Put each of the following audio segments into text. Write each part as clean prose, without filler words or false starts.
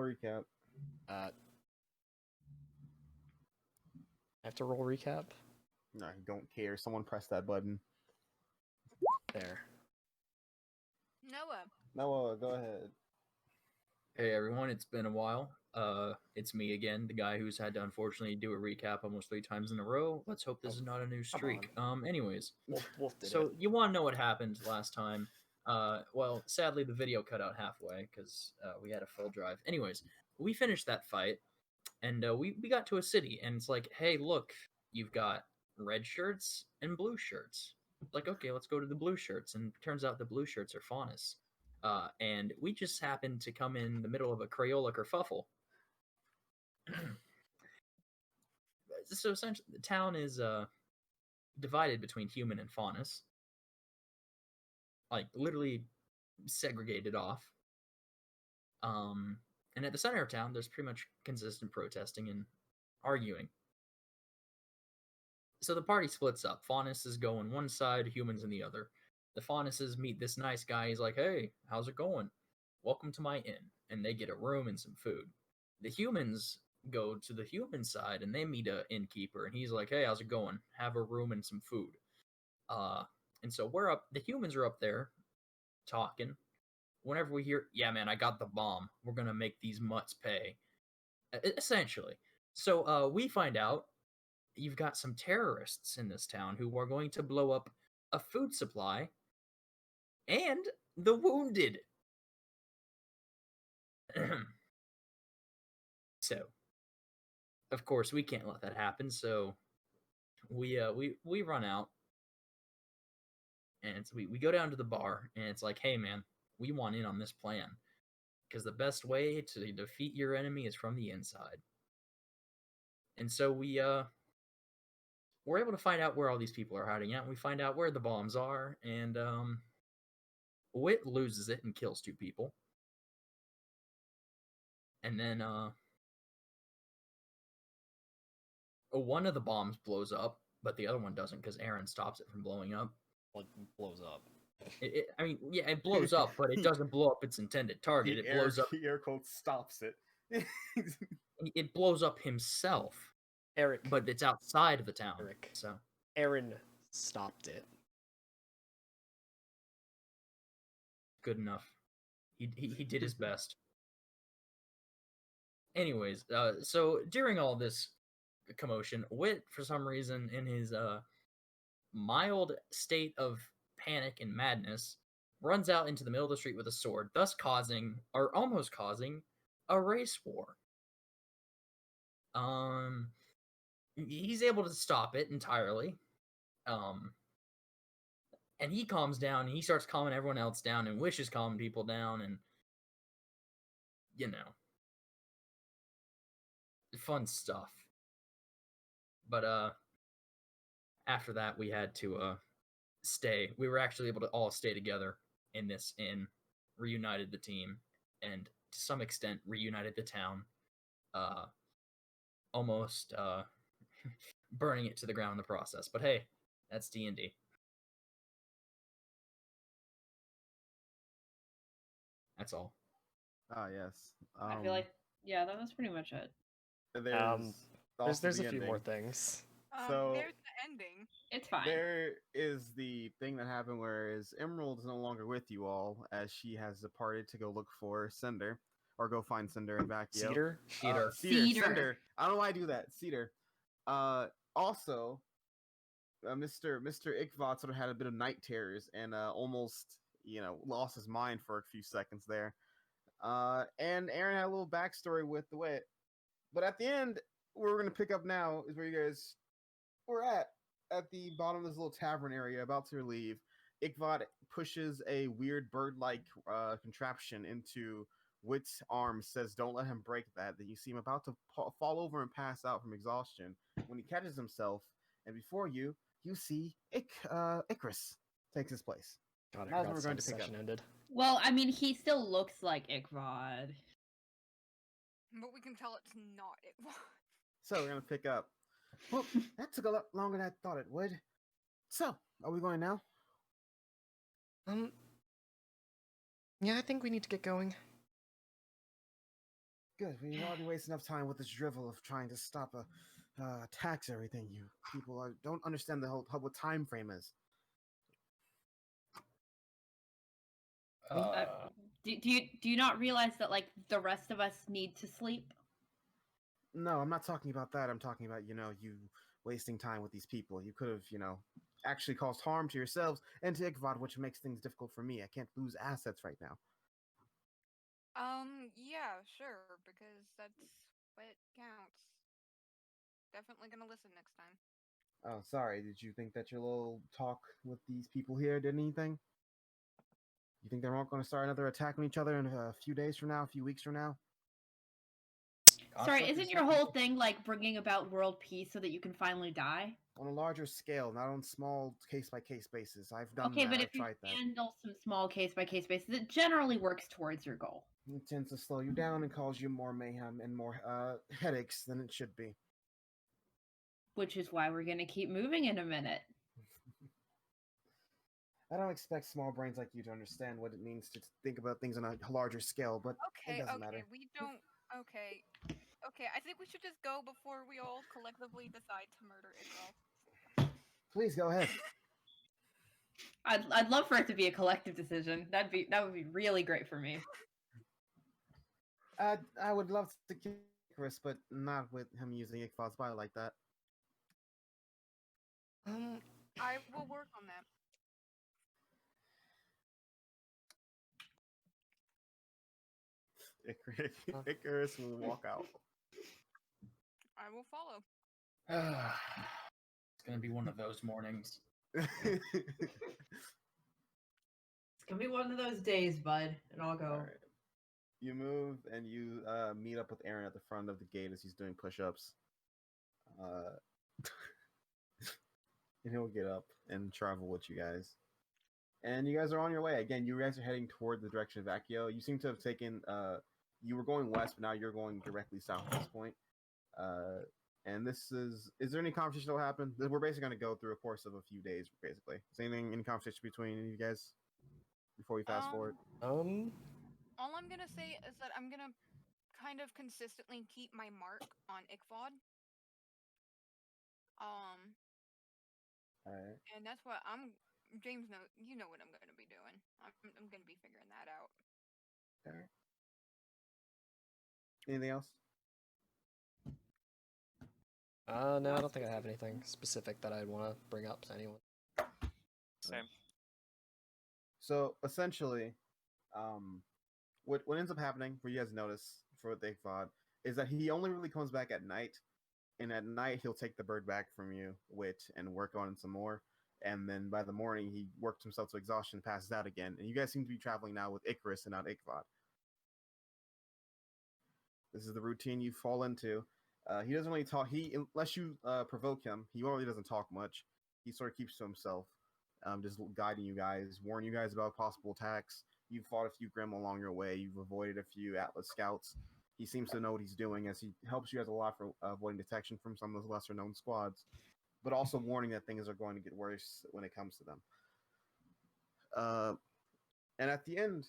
recap. I have to roll recap? No, I don't care. Someone press that button. There. Noah, go ahead. Hey everyone, it's been a while. It's me again, the guy who's had to unfortunately do a recap almost 3 times in a row. Let's hope this is not a new streak. Anyways, Wolf did so it. you want to know what happened last time? Well, sadly the video cut out halfway because we had a full drive. Anyways, we finished that fight, and we got to a city, and it's like, hey, look, you've got red shirts and blue shirts. Like, okay, let's go to the blue shirts, and turns out the blue shirts are Faunus. And we just happened to come in the middle of a Crayola kerfuffle. So essentially, the town is divided between human and Faunus. Like, literally segregated off. And at the center of town, there's pretty much consistent protesting and arguing. So the party splits up. Faunus is going one side, humans in the other. The Faunuses meet this nice guy. He's like, hey, how's it going? Welcome to my inn. And they get a room and some food. The humans go to the human side, and they meet an innkeeper. And he's like, hey, how's it going? Have a room and some food. And so we're up. The humans are up there talking. Whenever we hear, yeah, man, I got the bomb. We're going to make these mutts pay. Essentially. So we find out you've got some terrorists in this town who are going to blow up a food supply and the wounded. So, of course, we can't let that happen. So we run out, and so we go down to the bar, and it's like, hey, man, we want in on this plan because the best way to defeat your enemy is from the inside. And so we're able to find out where all these people are hiding out. And we find out where the bombs are, and Wit loses it and kills 2 people. And then one of the bombs blows up, but the other one doesn't because Aaron stops it from blowing up. Well, it blows up. It blows up, but it doesn't blow up its intended target. It blows up. The air quote stops it. It blows up himself. Eric. But it's outside of the town. Eric. So Aaron stopped it. Good enough. He did his best. Anyways, so during all this commotion, Wit, for some reason, in his mild state of panic and madness, runs out into the middle of the street with a sword, thus causing, or almost causing, a race war. He's able to stop it entirely. And he calms down, and he starts calming everyone else down, and Wish is calming people down, and, you know, fun stuff. But, after that, we had to, stay. We were actually able to all stay together in this inn, reunited the team, and to some extent reunited the town, almost, burning it to the ground in the process. But hey, that's D&D. That's all. Ah, yes. I feel like, yeah, that was pretty much it. There's a few more things. So there's the ending. It's fine. There is the thing that happened where Emerald is no longer with you all, as she has departed to go look for Cinder, or go find Cinder and back you. Cedar? Cinder. I don't know why I do that. Cedar. Also, Mr. Ikvat sort of had a bit of night terrors and almost, lost his mind for a few seconds there. And Aaron had a little backstory with the Wit. But at the end, where we're going to pick up now is where you guys were at the bottom of this little tavern area, about to leave. Ikvat pushes a weird bird-like contraption into Wit's arm, says, don't let him break that. Then you see him about to fall over and pass out from exhaustion when he catches himself. And before you see Icarus takes his place. God, That's where we're going to pick up. ended. Well, I mean, he still looks like Ikvad. But we can tell it's not it. So we're going to pick up. Well, that took a lot longer than I thought it would. So, are we going now? Yeah, I think we need to get going. Good. We've already wasted enough time with this drivel of trying to stop tax everything. You people don't understand the whole what time frame is. Do you not realize that like the rest of us need to sleep? No, I'm not talking about that. I'm talking about, you wasting time with these people. You could have, actually caused harm to yourselves and to Ichabod, which makes things difficult for me. I can't lose assets right now. Yeah, sure, because that's what counts. Definitely gonna listen next time. Oh, sorry. Did you think that your little talk with these people here did anything? You think they weren't going to start another attack on each other in a few days from now, a few weeks from now? Sorry, isn't your whole thing like bringing about world peace so that you can finally die? On a larger scale, not on small case-by-case basis. I've done Okay, that. but if I've you tried that. handle some small case-by-case basis, it generally works towards your goal. It tends to slow you down and cause you more mayhem and more headaches than it should be. Which is why we're going to keep moving in a minute. I don't expect small brains like you to understand what it means to think about things on a larger scale, but it doesn't matter. We don't. Okay, I think we should just go before we all collectively decide to murder Ichabod. Please go ahead. I'd love for it to be a collective decision. That would be really great for me. I would love to kill Chris, but not with him using Ichabod's body like that. I will work on that. Icarus will walk out. I will follow. It's gonna be one of those mornings. It's gonna be one of those days, bud, and I'll go. Right. You move and you meet up with Aaron at the front of the gate as he's doing push-ups. And he'll get up and travel with you guys. And you guys are on your way. Again, you guys are heading toward the direction of Accio. You seem to have taken... you were going west, but now you're going directly south at this point. And this is... Is there any conversation that will happen? We're basically going to go through a course of a few days, basically. Is anything, any conversation between you guys before we fast forward? All I'm gonna say is that I'm gonna kind of consistently keep my mark on Ichabod. Alright. And that's what James, you know what I'm gonna be doing. I'm gonna be figuring that out. Okay. Anything else? No, I don't think I have anything specific that I'd want to bring up to anyone. Same. So essentially, what ends up happening, for you guys notice for the Ichabod, is that he only really comes back at night, and at night he'll take the bird back from you, Wit, and work on it some more. And then by the morning, he works himself to exhaustion, passes out again. And you guys seem to be traveling now with Icarus and not Ichabod. This is the routine you fall into. He doesn't really talk. Unless you provoke him, he really doesn't talk much. He sort of keeps to himself, just guiding you guys, warning you guys about possible attacks. You've fought a few Grim along your way. You've avoided a few Atlas scouts. He seems to know what he's doing, as he helps you guys a lot for avoiding detection from some of those lesser-known squads, but also warning that things are going to get worse when it comes to them. And at the end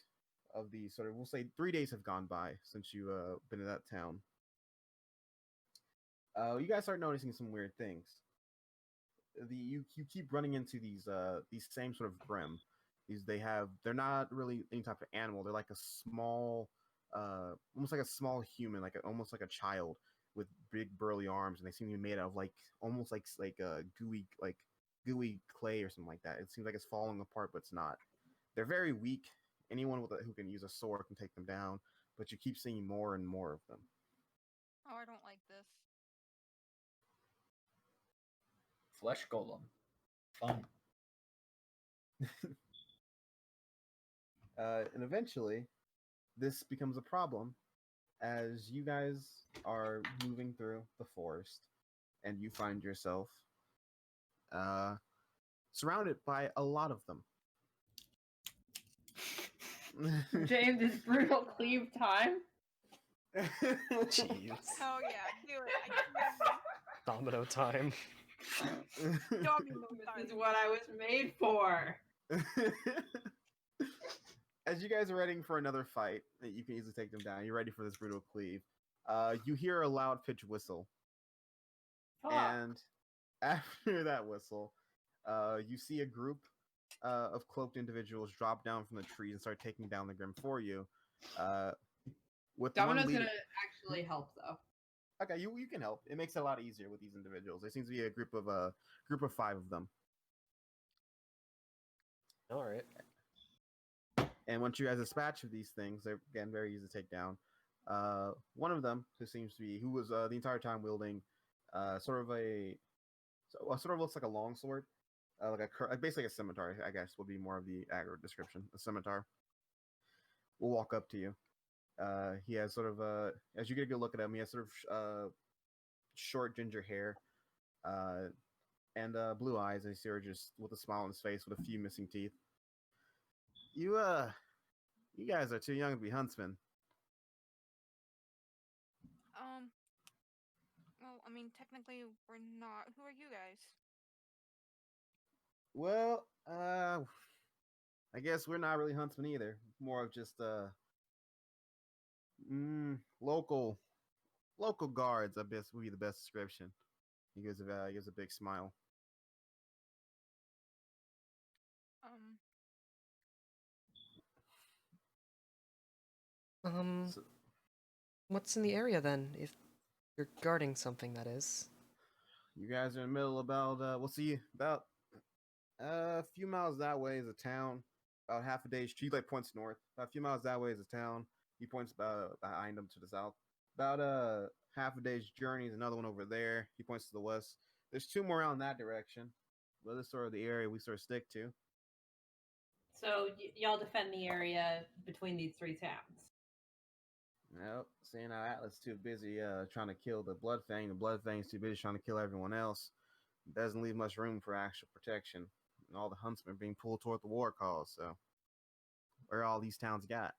of the sort of, we'll say 3 days have gone by since you've been in that town. You guys start noticing some weird things. You keep running into these same sort of Grim. They're not really any type of animal. They're like a small, almost like a small human, almost like a child with big burly arms, and they seem to be made out of almost like gooey clay or something like that. It seems like it's falling apart, but it's not. They're very weak. Anyone who can use a sword can take them down, but you keep seeing more and more of them. Oh, I don't like this. Flesh golem. Fun. And eventually, this becomes a problem as you guys are moving through the forest, and you find yourself surrounded by a lot of them. James, it's brutal cleave time. Jeez. Oh yeah, do it. Domino time. This is what I was made for. As you guys are ready for another fight, you can easily take them down. You're ready for this brutal cleave. You hear a loud pitch whistle, Fuck. and after that whistle, you see a group of cloaked individuals drop down from the trees and start taking down the Grim for you. With one Domino's leader. gonna actually help though. Okay, you can help. It makes it a lot easier with these individuals. There seems to be a group of 5 of them. All right. And once you guys dispatch of these things, they're again very easy to take down. One of them, who was the entire time wielding sort of looks like a longsword, like basically a scimitar, I guess would be more of the accurate description. A scimitar will walk up to you. He has sort of as you get a good look at him, he has sort of short ginger hair, and blue eyes. And you see just with a smile on his face, with a few missing teeth. You guys are too young to be huntsmen. Well, I mean, technically, we're not. Who are you guys? Well, I guess we're not really huntsmen either. More of just local guards. I guess would be the best description. He gives a big smile. So, What's in the area then? If you're guarding something, that is. you guys are in the middle about about a few miles that way is a town. About half a day's. He like points north. About a few miles that way is a town. He points behind him to the south. About half a day's journey is another one over there. He points to the west. There's 2 more out in that direction. But this is sort of the area we sort of stick to. So y'all defend the area between these 3 towns. Nope. Seeing how Atlas too busy trying to kill the Bloodfang. The Bloodfang's too busy trying to kill everyone else. It doesn't leave much room for actual protection. And all the huntsmen are being pulled toward the war cause, so where all these towns got.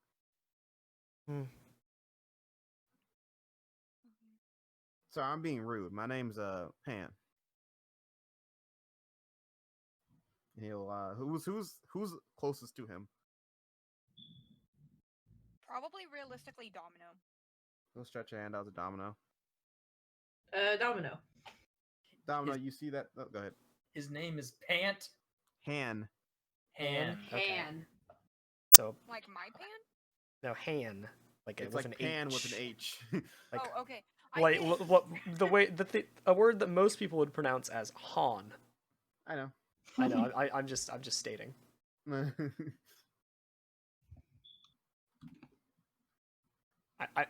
Sorry, I'm being rude. My name's Pan. He'll who's closest to him? Probably realistically Domino. He'll stretch a hand out to Domino. Domino. Domino, you see that? Oh, go ahead. His name is Pant. Han. Han. Okay. Han. So Like my pan? no, Han, like It's with like an Pan H. with an H. Like, Oh, okay. like what the way a word that most people would pronounce as Han. I know. I know. I'm just stating.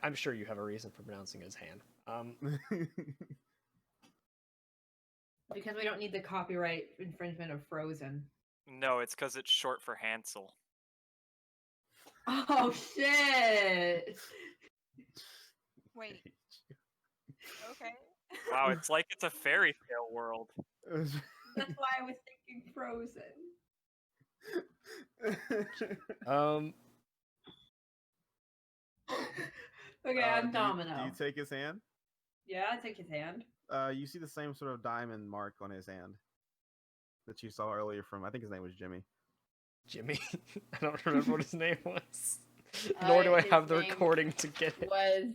I'm sure you have a reason for pronouncing it as Han. Because we don't need the copyright infringement of Frozen. No, it's because it's short for Hansel. Oh shit! Wait. Okay. Wow, it's like it's a fairy tale world. That's why I was thinking Frozen. Okay, I'm Domino. Do you take his hand? Yeah, I take his hand. You see the same sort of diamond mark on his hand that you saw earlier from, I think his name was Jimmy. Jimmy. I don't remember what his name was. Nor do I His have the name recording to get it. Was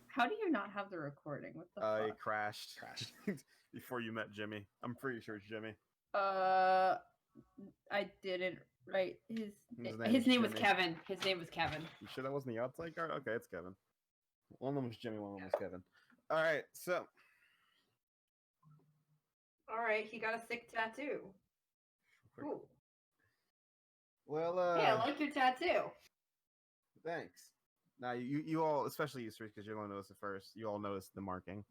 how do you not have the recording? What the It fuck? crashed before you met Jimmy. I'm pretty sure it's Jimmy. I didn't write his. His name was Jimmy. Kevin. His name was Kevin. You sure that wasn't the outside guard? Okay, it's Kevin. One of them was Jimmy, one of them was Kevin. All right, so. All right, he got a sick tattoo. Cool. Well, Hey, I like your tattoo. Thanks. Now you all, especially you, because you're going to notice it first. You all noticed the marking.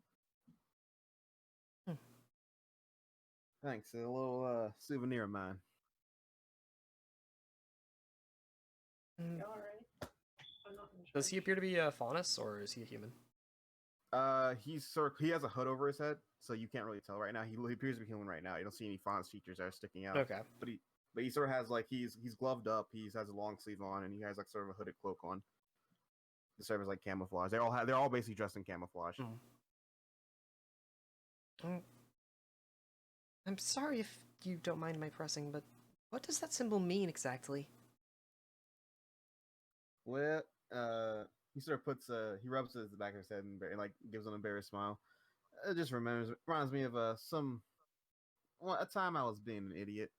Thanks. A little souvenir of mine. All right. I'm not in Does he charge. appear to be Faunus, or is he a human? He has a hood over his head, so you can't really tell right now. He appears to be human right now. You don't see any Faunus features that are sticking out. Okay. But he sort of has like he's gloved up. He has a long sleeve on, and he has like sort of a hooded cloak on. To serve as like camouflage. They're all basically dressed in camouflage. I'm sorry if you don't mind my pressing, but what does that symbol mean exactly? Well, he sort of puts he rubs the back of his head and like gives an embarrassed smile. It just reminds me of a time I was being an idiot.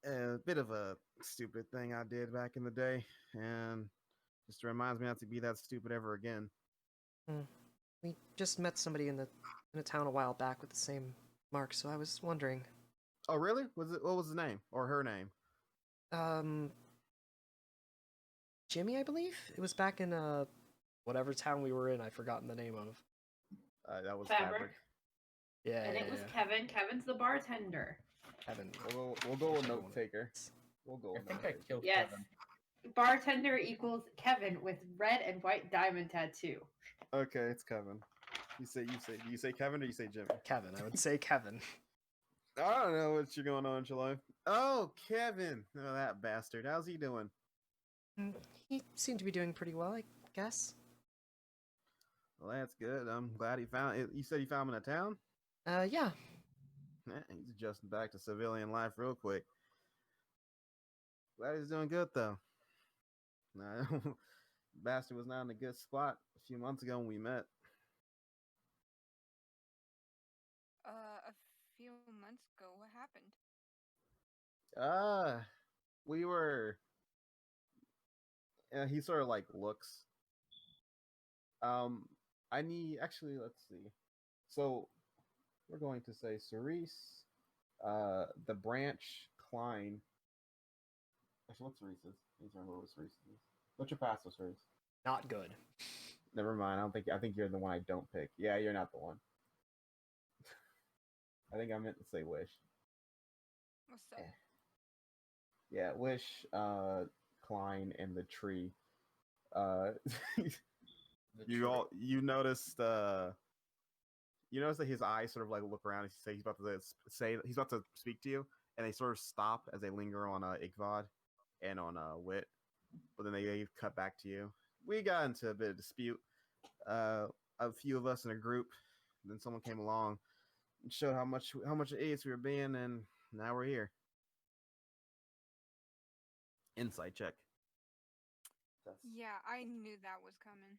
A bit of a stupid thing I did back in the day, and just reminds me not to be that stupid ever again. We just met somebody in a town a while back with the same mark, so I was wondering. Oh, really? What was his name or her name? Jimmy, I believe it was back in whatever town we were in. I've forgotten the name of. That was Fabric. Yeah, And it was Kevin. Kevin's the bartender. Kevin. We'll go with note taker. We'll go. I With think note I taker. killed Yes. Kevin. Bartender equals Kevin with red and white diamond tattoo. Okay, it's Kevin. You say Kevin or you say Jimmy? Kevin. I would say Kevin. I don't know what's going on in your life. Oh, Kevin. Oh, that bastard. How's he doing? He seemed to be doing pretty well, I guess. Well, that's good. I'm glad he found it. You said he found him in a town? Yeah. He's adjusting back to civilian life real quick. Glad he's doing good, though. Bastard was not in a good spot a few months ago when we met. A few months ago, what happened? We were. He sort of like looks. Actually, let's see. So, we're going to say Cerise, the branch, Klein. Actually, what's Cerise's? These are what Cerise is. What's your passive, Cerise? Not good. Never mind. I think you're the one I don't pick. Yeah, you're not the one. I think I meant to say Wish. What's up? Yeah, Wish, Klein, and the tree. You noticed that his eyes sort of like look around and he's about to speak to you, and they sort of stop as they linger on Igvad and on Wit, but then they cut back to you. We got into a bit of dispute. A few of us in a group. Then someone came along and showed how much idiots we were being, and now we're here. Insight check. Yeah, I knew that was coming.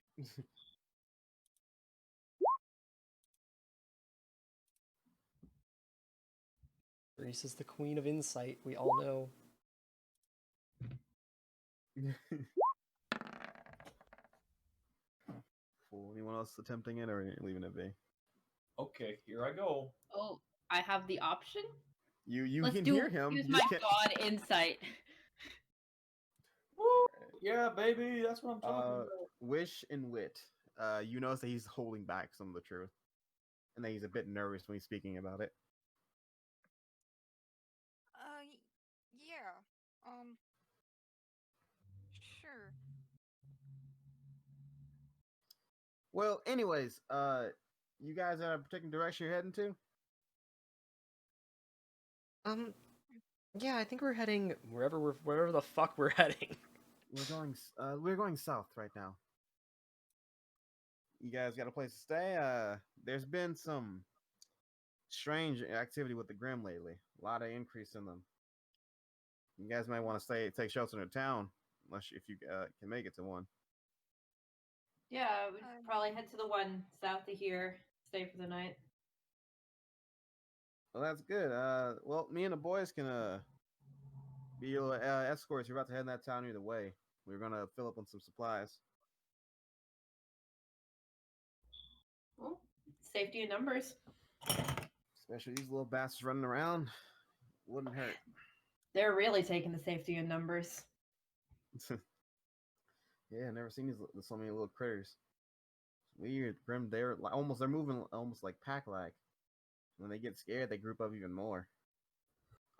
Reese is the queen of insight, we all know. Cool. Anyone else attempting it or leaving it be? Okay, here I go. Oh, I have the option? You Let's can do hear him. use You my can't- god insight. Woo! Yeah, baby, that's what I'm talking about. Wish and Wit. You notice that he's holding back some of the truth, and that he's a bit nervous when he's speaking about it. Yeah. Sure. Well, anyways, you guys have a particular direction you're heading to? Yeah, I think we're heading wherever the fuck we're heading. We're going south right now. You guys got a place to stay? There's been some strange activity with the Grim lately. A lot of increase in them. You guys might want to take shelter in a town, if you can make it to one. Yeah, I would probably head to the one south of here, stay for the night. Well, that's good. Well, me and the boys can be your escorts. You're about to head in that town either way. We're gonna fill up on some supplies. Well, safety in numbers. Especially these little bastards running around. Wouldn't hurt. They're really taking the safety in numbers. Yeah, never seen so many little critters. Weird. Grim, they're moving almost like pack-like. When they get scared, they group up even more.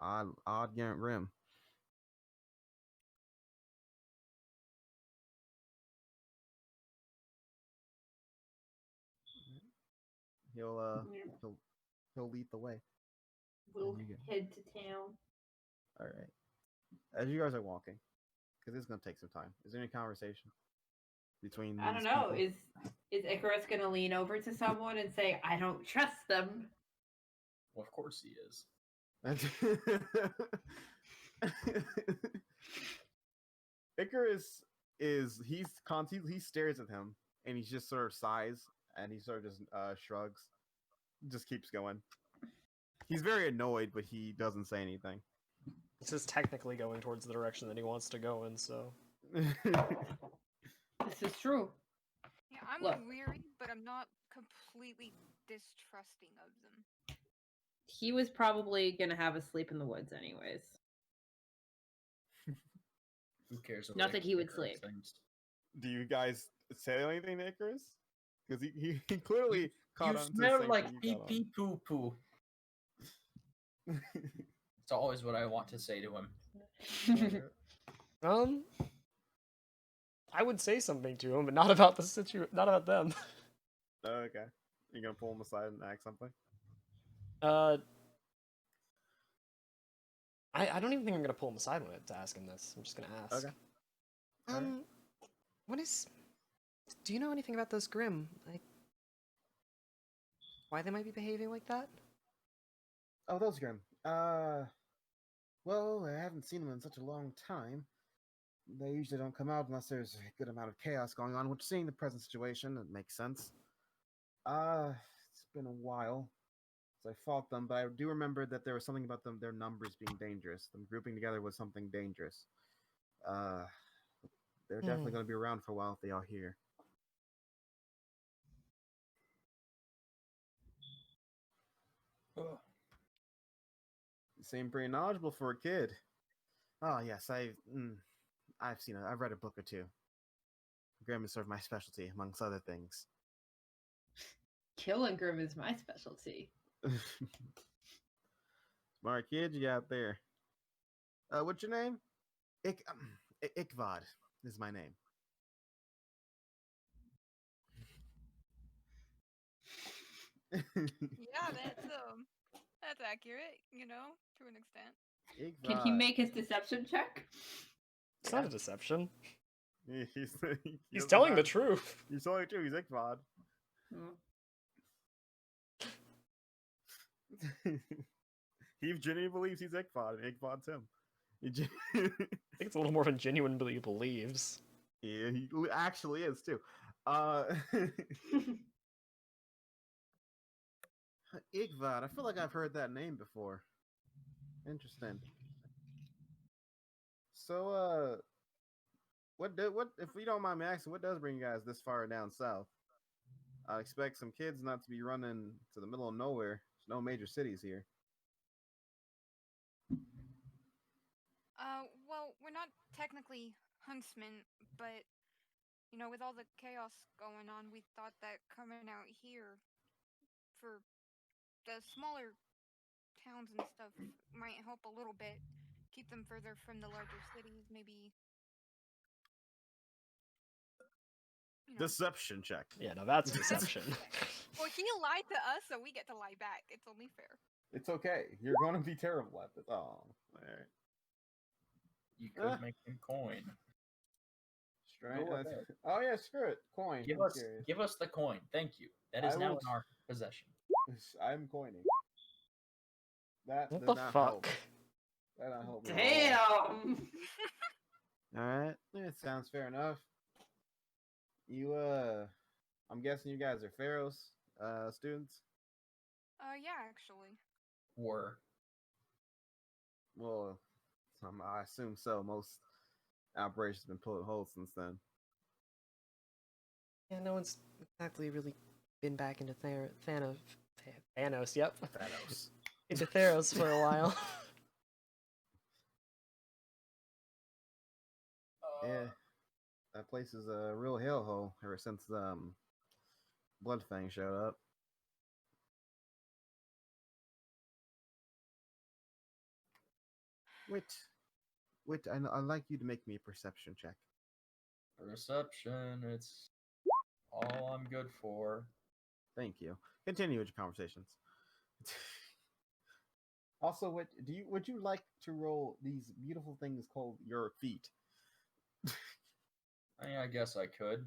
Odd Grim. He'll lead the way. We'll head to town. All right. As you guys are walking, because it's gonna take some time. Is there any conversation between? I don't know. Is Icarus gonna lean over to someone and say, "I don't trust them"? Well, of course he is. Icarus is he stares at him and he just sort of sighs and he sort of just shrugs, just keeps going. He's very annoyed, but he doesn't say anything. This is technically going towards the direction that he wants to go in, so. This is true. Yeah, I'm Look. weary, but I'm not completely distrusting of them. He was probably gonna have us sleep in the woods anyways. Who cares? What Not that he would Icarus sleep. thinks? Do you guys say anything to Icarus? Because he clearly caught You on to the smell same like thing pee you caught pee poo poo. on. It's always what I want to say to him. I would say something to him, but not about the not about them. Okay. You gonna pull him aside and ask something? I don't even think I'm gonna pull him aside when to ask him this. I'm just gonna ask. Okay. Alright. What is? Do you know anything about those Grimm? Like, why they might be behaving like that? Oh, those Grim. Well, I haven't seen them in such a long time. They usually don't come out unless there's a good amount of chaos going on, which, seeing the present situation, it makes sense. It's been a while since I fought them, but I do remember that there was something about them, their numbers being dangerous. Them grouping together was something dangerous. They're definitely going to be around for a while if they are here. Ugh. You seem pretty knowledgeable for a kid. Oh yes, I've seen it. I've read a book or two. Grim is sort of my specialty, amongst other things. Killing Grim is my specialty. Smart kid you got there. What's your name? Ikvad is my name. Yeah, that's accurate, you know, to an extent. Ikvad. Can he make his deception check? It's not a deception. He's He's telling the truth. He's telling the truth. He's Ikvad. He genuinely believes he's Ikvad, and Ikvad's him. I think it's a little more than genuine he believes. Yeah, he actually is too. Ikvad. I feel like I've heard that name before. Interesting. So, what if you don't mind me asking, what does bring you guys this far down south? I expect some kids not to be running to the middle of nowhere. There's no major cities here. Well, we're not technically huntsmen, but, you know, with all the chaos going on, we thought that coming out here for the smaller towns and stuff might help a little bit. Keep them further from the larger cities, maybe. You know. Deception check. Yeah, no, that's deception. Well, he lied to us, so we get to lie back. It's only fair. It's okay. You're going to be terrible at this. Oh, alright. You could make him coin. Strange. Go ahead. Oh yeah, screw it. Coin. Give us the coin. Thank you. That is I now will- in our possession. I'm coining. That What did the not fuck? help. That did not help me at all. Damn! Alright, it sounds fair enough. You, I'm guessing you guys are Pharaoh's, students? Yeah, actually. Were. Well, I assume so. Most operations have been put on hold since then. Yeah, no one's exactly really been back into Thanos, yep. Thanos. Into Theros for a while. Yeah. That place is a real hellhole ever since, Bloodfang showed up. Wait, I'd like you to make me a perception check. Perception, it's all I'm good for. Thank you. Continue with your conversations. Also, would you like to roll these beautiful things called your feet? I guess I could.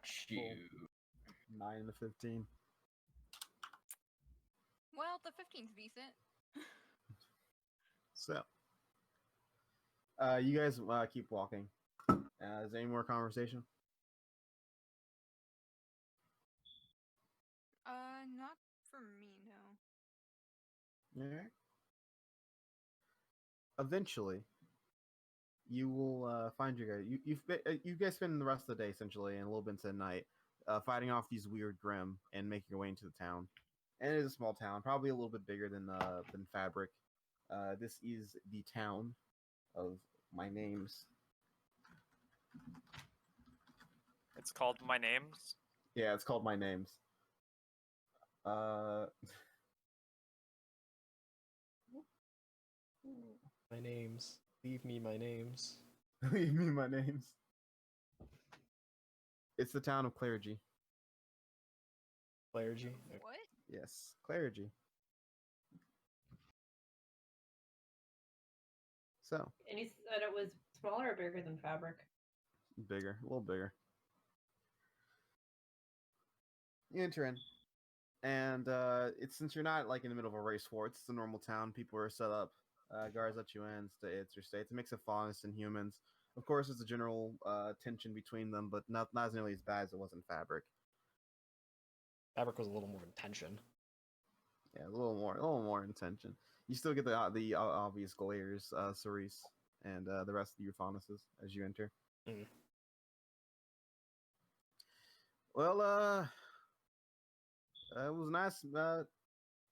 Shoot. 9 and a 15. Well, the 15's decent. So, you guys keep walking. Is there any more conversation? Not for me, no. All right. Eventually, you will find your guys. You guys spend the rest of the day essentially, and a little bit into the night, fighting off these weird Grimm and making your way into the town. And it is a small town, probably a little bit bigger than Fabric. This is the town of my names. It's called My Names. Yeah, it's called My Names. My names. Leave me my names. Leave me my names. It's the town of Clergy. Clergy. What? Yes, Clergy. So, And you said it was smaller or bigger than Fabric? bigger, a little bigger. You enter in, and it's since you're not like in the middle of a race war, it's a normal town. People are set up. Guards let you in. It's your state. It's a mix of faunus and humans. Of course, there's a general tension between them, but not as nearly as bad as it was in Fabric. Fabric was a little more in tension. Yeah, a little more in tension. You still get the obvious glares, Cerise, and the rest of your faunuses as you enter. Mm. Well, it was nice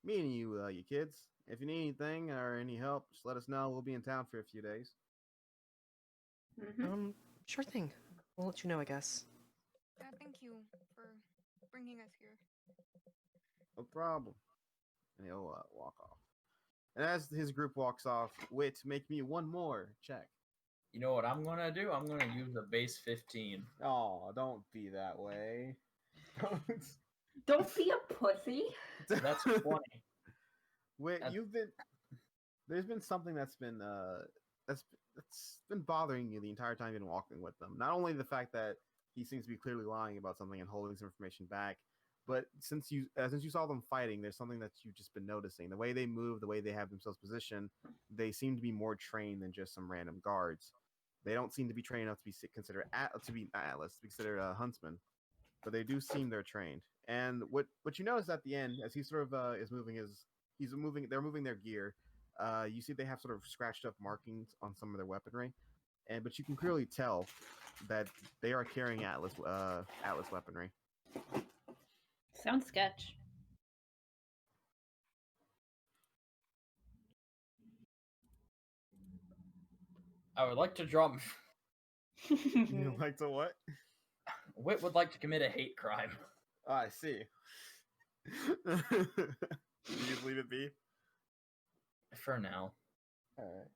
meeting you, you kids. If you need anything or any help, just let us know. We'll be in town for a few days. Mm-hmm. Sure thing. We'll let you know, I guess. Thank you for bringing us here. No problem. And he'll walk off. And as his group walks off, Wit, make me one more check. You know what I'm gonna do? I'm gonna use a base 15. Oh, don't be that way. Don't be a pussy. That's 20. Wait, That's- there's been something that's been that's bothering you the entire time you've been walking with them. Not only the fact that he seems to be clearly lying about something and holding some information back, but since you saw them fighting, there's something that you've just been noticing. The way they move, the way they have themselves positioned, they seem to be more trained than just some random guards. They don't seem to be trained enough to be considered Atlas, to be considered a huntsman, but they do seem they're trained. And what you notice at the end, as he sort of is moving they're moving their gear. You see they have sort of scratched up markings on some of their weaponry, but you can clearly tell that they are carrying Atlas weaponry. Sounds sketch. I would like to drop. You like to what? Wit would like to commit a hate crime. Oh, I see. You just leave it be? For now. Alright.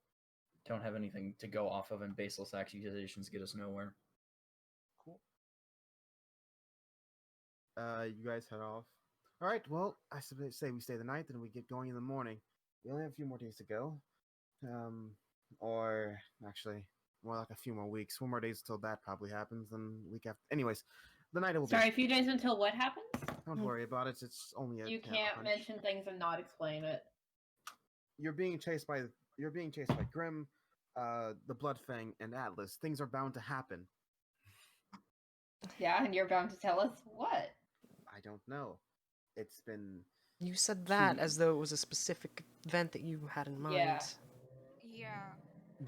Don't have anything to go off of, and baseless accusations get us nowhere. Cool. You guys head off. Alright, well, I say we stay the night, then we get going in the morning. We only have a few more days to go. Or actually, more like a few more weeks. 4 more days until that probably happens, then week after. Anyways, the night it will be. Sorry, a few days until what happens? Don't worry about it. It's only a You can't hunch. mention things and not explain it. You're being chased by Grimm, the Bloodfang, and Atlas. Things are bound to happen. Yeah, and you're bound to tell us what? I don't know. It's been You said that Two- as though it was a specific event that you had in mind. Yeah. Yeah.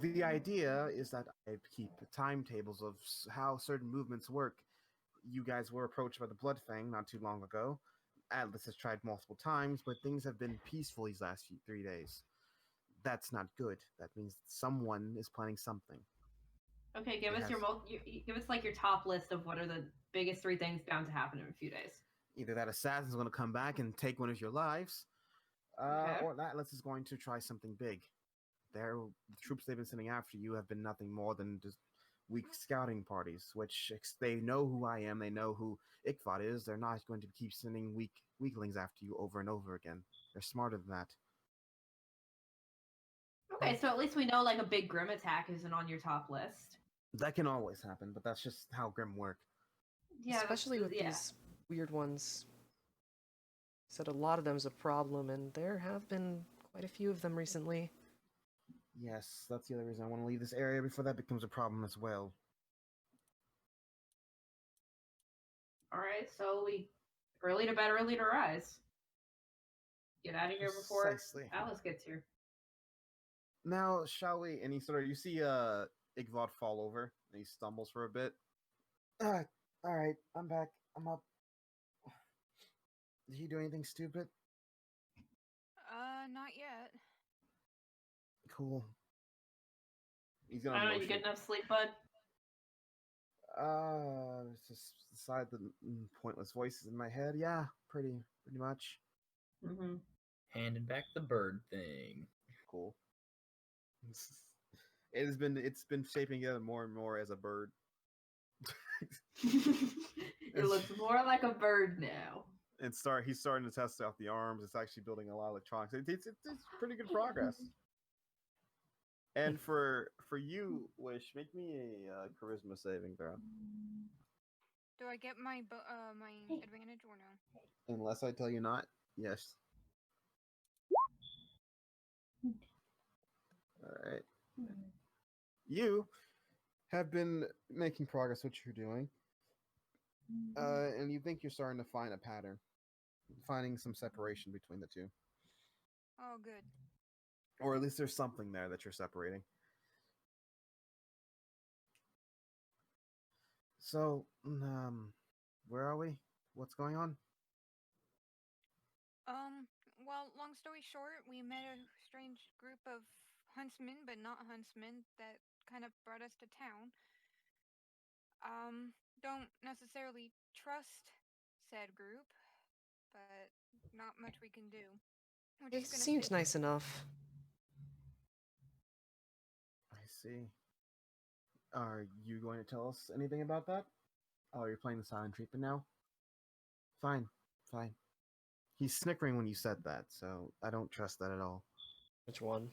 the idea is that I keep timetables of how certain movements work. You guys were approached by the Bloodfang not too long ago. Atlas has tried multiple times, but things have been peaceful these last 3 days. That's not good. That means someone is planning something. Okay, give It us has- give us like your top list of what are the biggest 3 things bound to happen in a few days. Either that assassin's going to come back and take one of your lives, Okay. or Atlas is going to try something big. The troops they've been sending after you have been nothing more than just weak scouting parties, which they know who I am, they know who Ikvat is. They're not going to keep sending weaklings after you over and over again. They're smarter than that. Okay, so at least we know like a big Grim attack isn't on your top list. That can always happen, but that's just how Grim work. Yeah, Especially with these weird ones. Said a lot of them's a problem, and there have been quite a few of them recently. Yes, that's the other reason I want to leave this area before that becomes a problem as well. All right, so we early to bed, early to rise. Get out of here before Precisely. Alice gets here. Now, shall we? And you see Igvod fall over, and he stumbles for a bit. All right, I'm back. I'm up. Did he do anything stupid? Not yet. Cool. He's I gonna don't know, you motion. get enough sleep, bud? It's just aside the pointless voices in my head. Yeah, pretty much. Mm-hmm. Handing back the bird thing. Cool. It's been shaping together more and more as a bird. It looks more like a bird now. And he's starting to test out the arms. It's actually building a lot of electronics. It's pretty good progress. And for you, Wish, make me a charisma saving throw. Do I get my my advantage or no? Unless I tell you not, yes. All right. You have been making progress what you're doing, and you think you're starting to find a pattern, finding some separation between the two, Oh, good. or at least there's something there that you're separating. So, where are we? What's going on? Well, long story short, we met a strange group of huntsmen, but not huntsmen, that kind of brought us to town. Don't necessarily trust said group, but not much we can do. We're It just gonna seems sit nice enough. I see. Are you going to tell us anything about that? Oh, you're playing the silent treatment now? Fine. He's snickering when you said that, so I don't trust that at all. Which one?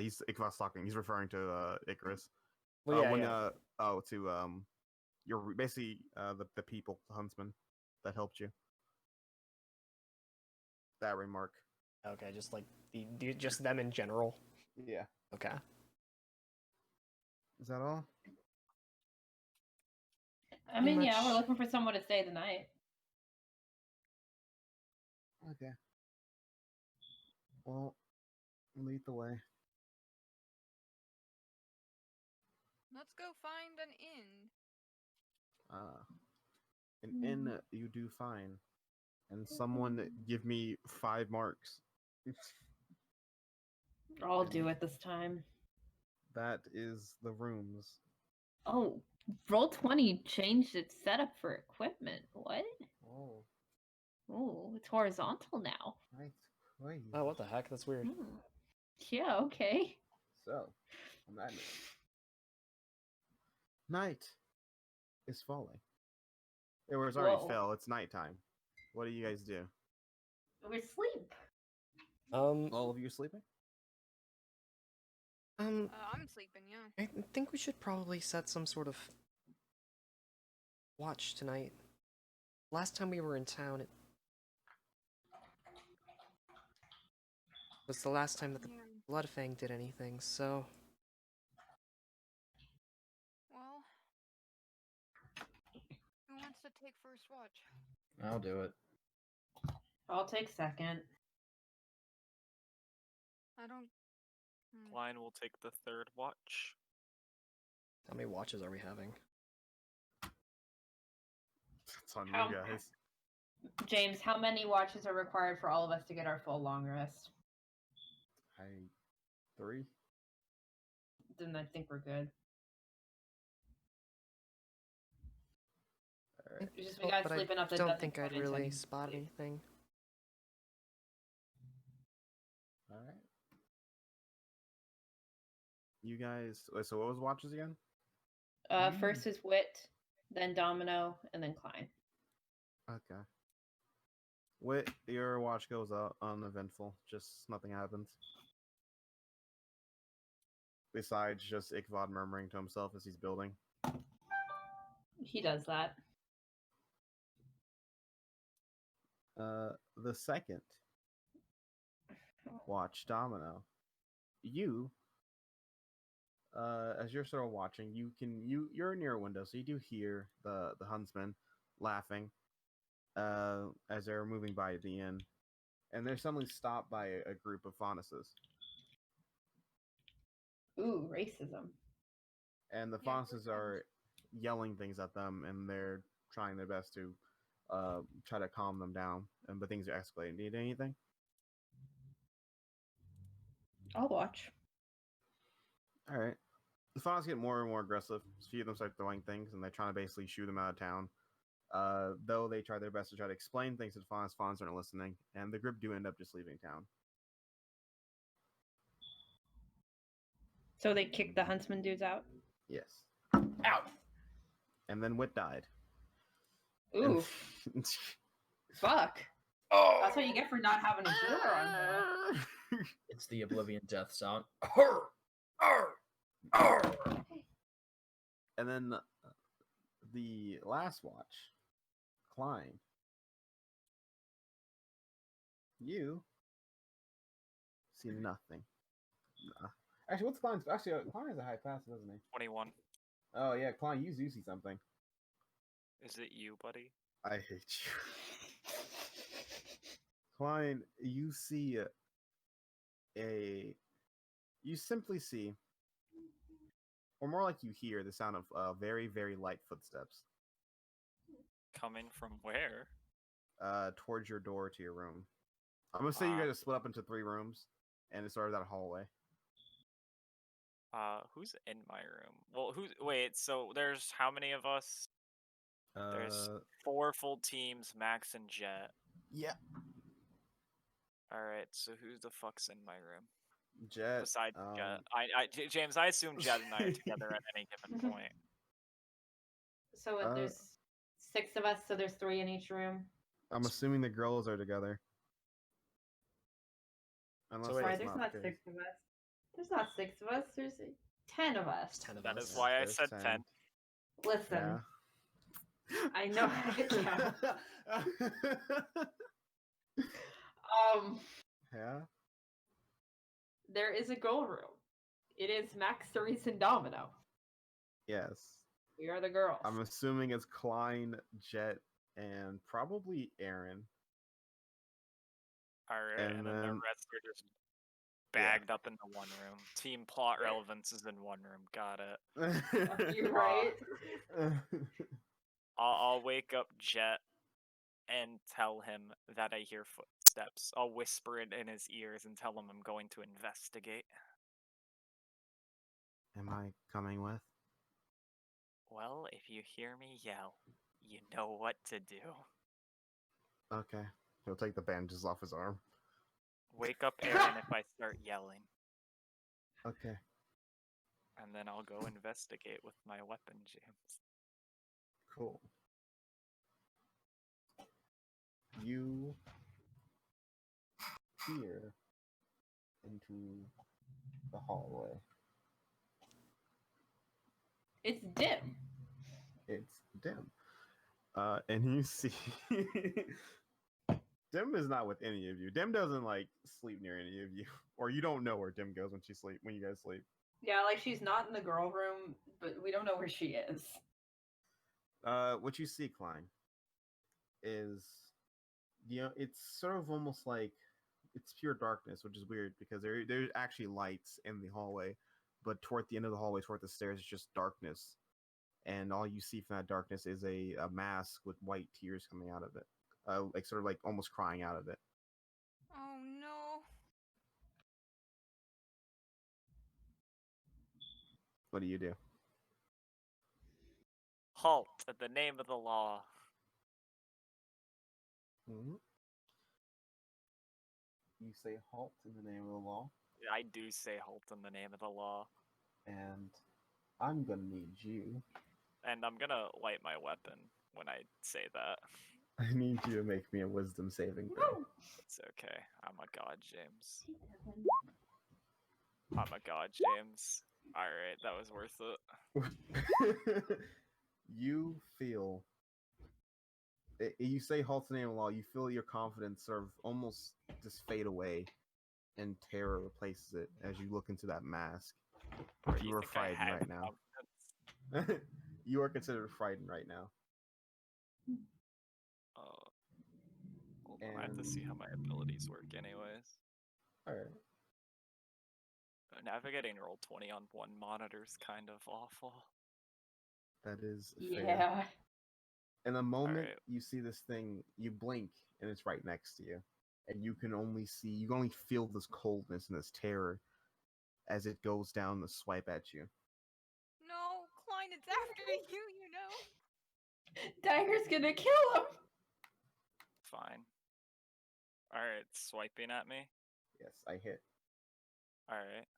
He's Ichabod's talking. He's referring to Icarus. Well, yeah. You're basically the people, the huntsman that helped you. That remark. Okay, just like just them in general. Yeah. Okay. Is that all? I mean, yeah, we're much. looking for someone to stay the night. Okay. Well, lead the way. Let's go find an inn. An inn you do fine. And someone give me 5 marks. I'll do it this time. That is the rooms. Oh, Roll20 changed its setup for equipment. What? Oh, Oh, it's horizontal now. right. Crazy. Oh, what the heck? That's weird. Yeah, okay. So, on that note, night is falling. It was already Whoa. fell. It's nighttime. What do you guys do? We sleep. All of you sleeping? I'm sleeping, yeah. I think we should probably set some sort of watch tonight. Last time we were in town, it was the last time that the Yeah. Bloodfang did anything, so... Well, who wants to take first watch? I'll do it. I'll take second. I don't. Klein will take the third watch. How many watches are we having? It's on How- you guys. James, how many watches are required for all of us to get our full long rest? 3? Then I think we're good. Alright. It's just we gotta But sleep enough I that don't nothing think I'd pointed to really any spot sleep. anything. Alright. You guys. So, what was watches again? First is Wit, then Domino, and then Klein. Okay. Wit, your watch goes out uneventful. Just nothing happens. Besides just Ichabod murmuring to himself as he's building. He does that. The second watch, Domino. you, as you're sort of watching, you're near a window, so you do hear the huntsman laughing as they're moving by the inn, and they're suddenly stopped by a group of faunuses. Ooh, racism. And the Yeah, faunuses are yelling things at them, and they're trying their best to try to calm them down. But things are escalating. Need anything? I'll watch. All right. The faunuses get more and more aggressive. A few of them start throwing things, and they're trying to basically shoo them out of town. Though they try their best to try to explain things to the faunuses aren't listening, and the group do end up just leaving town. So they kicked the huntsman dudes out? Yes. Ow! And then Wit died. Ooh, And- fuck. Oh. That's what you get for not having a healer on here. It's the Oblivion death sound. Arr! Arr! Arr! And then the last watch, Klein. You see nothing. Nah. Actually, what's Klein's? Actually, Klein has a high pass, doesn't he? 21. Oh yeah, Klein, you do see something. Is it you, buddy? I hate you. Klein, you see you simply see, or more like you hear, the sound of very, very light footsteps Coming from where? towards your door to your room. I'm gonna say you guys are split up into 3 rooms, and it's sort of that hallway. Who's in my room? Well, wait, so there's how many of us? There's 4 full teams, Max and Jet. Yeah, Alright, so who the fuck's in my room? Jet. Besides Jet. James, I assume Jet and I are together at any given point. So there's 6 of us, so there's 3 in each room. I'm assuming the girls are together. Unless wait, Sorry, that's there's not not the 6 case. of us. There's not 6 of us. There's 10 of us. 10 of That us. is why I There's said 10. 10. Listen, Yeah. I know how to count. Yeah. There is a girl room. It is Max, Cerise, and Domino. Yes. We are the girls. I'm assuming it's Klein, Jet, and probably Aaron. Alright, And and then the then- rest are just Yeah. bagged up into one room. Team plot relevance is in one room. Got it. You're right. I'll wake up Jet and tell him that I hear footsteps. I'll whisper it in his ears and tell him I'm going to investigate. Am I coming with? Well, if you hear me yell, you know what to do. Okay. He'll take the bandages off his arm. Wake up Aaron if I start yelling, Okay. and then I'll go investigate with my weapon, James. Cool. You peer into the hallway. It's dim. It's Dim. And you see Dim is not with any of you. Dim doesn't like sleep near any of you. Or you don't know where Dim goes when you guys sleep. Yeah, like she's not in the girl room, but we don't know where she is. What you see, Klein, is it's sort of almost like it's pure darkness, which is weird because there's actually lights in the hallway, but toward the end of the hallway, toward the stairs, it's just darkness, and all you see from that darkness is a mask with white tears coming out of it, like sort of like almost crying out of it. Oh no. What do you do? Halt at the name of the law. Mm-hmm. You say halt in the name of the law, I do say halt in the name of the law. and I'm gonna need you. And I'm gonna light my weapon when I say that. I need you to make me a wisdom saving throw. It's okay. I'm a god, James. I'm a god, James. Alright, that was worth it. You feel you say halt in the name of the law, you feel your confidence sort of almost just fade away and terror replaces it as you look into that mask. Right, you are think I frightened have right now. confidence? You are considered frightened right now. Hold on, I have to see how my abilities work anyways. Alright. Navigating Roll20 on one monitor is kind of awful. That is fair. Yeah. In the moment Alright. you see this thing, you blink and it's right next to you. And you can only feel this coldness and this terror as it goes down the swipe at you. No, Klein, it's after you, you know. Dagger's gonna kill him. Fine. Alright, swiping at me. Yes, I hit. Alright.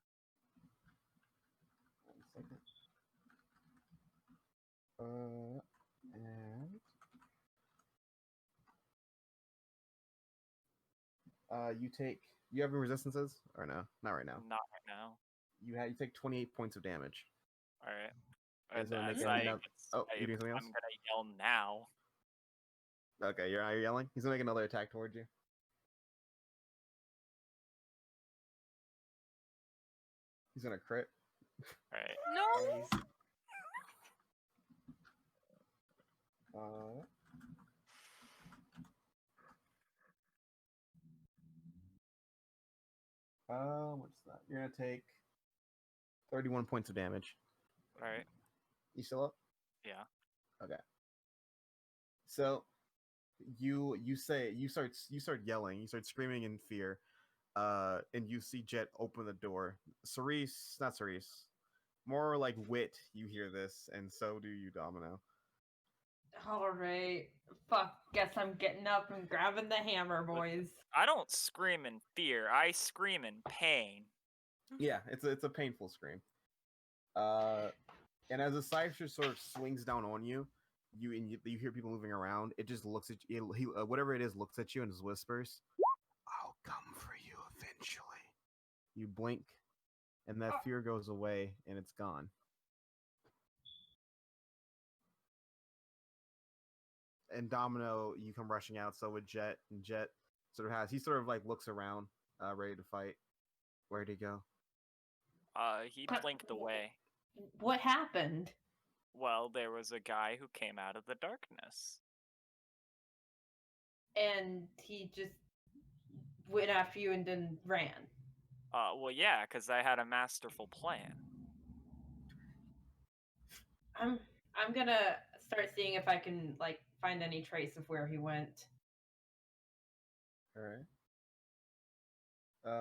1 second. And you have any resistances or no? Not right now. Not right now. You take 28 points of damage. Alright. Is it As making I, you doing something else? I'm gonna yell now. Okay, you're yelling. He's gonna make another attack towards you. He's gonna crit. Alright. No. What's that? You're gonna take 31 points of damage. Alright. You still up? Yeah. Okay. So you start yelling, you start screaming in fear, and you see Jet open the door. Not Cerise, more like Wit. You hear this, and so do you, Domino. Alright. Fuck, guess I'm getting up and grabbing the hammer, boys. I don't scream in fear. I scream in pain. Yeah, it's a painful scream. And as the cypher sort of swings down on you, you hear people moving around. It just looks at you. Whatever it is looks at you and just whispers, "I'll come for you eventually." You blink, and that fear goes away, and it's gone. And Domino, you come rushing out. So with Jet, and Jet he looks around, ready to fight. Where'd he go? He blinked away. What happened? Well, there was a guy who came out of the darkness. And he just went after you and then ran. Well, yeah, because I had a masterful plan. I'm gonna start seeing if I can find any trace of where he went. All right.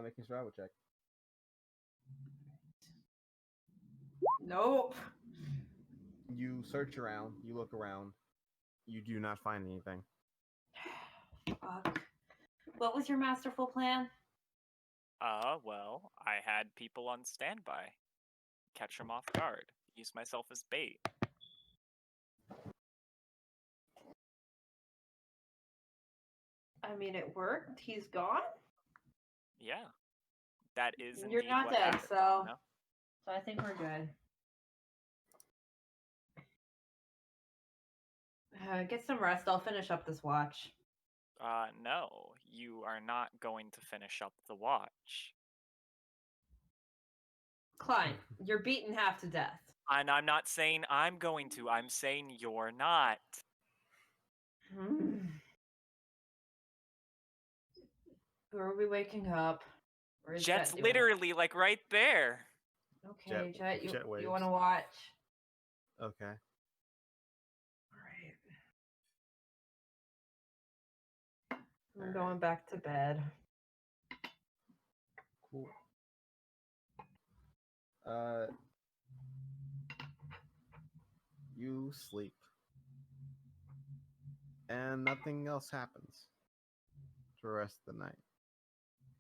Making a survival check. Nope. You search around. You look around. You do not find anything. Fuck. What was your masterful plan? Well, I had people on standby. Catch them off guard. Use myself as bait. I mean, it worked. He's gone. Yeah. That is You're indeed not what dead, happened, so Domino. I think we're good. Get some rest. I'll finish up this watch. No. You are not going to finish up the watch. Klein, you're beaten half to death. And I'm not saying I'm going to. I'm saying you're not. Who are we waking up? Where's Jet's Jet doing? literally like right there. Okay, Jet, Jet you waves. want to watch? Okay. Alright. I'm going back to bed. Cool. You sleep. And nothing else happens for the rest of the night.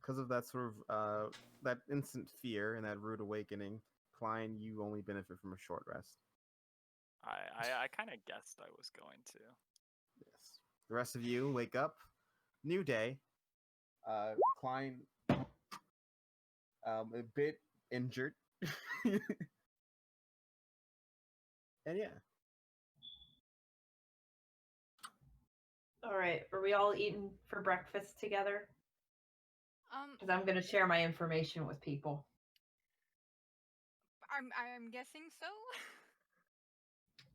Because of that sort of that instant fear and that rude awakening, Klein, you only benefit from a short rest. I kind of guessed I was going to. Yes. The rest of you wake up. New day. Klein, a bit injured. And yeah. Alright, are we all eating for breakfast together? Because I'm going to share my information with people. I'm guessing so.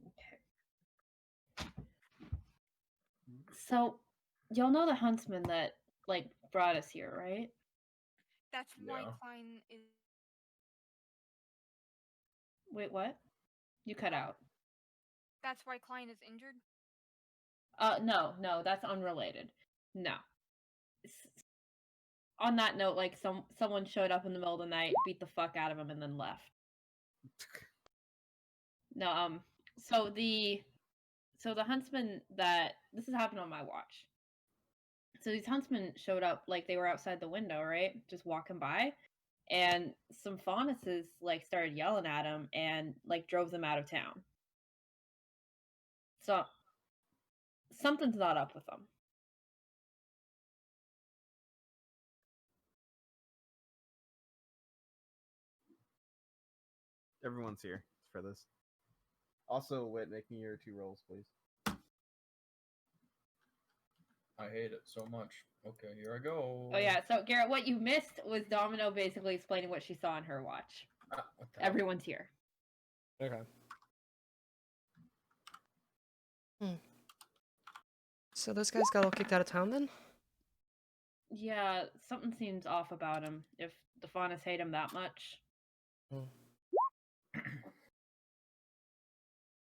Okay. So, y'all know the huntsman that like brought us here, right? That's why Yeah. Klein is. Wait, what? You cut out. That's why Klein is injured. No, that's unrelated. No. On that note, like someone showed up in the middle of the night, beat the fuck out of him, and then left. No, so the huntsman that this has happened on my watch. So these huntsmen showed up like they were outside the window, right? Just walking by. And some faunuses like started yelling at him and like drove them out of town. So something's not up with them. Everyone's here for this. Also, Wit, make me your 2 rolls, please. I hate it so much. Okay, here I go. Oh yeah, so Garrett, what you missed was Domino basically explaining what she saw on her watch. What the hell? Everyone's here. Okay. So those guys got all kicked out of town then? Yeah, something seems off about him. If the faunus hate him that much.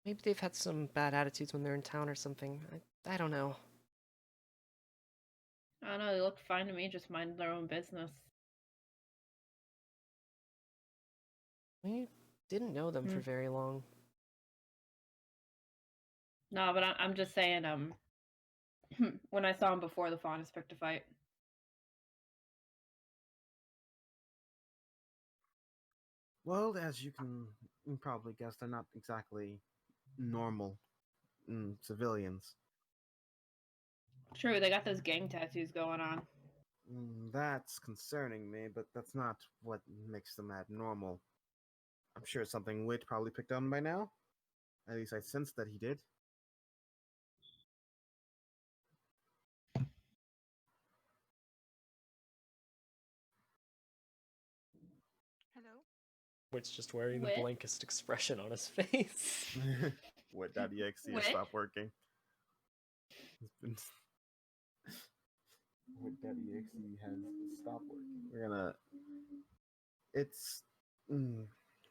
Maybe they've had some bad attitudes when they're in town or something. I don't know. I don't know, they looked fine to me, just minding their own business. We didn't know them for very long. No, but I'm just saying, when I saw him before, the faunus picked a fight. Well, as you can probably guess, they're not exactly normal civilians. True, they got those gang tattoos going on. That's concerning me, but that's not what makes them abnormal. I'm sure it's something Wit probably picked on by now. At least I sensed that he did. Hello. Wit's just wearing Wit? the blankest expression on his face. Wit.exe has Wit? stopped working. It's been... Wit.exe has stopped working. We're gonna... It's...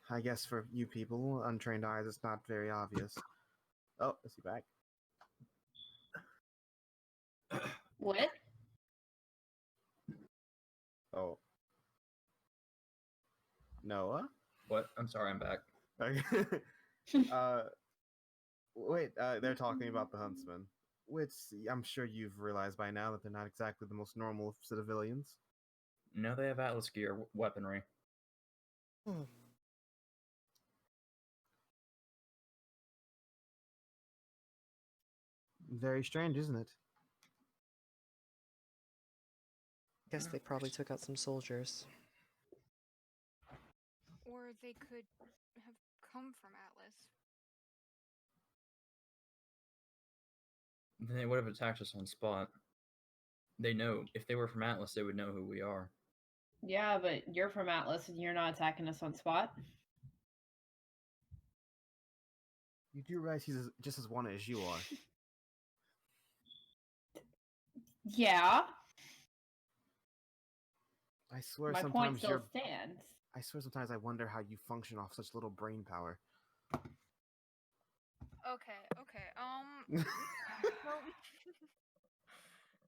I guess for you people, untrained eyes, it's not very obvious. Oh, is he back? What? Oh. Noah? What? I'm sorry, I'm back. Wait, they're talking about the huntsman. Which I'm sure you've realized by now that they're not exactly the most normal of civilians. No, they have Atlas gear weaponry. Very strange, isn't it? Guess they probably took out some soldiers. Or they could have come from Atlas. Then they would have attacked us on spot. They know. If they were from Atlas, they would know who we are. Yeah, but you're from Atlas and you're not attacking us on spot. You do realize he's just as wanted as you are. Yeah. I swear My point sometimes still stands. I swear sometimes I wonder how you function off such little brain power. Okay. Well,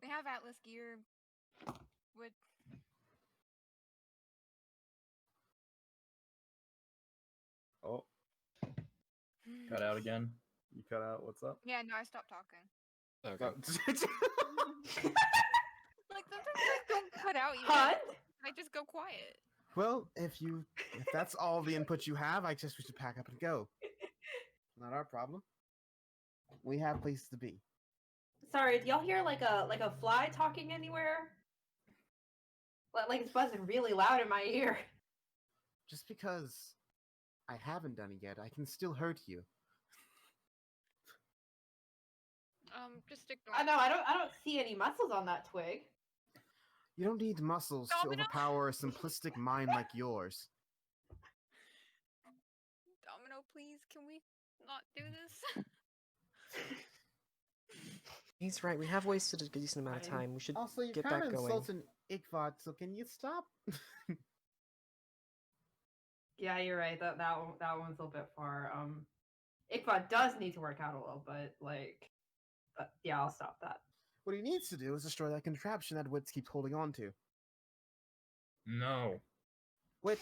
they have Atlas gear. Would Oh, Cut out again. you cut out. What's up? Yeah, no, I stopped talking. Okay. Like sometimes I don't cut out. Hunt? I just go quiet. Well, if that's all the input you have, I guess we should pack up and go. Not our problem. We have places to be. Sorry, do y'all hear like a fly talking anywhere? Like it's buzzing really loud in my ear. Just because I haven't done it yet, I can still hurt you. Just ignore. I know, I don't see any muscles on that twig. You don't need muscles to Domino? overpower a simplistic mind like yours. Domino, please, can we not do this? He's right. We have wasted a decent amount of Fine. time. We should Also, you're get kind back of going. insulting Ikvot, so can you stop? Yeah, you're right. That one's a little bit far. Ikva does need to work out a little bit, like, but yeah, I'll stop that. What he needs to do is destroy that contraption that Wits keeps holding on to. No. Wit,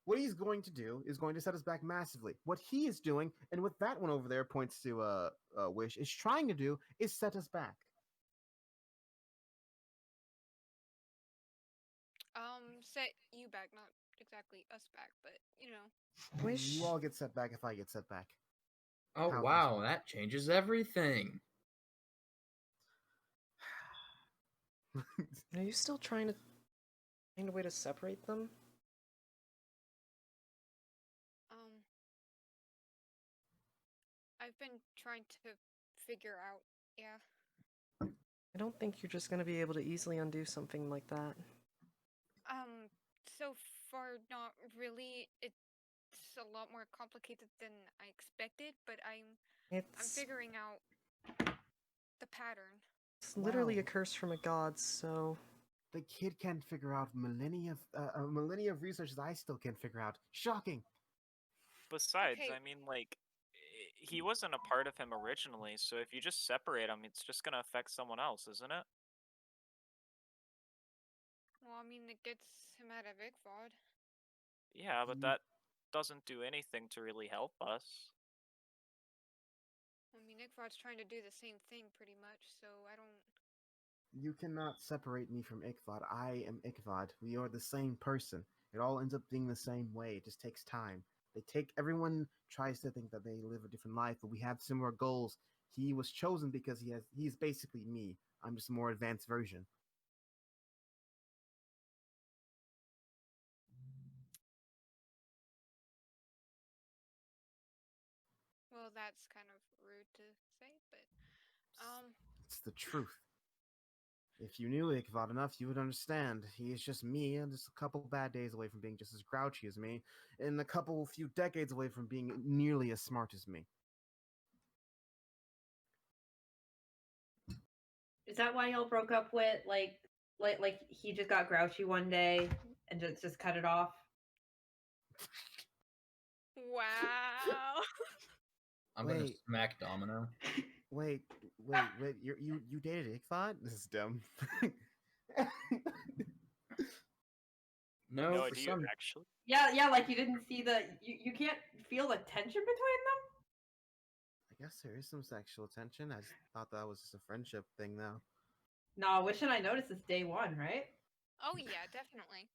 what he's going to do is going to set us back massively. What he is doing, and what that one over there points to Wish, is trying to do is set us back. Set you back, not exactly us back, but you know. Wish. You all get set back if I get set back. Oh, How's this wow, work? that changes everything. Are you still trying to find a way to separate them? I've been trying to figure out. Yeah. I don't think you're just going to be able to easily undo something like that. So far, not really. It's a lot more complicated than I expected, but I'm It's figuring out the pattern. literally Wow. a curse from a god, so The kid can't figure out millennia of research that I still can't figure out. Shocking. Besides, Okay. I mean, like, he wasn't a part of him originally, so if you just separate him, it's just gonna affect someone else, isn't it? Well, I mean, it gets him out of Igvod. Yeah, but You- that doesn't do anything to really help us. I mean, Igvod's trying to do the same thing pretty much, so I don't. You cannot separate me from Ikvod. I am Ikvod. We are the same person. It all ends up being the same way. It just takes time. Everyone tries to think that they live a different life, but we have similar goals. He was chosen because he's basically me. I'm just a more advanced version. Well, that's kind of rude to say, but It's the truth. If you knew Ikvod enough, you would understand. He is just me, and just a couple bad days away from being just as grouchy as me, and a few decades away from being nearly as smart as me. Is that why y'all broke up with like he just got grouchy one day and just cut it off? wow. I'm gonna Wait. smack Domino. Wait. You dated Ikvod? This is dumb. No, No, for do you some actually? Yeah, like you didn't see you can't feel the tension between them? I guess there is some sexual tension. I just thought that was just a friendship thing, though. No, Wish and I noticed this day one, right? Oh yeah, definitely.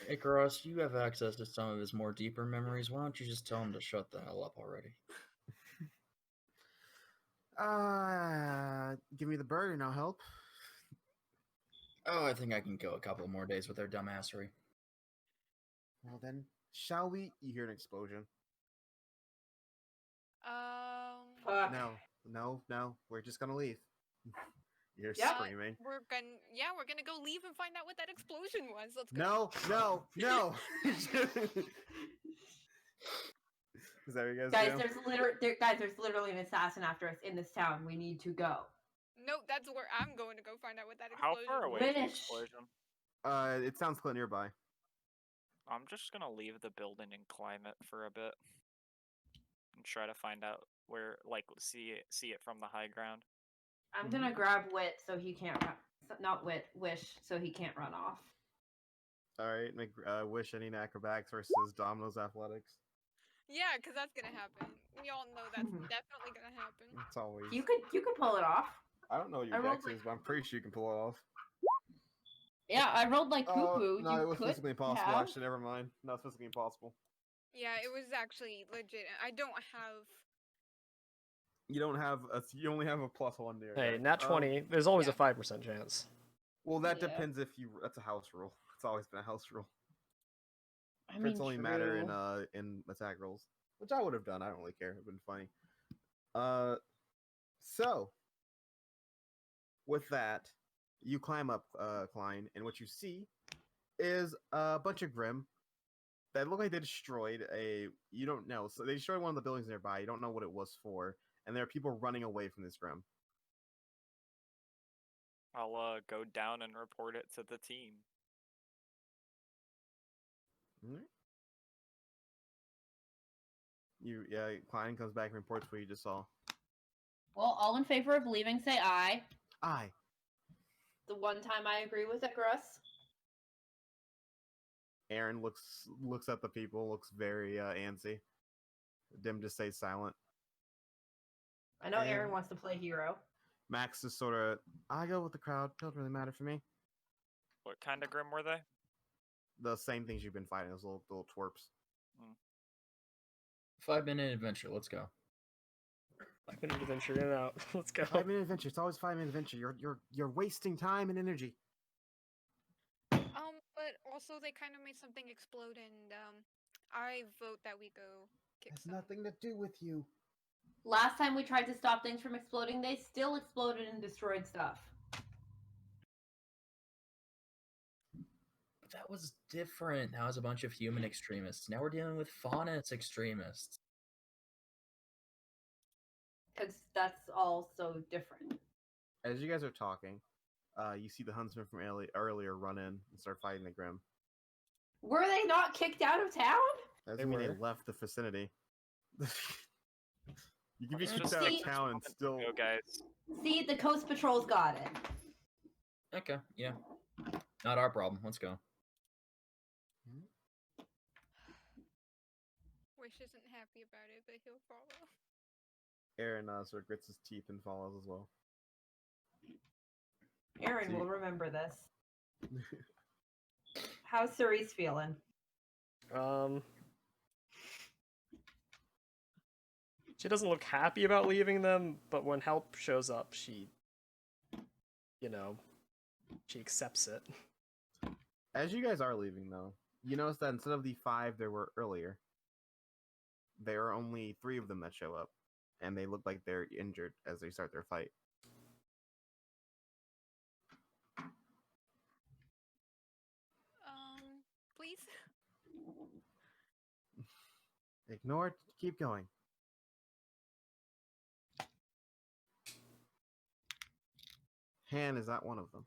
Icarus, you have access to some of his more deeper memories. Why don't you just tell him to shut the hell up already? Give me the bird and I'll help. Oh, I think I can go a couple more days with their dumbassery. Well then, shall we? You hear an explosion. Fuck. No. We're just gonna leave. You're Yep. screaming. We're gonna go leave and find out what that explosion was. Let's go. No. Is that what you guys Guys, do? there's literally an assassin after us in this town. We need to go. No, that's where I'm going to go find out what that How explosion far was. away is the Finish. explosion? It sounds quite nearby. I'm just gonna leave the building and climb it for a bit. And try to find out where, like, see it from the high ground. I'm gonna grab Wit so he can't not Wit, Wish so he can't run off. Alright, make Wish any acrobatics versus Domino's athletics. Yeah, because that's gonna happen. We all know that's definitely gonna happen. It's always. You could pull it off. I don't know what I your rolled dex like- is, but I'm pretty sure you can pull it off. Yeah, I rolled like poo-poo. No, You it was could physically impossible. have. Actually, never mind. No, it's physically impossible. Yeah, it was actually legit. I don't have. You don't have you only have a +1 there. Hey, dex. nat 20. There's always yeah. a 5% chance. Well, that Yeah. depends if you. That's a house rule. It's always been a house rule. I Crits mean, only matter true. in attack rolls, which I would have done. I don't really care. It'd been funny. So with that, You climb up, Klein, and what you see is a bunch of Grim that look like they destroyed a. You don't know. So they destroyed one of the buildings nearby. You don't know what it was for, and there are people running away from this Grim. I'll go down and report it to the team. Alright. Klein comes back and reports what you just saw. Well, all in favor of leaving, say aye. Aye. The one time I agree with it, Gruss. Aaron looks at the people, looks very antsy. Dim just stays silent. I know Aaron And- wants to play hero. Max is sort of, I go with the crowd. Doesn't really matter for me. What kind of Grim were they? The same things you've been fighting, those little twerps. 5-minute adventure. Let's go. 5-minute adventure in and out. Let's go. 5-minute adventure. It's always 5-minute adventure. You're wasting time and energy. But also they kind of made something explode, and I vote that we go kick Has some. nothing to do with you. Last time we tried to stop things from exploding, they still exploded and destroyed stuff. But that was different. That was a bunch of human extremists. Now we're dealing with faunus extremists. Because that's all so different. As you guys are talking, you see the huntsman from earlier run in and start fighting the Grim. Were they not kicked out of town? That They doesn't mean they were. left the vicinity. You can be Let's kicked just out of See- town and still. Go, guys. See, the Coast Patrol's got it. Okay, yeah. Not our problem. Let's go. Wish isn't happy about it, but he'll follow. Aaron sort of grits his teeth and follows as well. Aaron See- will remember this. How's Cerise feeling? She doesn't look happy about leaving them, but when help shows up, she accepts it. As you guys are leaving, though, you notice that instead of the 5 there were earlier, there are only 3 of them that show up, and they look like they're injured as they start their fight. Please. Ignore it. Keep going. Han is not one of them.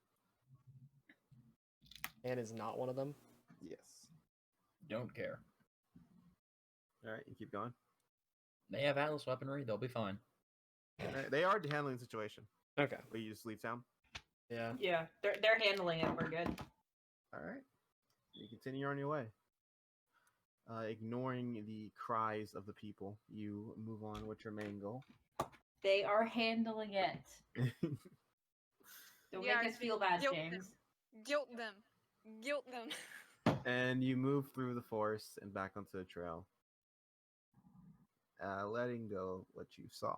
Anne is not one of them. Yes. Don't care. All right, you keep going. They have Atlas weaponry. They'll be fine. All right, they are handling the situation, Okay. but you just leave town. Yeah. Yeah, they're handling it. We're good. All right. You continue on your way. Ignoring the cries of the people, you move on with your main goal. They are handling it. Don't Yeah, make us feel bad, guilt James. Guilt them. Guilt them. And you move through the forest and back onto the trail, letting go what you saw.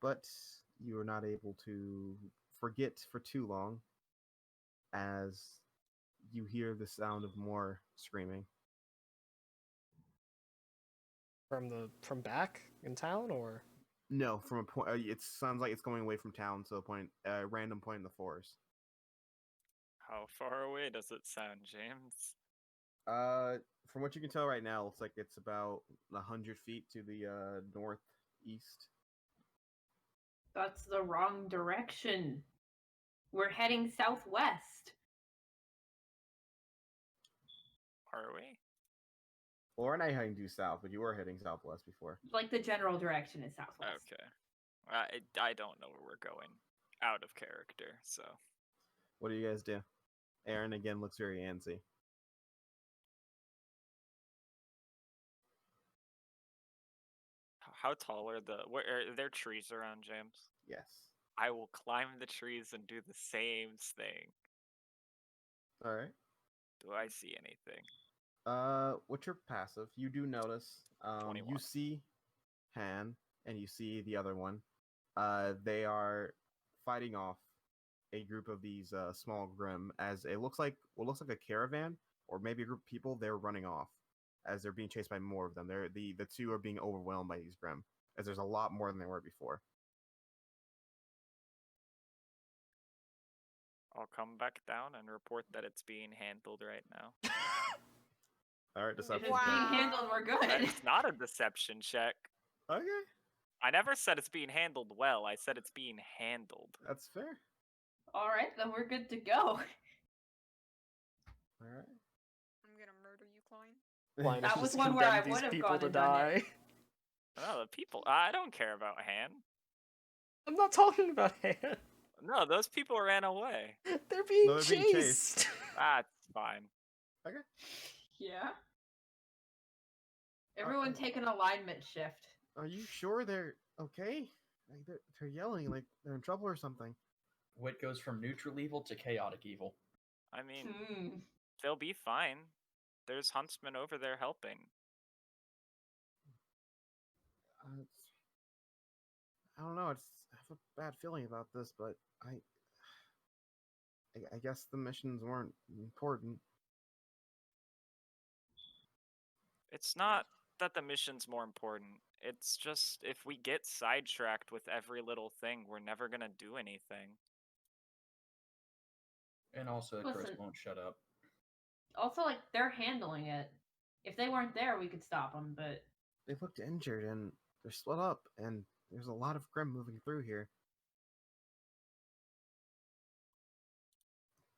But you were not able to forget for too long, as you hear the sound of more screaming. From back in town, or No, from a point. It sounds like it's going away from town to a random point in the forest. How far away does it sound, James? From what you can tell right now, it looks like it's about 100 feet to the northeast. That's the wrong direction. We're heading southwest. Are we? Well, we're not heading due south, but you were heading southwest before. Like the general direction is southwest. Okay. I don't know where we're going. Out of character, so. What do you guys do? Aaron again looks very antsy. How tall are are there trees around, James? Yes. I will climb the trees and do the same thing. All right. Do I see anything? What's your passive? You do notice. You 21. see Han and you see the other one. They are fighting off a group of these small Grim as it looks like what looks like a caravan or maybe a group of people. They're running off as they're being chased by more of them. The 2 are being overwhelmed by these Grim as there's a lot more than there were before. I'll come back down and report that it's being handled right now. All right, If deception. it's being check. handled, we're good. It's not a deception check. Okay, I never said it's being handled well. I said it's being handled. that's fair. All right, then we're good to go. All right. I'm gonna murder you, Klein. Linus That was just one where I condemned these would have people gone to and done it. die. No, the people. I don't care about Han. I'm not talking about Han. No, those people ran away. They're being No, they're being chased. chased. That's fine. Okay. Yeah. Everyone take an alignment shift. Are you sure they're okay? Like they're yelling like they're in trouble or something. Wit goes from neutral evil to chaotic evil. I mean, Hmm. they'll be fine. There's huntsmen over there helping. I don't know. I have a bad feeling about this, but I guess the missions weren't important. It's not that the mission's more important. It's just if we get sidetracked with every little thing, we're never gonna do anything. And also, Chris Listen. won't shut up. Also, like, they're handling it. If they weren't there, we could stop them, but... They looked injured and they're split up, and there's a lot of Grim moving through here.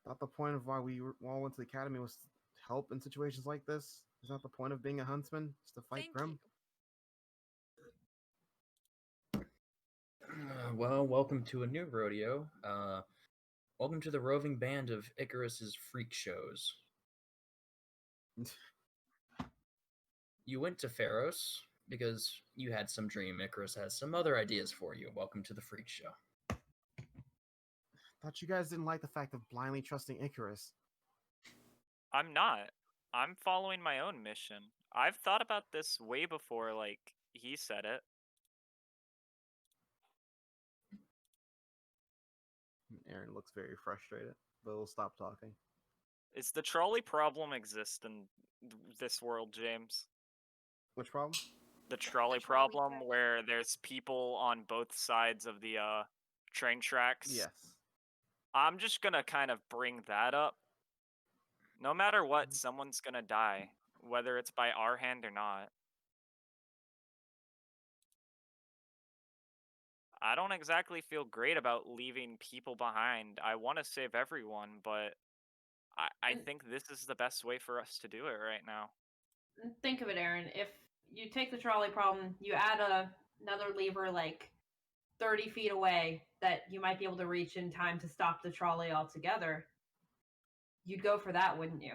Thought the point of why we all went to the academy was to help in situations like this. Is that the point of being a huntsman? Is to fight Thank Grim? you. Well, welcome to a new rodeo. Welcome to the roving band of Icarus's freak shows. You went to Pharos because you had some dream. Icarus has some other ideas for you. Welcome to the freak show. Thought you guys didn't like the fact of blindly trusting Icarus. I'm not. I'm following my own mission. I've thought about this way before, like, he said it. Aaron looks very frustrated, but we'll stop talking. Is the trolley problem exist in this world, James? Which problem? The trolley trolley problem trap. where there's people on both sides of the train tracks? Yes. I'm just gonna kind of bring that up. No matter what, someone's gonna die, whether it's by our hand or not. I don't exactly feel great about leaving people behind. I want to save everyone, but I think this is the best way for us to do it right now. Think of it, Aaron. If you take the trolley problem, you add another lever like 30 feet away that you might be able to reach in time to stop the trolley altogether, you'd go for that, wouldn't you?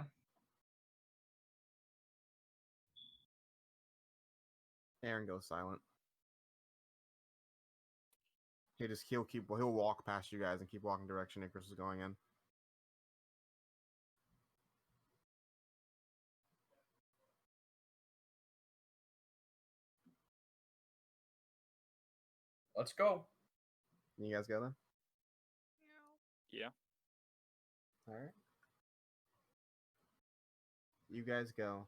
Aaron goes silent. He'll walk past you guys and keep walking direction Icarus is going in. Let's go. You guys go then? Yeah. Alright. You guys go.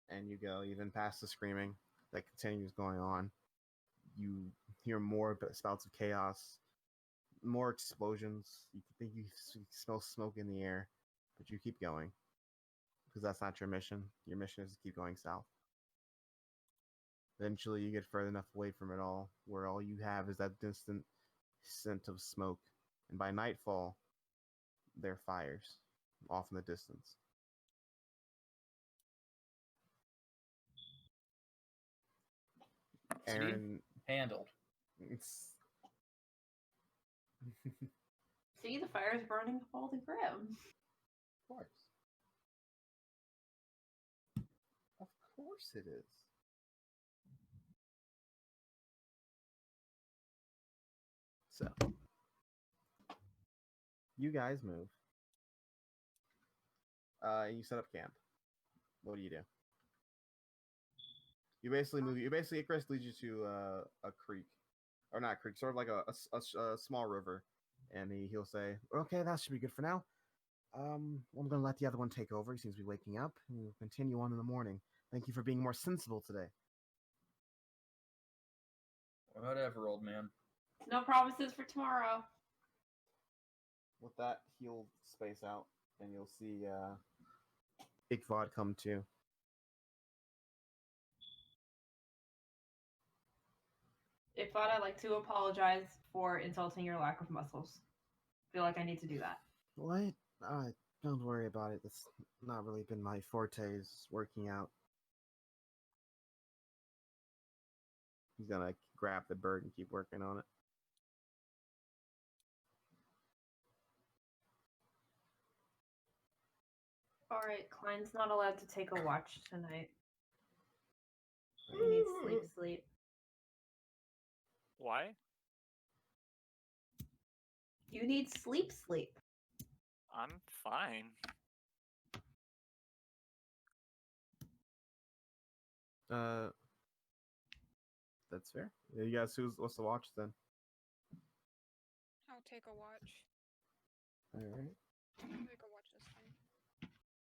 And you go, even past the screaming that continues going on. You hear more spouts of chaos, more explosions. You think you smell smoke in the air, but you keep going. Because that's not your mission. Your mission is to keep going south. Eventually, you get further enough away from it all, where all you have is that distant scent of smoke. And by nightfall, there are fires off in the distance. See? Aaron, Handled. it's See, the fire's burning up all the Grim. Of course it is. So, you guys move. You set up camp. What do? You basically move. Icarus leads you to a creek, or not creek, sort of like a small river, and he'll say, "Okay, that should be good for now. I'm gonna let the other one take over. He seems to be waking up, and we'll continue on in the morning. Thank you for being more sensible today." Whatever, old man. No promises for tomorrow. with that, he'll space out, and you'll see Ikvad come to. If I'd like to apologize for insulting your lack of muscles. Feel like I need to do that. What? Don't worry about it. It's not really been my forte, is working out. He's gonna grab the bird and keep working on it. Alright, Klein's not allowed to take a watch tonight. He needs sleep. Why? You need sleep. I'm fine. That's fair. You guys, what's the watch then? I'll take a watch. All right. I'll take a watch this time.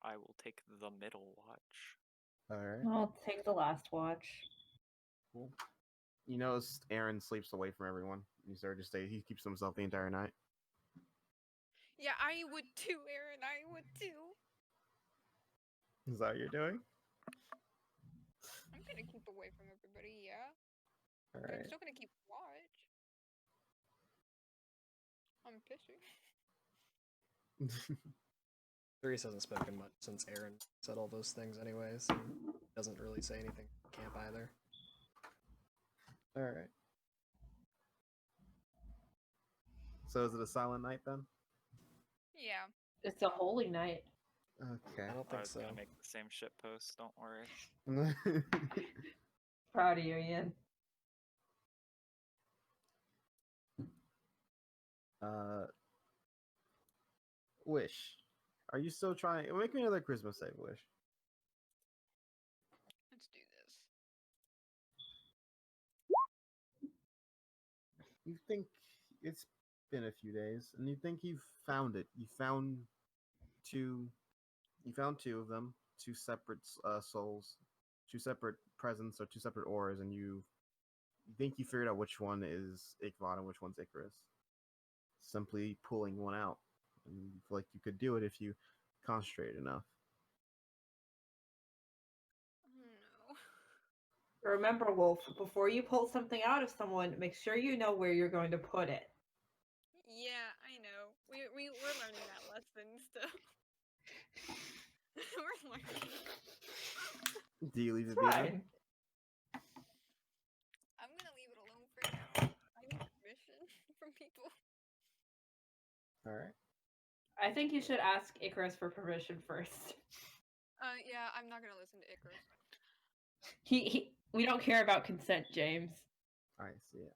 I will take the middle watch. All right. I'll take the last watch. Cool. You notice Aaron sleeps away from everyone. He's there to stay. He keeps himself the entire night. Yeah, I would too, Aaron. I would too. Is that what you're doing? I'm gonna keep away from everybody, yeah. All But I'm right. still gonna keep watch. I'm pissing. Therese hasn't spoken much since Aaron said all those things anyway, so doesn't really say anything at camp either. All right. So is it a silent night then? Yeah. It's a holy night. Okay. I don't I think was so. gonna make the same shit post, don't worry. Proud of you, Ian. Wish. Are you still trying? Make me another Christmas save, Wish. Let's do this. You think it's been a few days, and you think you've found it. You found two. You found two of them, two separate souls, two separate presents, or two separate auras, and you think you figured out which one is Ikvad and which one's Icarus. Simply pulling one out. And you feel like you could do it if you concentrate enough. Oh no. Remember, Wolf, before you pull something out of someone, make sure you know where you're going to put it. Yeah, I know. We're learning that lesson still. We're learning. Do you leave it It's be? fine. I'm gonna leave it alone for now. I need permission from people. All right. I think you should ask Icarus for permission first. Yeah, I'm not gonna listen to Icarus. We don't care about consent, James. I see.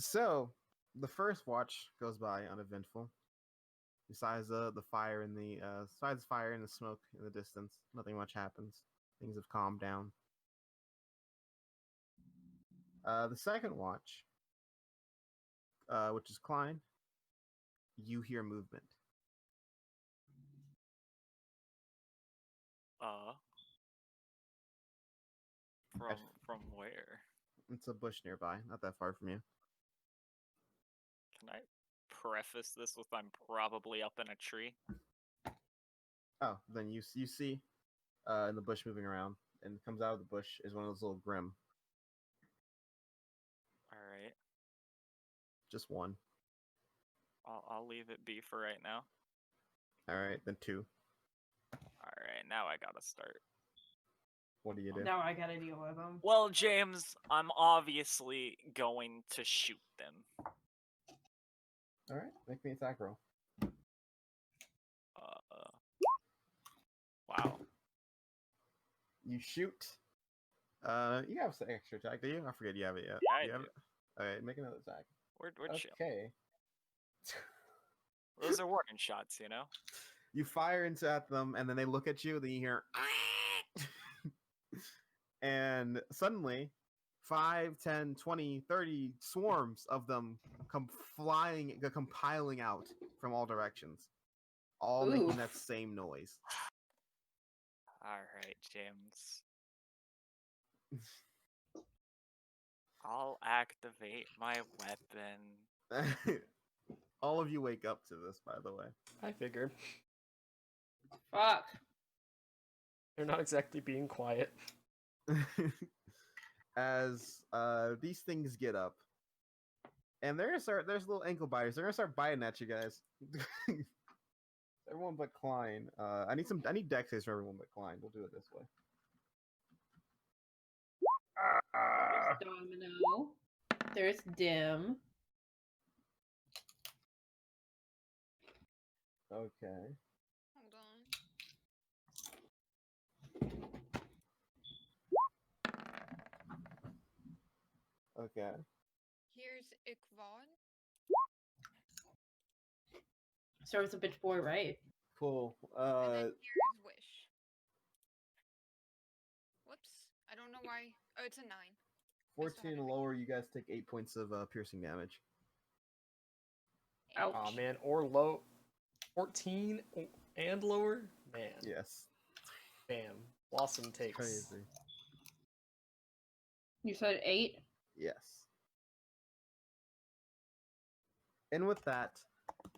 So, the first watch goes by uneventful. Besides the fire and the smoke in the distance, nothing much happens. Things have calmed down. The second watch, which is Klein, you hear movement. From where? It's a bush nearby, not that far from you. Can I preface this with I'm probably up in a tree? Oh, then you see in the bush moving around, and comes out of the bush is one of those little Grim. All right. Just one. I'll leave it be for right now. All right, then two. All right, now I gotta start. What do you do? Now I gotta deal with them. Well, James, I'm obviously going to shoot them. All right, make me an attack roll. Wow. You shoot. You have some extra attack, do you? I forget you have it yet. Yeah, I you have do. it? All right, make another attack. We're chill. Okay. Those are warning shots, you know? You fire into at them, and then they look at you. Then you hear, and suddenly, 5, 10, 20, 30 swarms of them come piling out from all directions, all making that same noise. All right, James. I'll activate my weapon. All of you wake up to this, by the way. I figured. Fuck. They're not exactly being quiet. As these things get up, and they're gonna start. There's little ankle biters. They're gonna start biting at you guys. Everyone but Klein. I need dex saves for everyone but Klein. We'll do it this way. There's Domino. There's Dim. Okay. Hold on. Okay. Here's Ikvon. So it's a bitch boy, right? Cool. And then here's Wish. Whoops. I don't know why. Oh, it's a 9. 14 and lower, you guys take 8 points of piercing damage. Ouch. Aw, man. Or low. 14 and lower? Man. Yes. Bam. Blossom takes. Crazy. You said 8? Yes. And with that,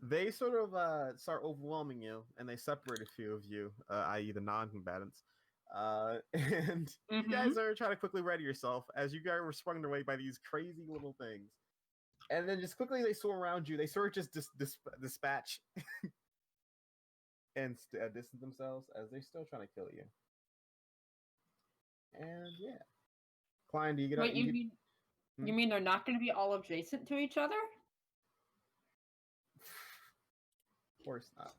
they sort of start overwhelming you, and they separate a few of you, i.e. the non-combatants. And you guys are trying to quickly ready yourself as you guys were sprung away by these crazy little things. And then just quickly they swarm around you. They sort of just dispatch and distance themselves as they're still trying to kill you. And yeah. Klein, do you get Wait, out? you mean they're not going to be all adjacent to each other? Of course not.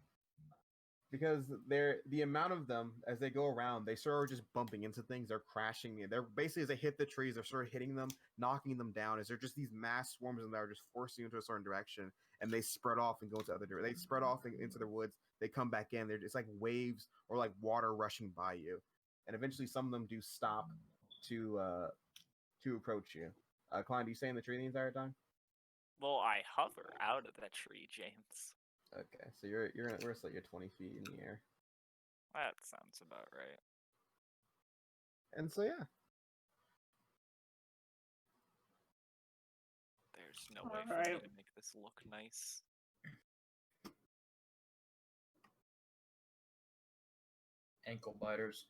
Because the amount of them as they go around, they sort of just bumping into things. They're crashing. They're basically as they hit the trees, they're sort of hitting them, knocking them down. As they're just these mass swarms and they're just forcing you into a certain direction, and they spread off and go to other directions. They spread off into the woods. They come back in. It's like waves or like water rushing by you, and eventually some of them do stop to approach you. Klein, do you stay in the tree the entire time? Well, I hover out of that tree, James. Okay, so we're still you're 20 feet in the air, That sounds about right. and so yeah. There's no way for me Alright. to make this look nice. Ankle biters.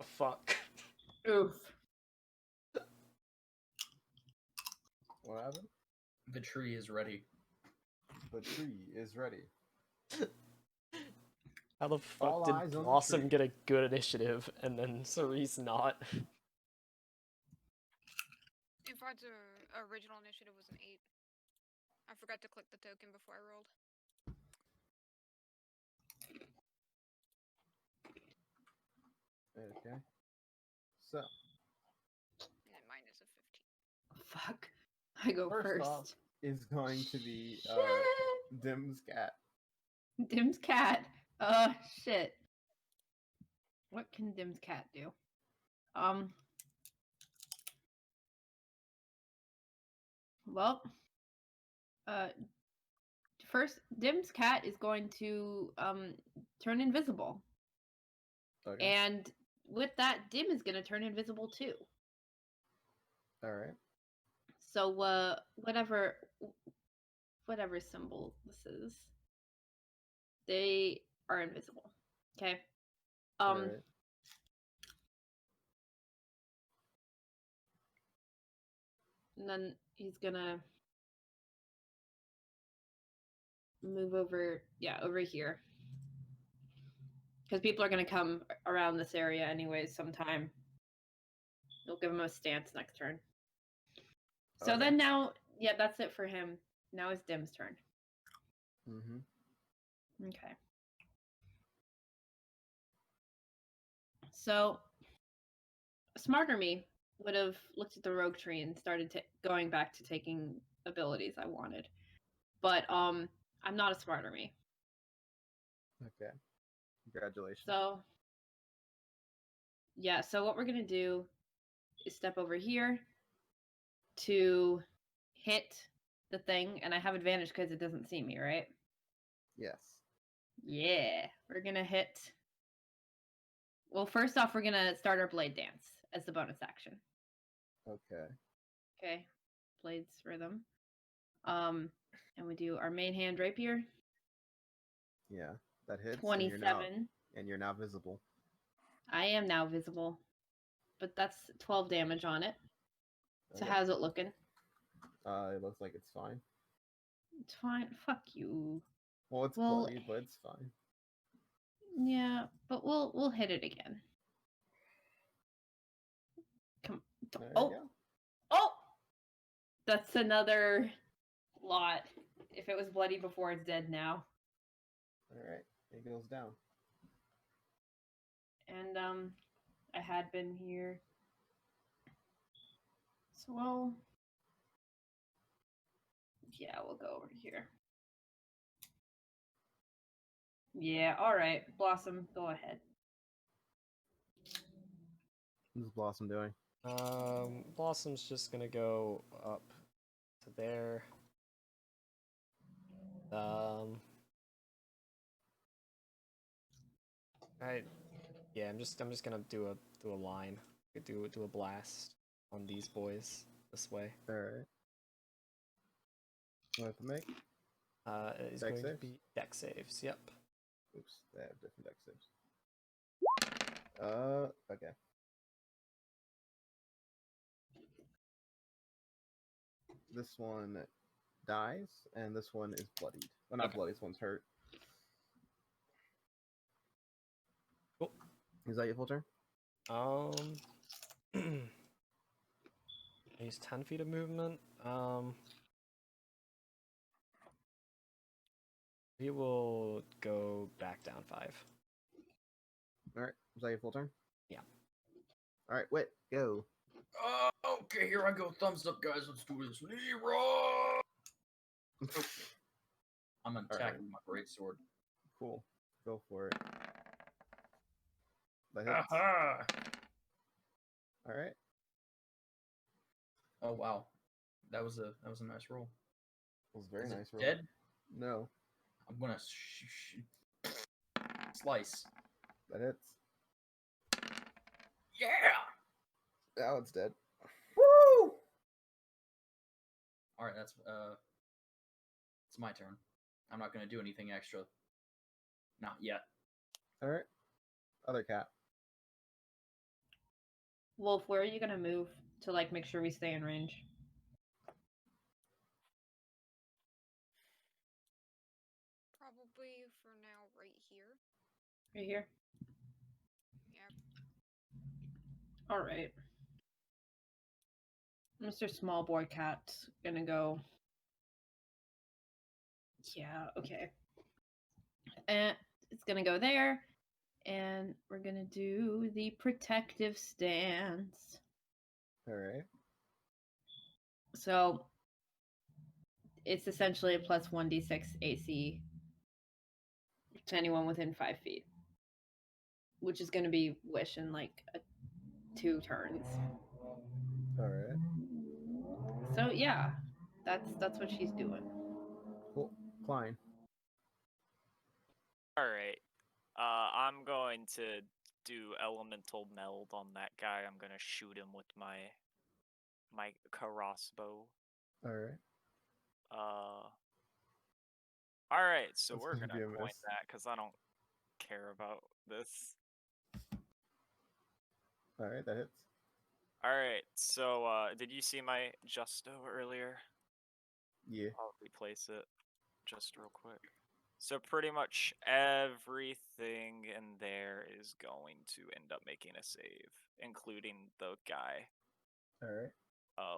Fuck. Oof. What happened? The tree is ready. The tree is ready. How the fuck All eyes did on the Blossom tree. get a good initiative and then Cerise not? Ikvon's original initiative was an 8. I forgot to click the token before I rolled. Okay. So And then mine is a 15. Fuck. I go first off first. is going to be Shit. Dim's cat. Dim's cat. Shit. What can Dim's cat do? Well, first, Dim's cat is going to turn invisible, Okay. and with that, Dim is going to turn invisible too. All right. So, whatever symbol this is, they are invisible. Okay. All right. And then he's gonna move over, over here. Because people are gonna come around this area anyways sometime. They'll give him a stance next turn. So Okay. then now, that's it for him. Now it's Dim's turn. Mm-hmm. Okay. So, Smarter Me would have looked at the rogue tree and started going back to taking abilities I wanted. But I'm not a smart army. Okay. Congratulations. So yeah, so what we're gonna do is step over here to hit the thing, and I have advantage because it doesn't see me, right? Yes. Yeah, we're gonna hit. Well, first off, we're gonna start our blade dance as the bonus action. Okay. Okay, blades rhythm. And we do our main hand rapier. Yeah, that hits. 27. And you're now visible. I am now visible, but that's 12 damage on it. So Okay. how's it looking? It looks like it's fine. It's fine. Fuck you. Well, it's Well, bloody, but it's fine. yeah, but we'll hit it again. Come. There Oh, you go. oh, that's another lot. If it was bloody before, it's dead now. All right, it goes down. And I had been here. So yeah, we'll go over here. Yeah, all right, Blossom, go ahead. What's Blossom doing? Blossom's just gonna go up to there. I'm just gonna do a line. Do a blast on these boys this way. All right. What have to make? It's Dex going to saves? be deck saves. Yep. Oops, they have different dex saves. Okay. This one dies, and this one is bloodied. Well, not Okay. bloody. This one's hurt. Cool. Is that your full turn? I use 10 feet of movement. We will go back down 5. All right. Is that your full turn? Yeah. All right. Wait. Go. Okay, here I go. Thumbs up, guys. Let's do this. Leroy! I'm attacking with my greatsword. Cool. Go for it. That hits. Aha! All right. Oh wow, that was a nice roll. It was a very Is it nice roll. dead? No. I'm gonna slice. That hits. Yeah! Now it's dead. Woo! All right, it's my turn. I'm not gonna do anything extra. Not yet. All right. Other cat. Wolf, where are you gonna move to like make sure we stay in range? Probably for now, right here. Right here. Yep. All right. Mr. Small Boy Cat gonna go. Yeah, okay. And it's gonna go there, and we're gonna do the protective stance. All right. So it's essentially a plus 1d6 AC to anyone within 5 feet, which is going to be Wish in like 2 turns. All right. So yeah, that's what she's doing. Cool. Klein. All right. I'm going to do elemental meld on that guy. I'm gonna shoot him with my crossbow. All right. All right. So That's we're gonna gonna be a coin miss. that because I don't care about this. All right. That hits. All right. So did you see my Justo earlier? Yeah. I'll replace it just real quick. So pretty much everything in there is going to end up making a save, including the guy. All right.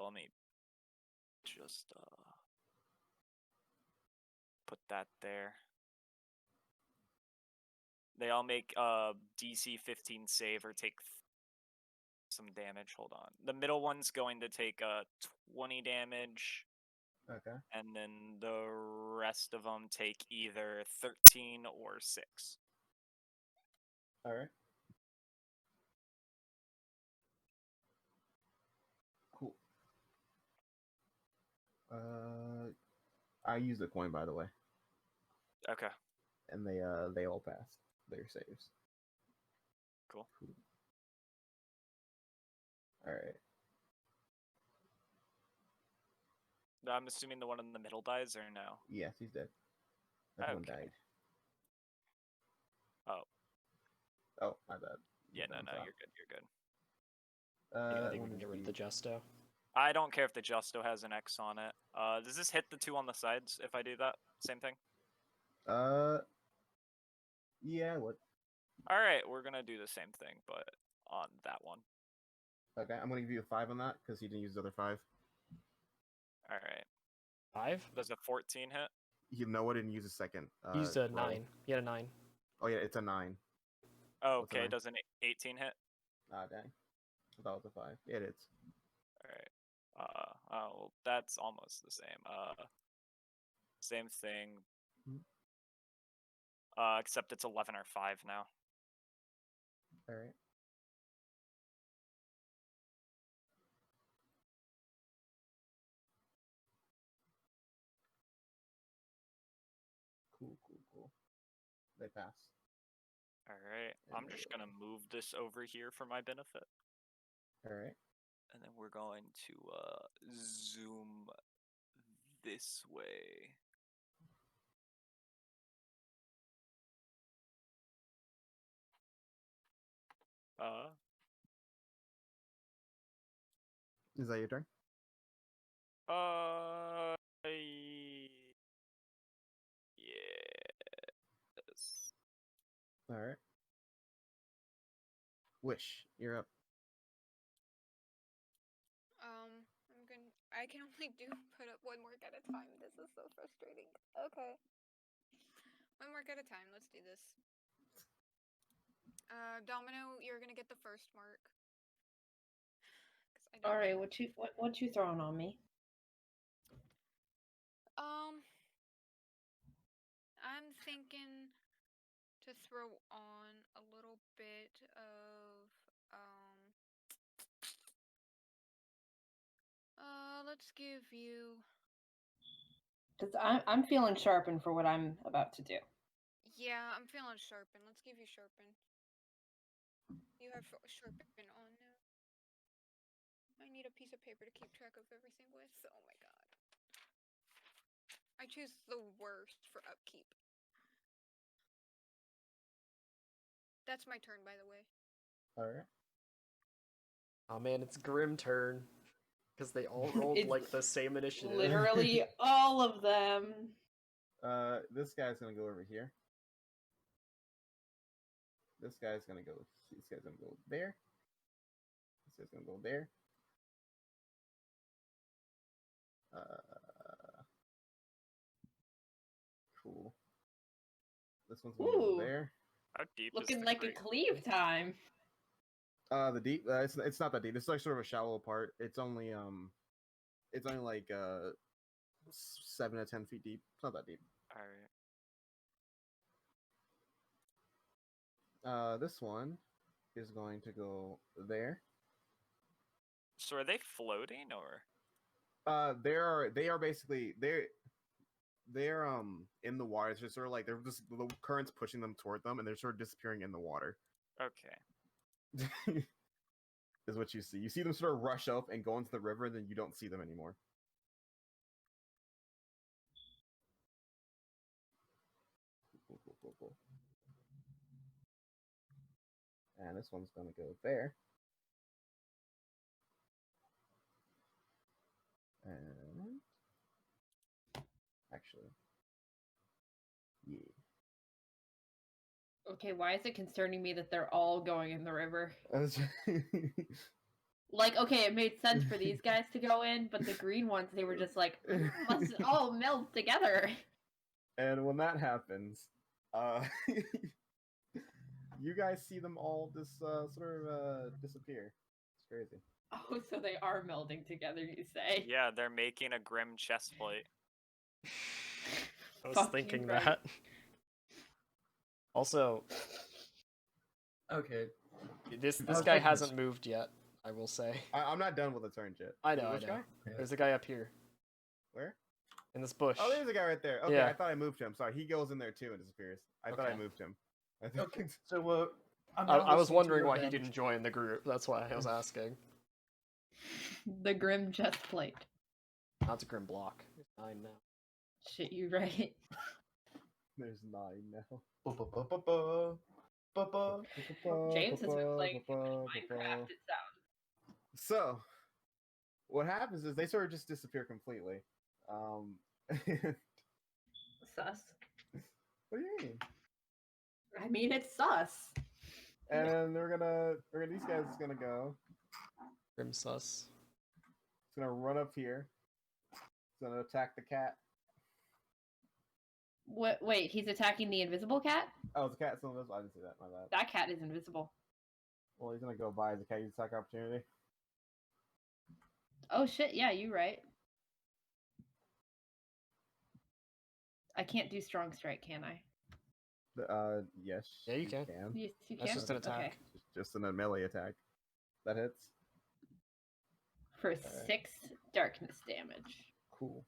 Let me just put that there. They all make DC 15 save or take some damage. Hold on. The middle one's going to take 20 damage, Okay. and then the rest of them take either 13 or 6. All right. Cool. I used a coin, by the way, Okay, and they all passed their saves. cool. All right. I'm assuming the one in the middle dies, or no? Yes, he's dead. Everyone Okay. died. Oh. Oh, my bad. Yeah, That no, one's off. you're good, you're good. Yeah, I think one we can is get rid of the Justo. I don't care if the Justo has an X on it. Does this hit the 2 on the sides if I do that? Same thing? Yeah. What? Alright, we're gonna do the same thing, but on that one. Okay, I'm gonna give you a 5 on that because he didn't use the other 5. Alright. 5? Does a 14 hit? Noah didn't use a second. He used a roll. 9. He had a 9. Oh yeah, it's a 9. Oh, What's a okay, nine? does an 18 hit? Ah, dang. I thought it was a 5. Yeah, it is. Alright. Oh, well, that's almost the same. Same thing. Mhm. Except it's 11 or 5 now. All right. Cool. They pass. Alright, And I'm just gonna move this over here for my benefit. All right. And then we're going to zoom this way. Is that your turn? Yes. All right. Wish, you're up. I can only put up one work at a time. This is so frustrating. Okay. One work at a time. Let's do this. Domino, you're gonna get the first mark. 'Cause I don't All right, know. what you throwing on me? I'm thinking to throw on a little bit of let's give you. Because I'm feeling sharpened for what I'm about to do. Yeah, I'm feeling sharpen. Let's give you sharpen. You have sharpen on now. I need a piece of paper to keep track of everything with. Oh my god. I choose the worst for upkeep. That's my turn, by the way. All right. Oh man, it's Grim turn. Because they all rolled It's like the same initiative. Literally all of them. This guy's gonna go over here. This guy's gonna go. This guy's gonna go there. This guy's gonna go there. Cool. This one's gonna go Ooh, there. How deep looking is the like grate? a cleave time. The deep. It's not that deep. It's like sort of a shallow part. It's only like 7 to 10 feet deep. It's not that deep. Alright. This one is going to go there. So are they floating or? They are basically they're in the water. It's just sort of like they're just the current's pushing them toward them, and they're sort of disappearing in the water. Okay. Is what you see. You see them sort of rush up and go into the river, and then you don't see them anymore. Cool. And this one's gonna go there. And actually, yeah. Okay, why is it concerning me that they're all going in the river? Like, okay, it made sense for these guys to go in, but the green ones, they were just like, let's all meld together. And when that happens, you guys see them all sort of disappear. It's crazy. Oh, so they are melding together, you say? Yeah, they're making a grim chest plate. I was Fucking thinking right. that. Also, Okay. this was guy thinking hasn't this. moved yet. I will say. I'm not done with the turn yet. I know. Which I know. guy? There's a guy up here Where? in this bush. Oh, there's a guy right there. Okay, Yeah. I thought I moved him. Sorry, he goes in there too and disappears. I thought I Okay. moved him. I think Okay. So I'm I now was listening to wondering your why he advantage. didn't join the group. That's why I was asking. The grim chest plate. Not a grim block. It's 9 now. Shit, you right. there's 9 now. James has been playing too much Minecraft, it sounds. So, what happens is they sort of just disappear completely. Sus. What do you mean? I mean, it's sus. And then these guys is gonna go. Grim sus. It's gonna run up here. It's gonna attack the cat. What? Wait, he's attacking the invisible cat? Oh, the cat's still invisible. I didn't see that. My bad. That cat is invisible. Well, he's gonna go by as a cat. Use attack opportunity. Oh shit, yeah, you right. I can't do strong strike, can I? Yes. Yeah, you can. Yes, you That's can. just an attack. Okay. Just a melee attack. That hits. For Alright. 6 darkness damage. Cool.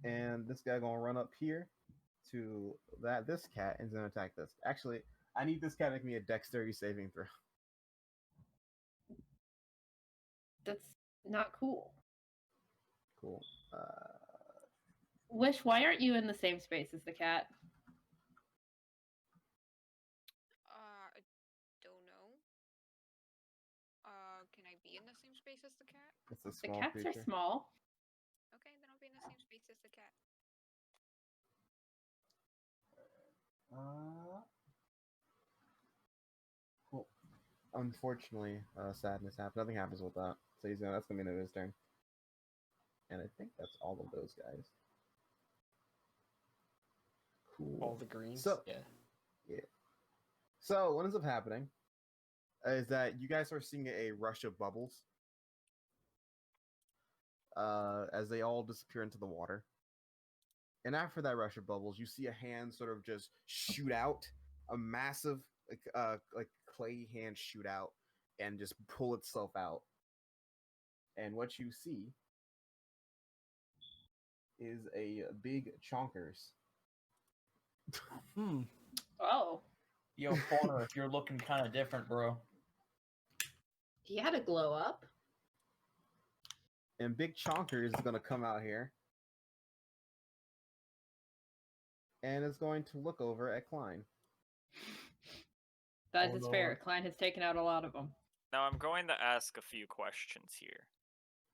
And this guy gonna run up here to this cat and gonna attack this. Actually, I need this cat to make me a dexterity saving throw. That's not cool. Cool. Wish, why aren't you in the same space as the cat? I don't know. Can I be in the same space as the cat? It's a The small cats creature. are small. Okay, then I'll be in the same space as the cat. Cool. Unfortunately, sadness happens. Nothing happens with that. So that's gonna be his turn. And I think that's all of those guys. Cool. All the greens. So yeah. So what ends up happening is that you guys are seeing a rush of bubbles as they all disappear into the water. And after that rush of bubbles, you see a hand sort of just shoot out, a massive like clay hand shoot out and just pull itself out. And what you see is a big chonkers. Oh. Yo, Corner, if you're looking kind of different, bro. He had a glow up. And Big Chonker is going to come out here. And is going to look over at Klein. That Oh, is Lord. fair. Klein has taken out a lot of them. Now I'm going to ask a few questions here.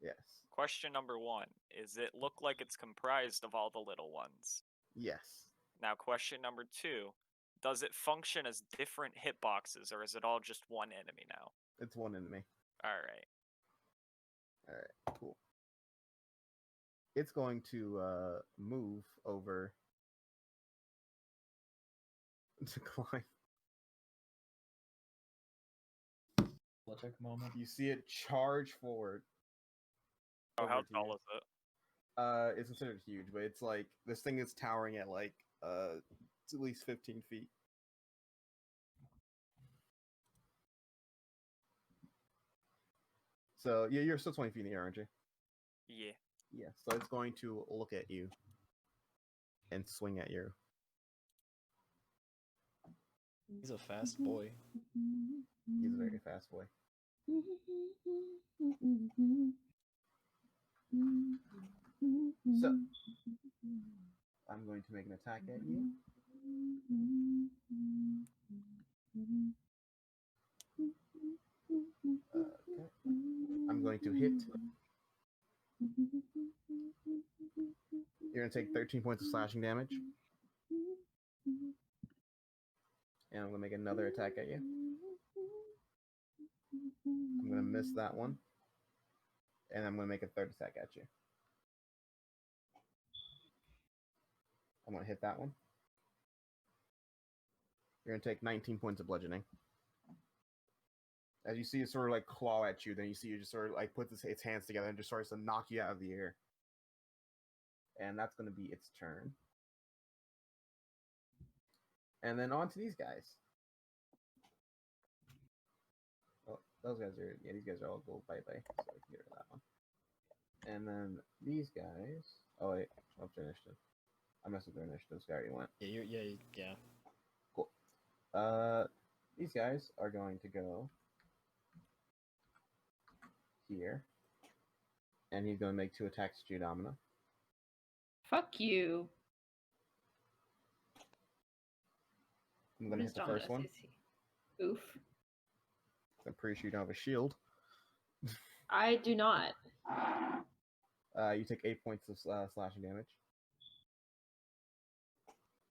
Yes. Question number 1. Is it look like it's comprised of all the little ones? Yes. Now question number 2. Does it function as different hitboxes, or is it all just one enemy now? It's one enemy. Alright. Alright, cool. It's going to move over to Klein. Let's take a moment. You see it charge forward. Oh, how over to you. tall is it? It's considered huge, but it's like this thing is towering at like it's at least 15 feet. So yeah, you're still 20 feet in the air, aren't you? Yeah. Yeah. So it's going to look at you and swing at you. He's a fast boy. He's a very fast boy. So I'm going to make an attack at you. Okay. I'm going to hit. You're going to take 13 points of slashing damage. And I'm going to make another attack at you. I'm going to miss that one. And I'm going to make a third attack at you. I'm going to hit that one. You're gonna take 19 points of bludgeoning. As you see it sort of like claw at you, then you see it just sort of like puts its hands together and just starts to knock you out of the air. And that's gonna be its turn. And then on to these guys. Oh, those guys are, yeah, these guys are all gold bye-bye, so I can get rid of that one. And then these guys, oh wait, up to initiative. I messed with their initiative, so I already went. Yeah. Cool. These guys are going to go here. And he's going to make 2 attacks at you, Domina. Fuck you. I'm going to hit the first one. Oof. I'm pretty sure you don't have a shield. I do not. You take 8 points of slashing damage.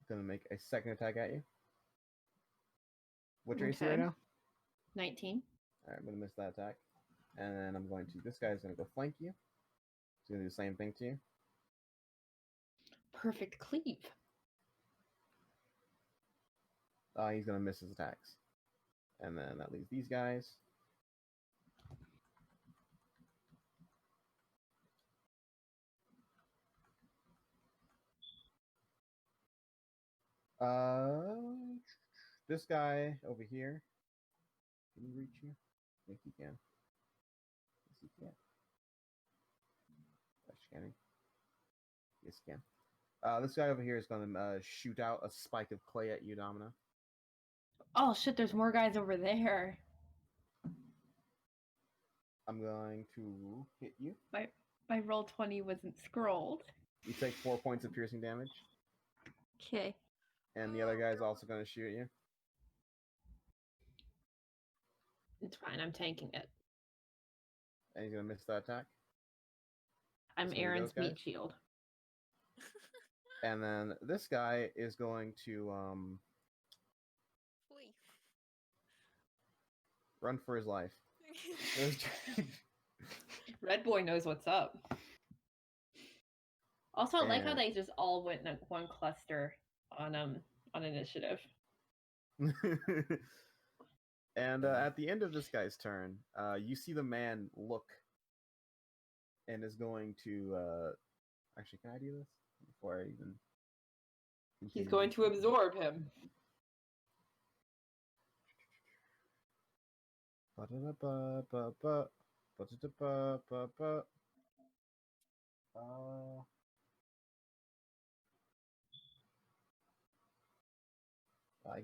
Going to make a second attack at you. What's your AC right now? 19. Alright, I'm going to miss that attack. And then I'm going to... This guy's going to go flank you. He's going to do the same thing to you. Perfect cleave. He's going to miss his attacks. And then that leaves these guys. This guy over here. Can he reach you? I think he can. Yes, he can. Can he? Yes, he can. This guy over here is going to shoot out a spike of clay at you, Domina. Oh shit, there's more guys over there. I'm going to hit you. My roll 20 wasn't scrolled. You take 4 points of piercing damage. Okay. And the other guy's also going to shoot you. It's fine, I'm tanking it. And he's going to miss that attack. I'm Aaron's meat shield. And then this guy is going to Flee. run for his life. Red boy knows what's up. Also, I like how And- they just all went in one cluster on initiative. And at the end of this guy's turn, you see the man look and is going to... Actually, can I do this? Before I even... He's going to absorb him. I can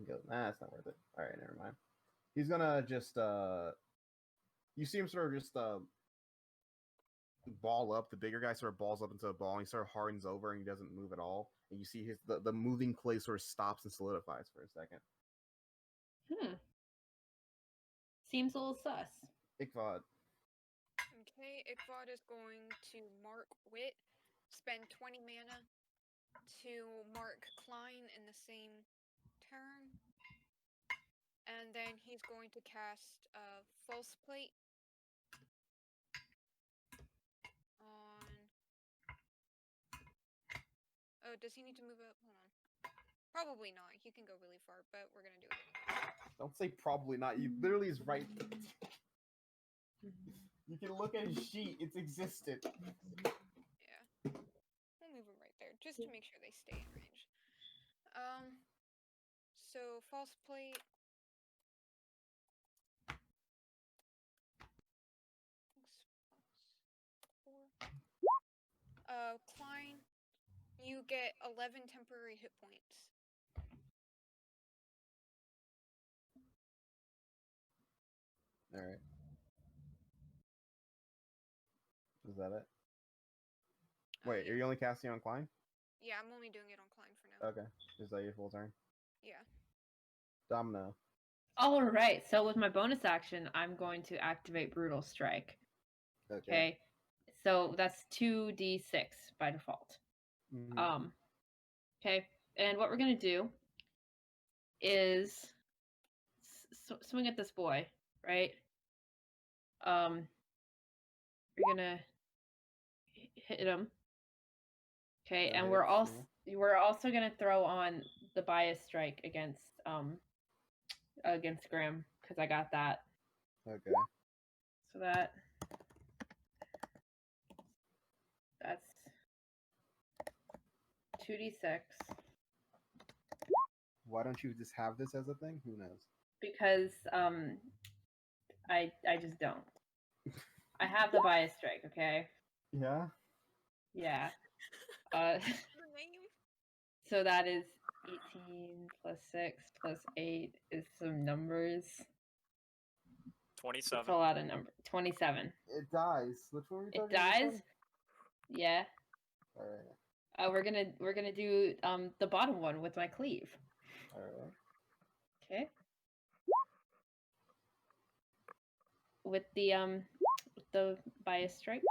go... Nah, it's not worth it. Alright, never mind. He's gonna just, you see him sort of just, ball up. The bigger guy sort of balls up into a ball, and he sort of hardens over, and he doesn't move at all. And you see the moving clay sort of stops and solidifies for a second. Seems a little sus. Ikvad. Okay, Ikvad is going to mark Wit, spend 20 mana to mark Klein in the same turn, and then he's going to cast False Plate on... Oh, does he need to move up? Hold on. Probably not. He can go really far, but we're gonna do it. Don't say probably not. You literally is right. You can look at his sheet. It's existent. Yeah. We'll move him right there, just to make sure they stay in range. So False Plate. Klein, you get 11 temporary hit points. All right. Is that it? Wait, Yeah. are you only casting on Klein? Yeah, I'm only doing it on Klein for now. Okay. Is that your full turn? Yeah. Domino. All right. So with my bonus action, I'm going to activate Brutal Strike. Okay. So that's 2d6 by default. Mhm. Okay. And what we're gonna do is swing at this boy, right? We're gonna hit him. Okay, and we're also gonna throw on the bias strike against against Grim because I got that. Okay. So that's two d6 Why don't you just have this as a thing? Who knows? because I just don't. I have the bias strike. Okay. Yeah. Yeah. The name? So that is 18 plus 6 plus 8 is some numbers. 27. It's a lot of numbers. 27. It dies. Which one are we It talking about? dies? Yeah. All right. We're gonna do the bottom one with my cleave. All right. Okay. With the bias strike.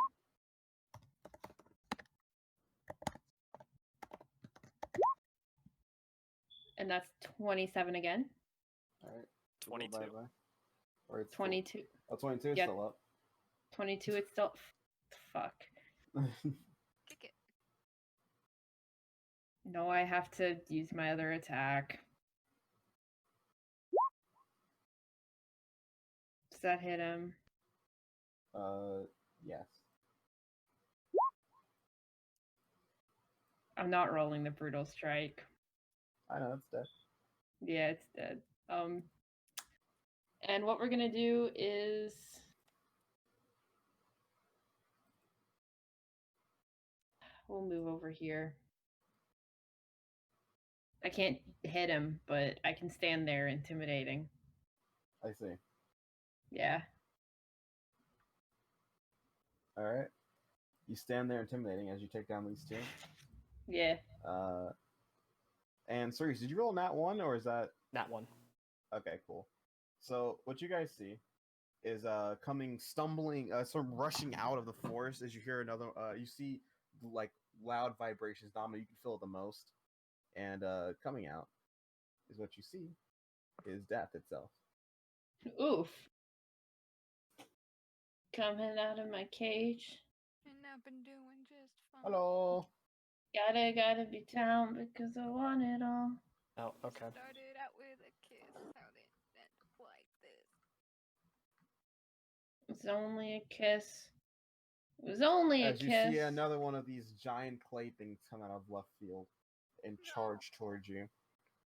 And that's 27 again. All right. 22. Bye-bye. Or it's 22. Oh, 22 is Yeah. still up. 22, it's still. Fuck. Kick it. No, I have to use my other attack. Does that hit him? Yes. I'm not rolling the brutal strike. I know it's dead. Yeah, it's dead. And what we're gonna do is we'll move over here. I can't hit him, but I can stand there intimidating. I see. Yeah. All right. You stand there intimidating as you take down these two. Yeah. And Cerise, did you roll nat 1 or is that That one. okay? Cool. So what you guys see is coming stumbling, sort of rushing out of the forest as you hear another. You see like loud vibrations. Domino, you can feel it the most, and coming out is what you see is death itself. Oof. Coming out of my cage. And I've been doing just fine. Hello. Gotta be down because I want it all. Oh, okay. Started out with a kiss. How did it end up like this? It's only a kiss. It was only a As you kiss. see another one of these giant clay things come out of left field and No. charge towards you.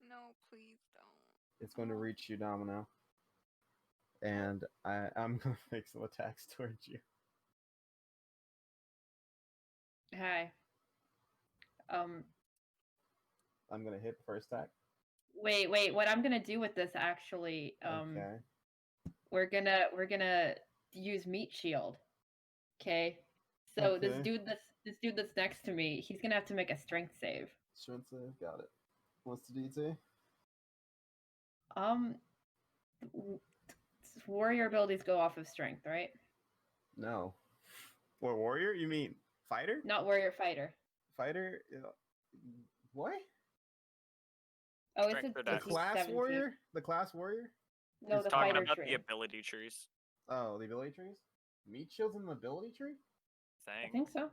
No, please don't. It's going to reach you, Domino. And I'm going to make some attacks towards you. Hi. I'm going to hit the first attack. Wait. What I'm gonna do with this actually? Okay. We're gonna use meat shield. Okay. So this Okay. dude that's next to me, he's gonna have to make a strength save. Strength save, got it. What's the DT? W- Warrior abilities go off of strength, right? No. What, warrior? You mean fighter? Not warrior, fighter. Fighter? What? Oh, it's Strength a or The dex? DC class 17. warrior? The class warrior? No, He's the Talking fighter about tree. the ability trees. Oh, the ability trees? Meat shields in the ability tree? I Thing. think so.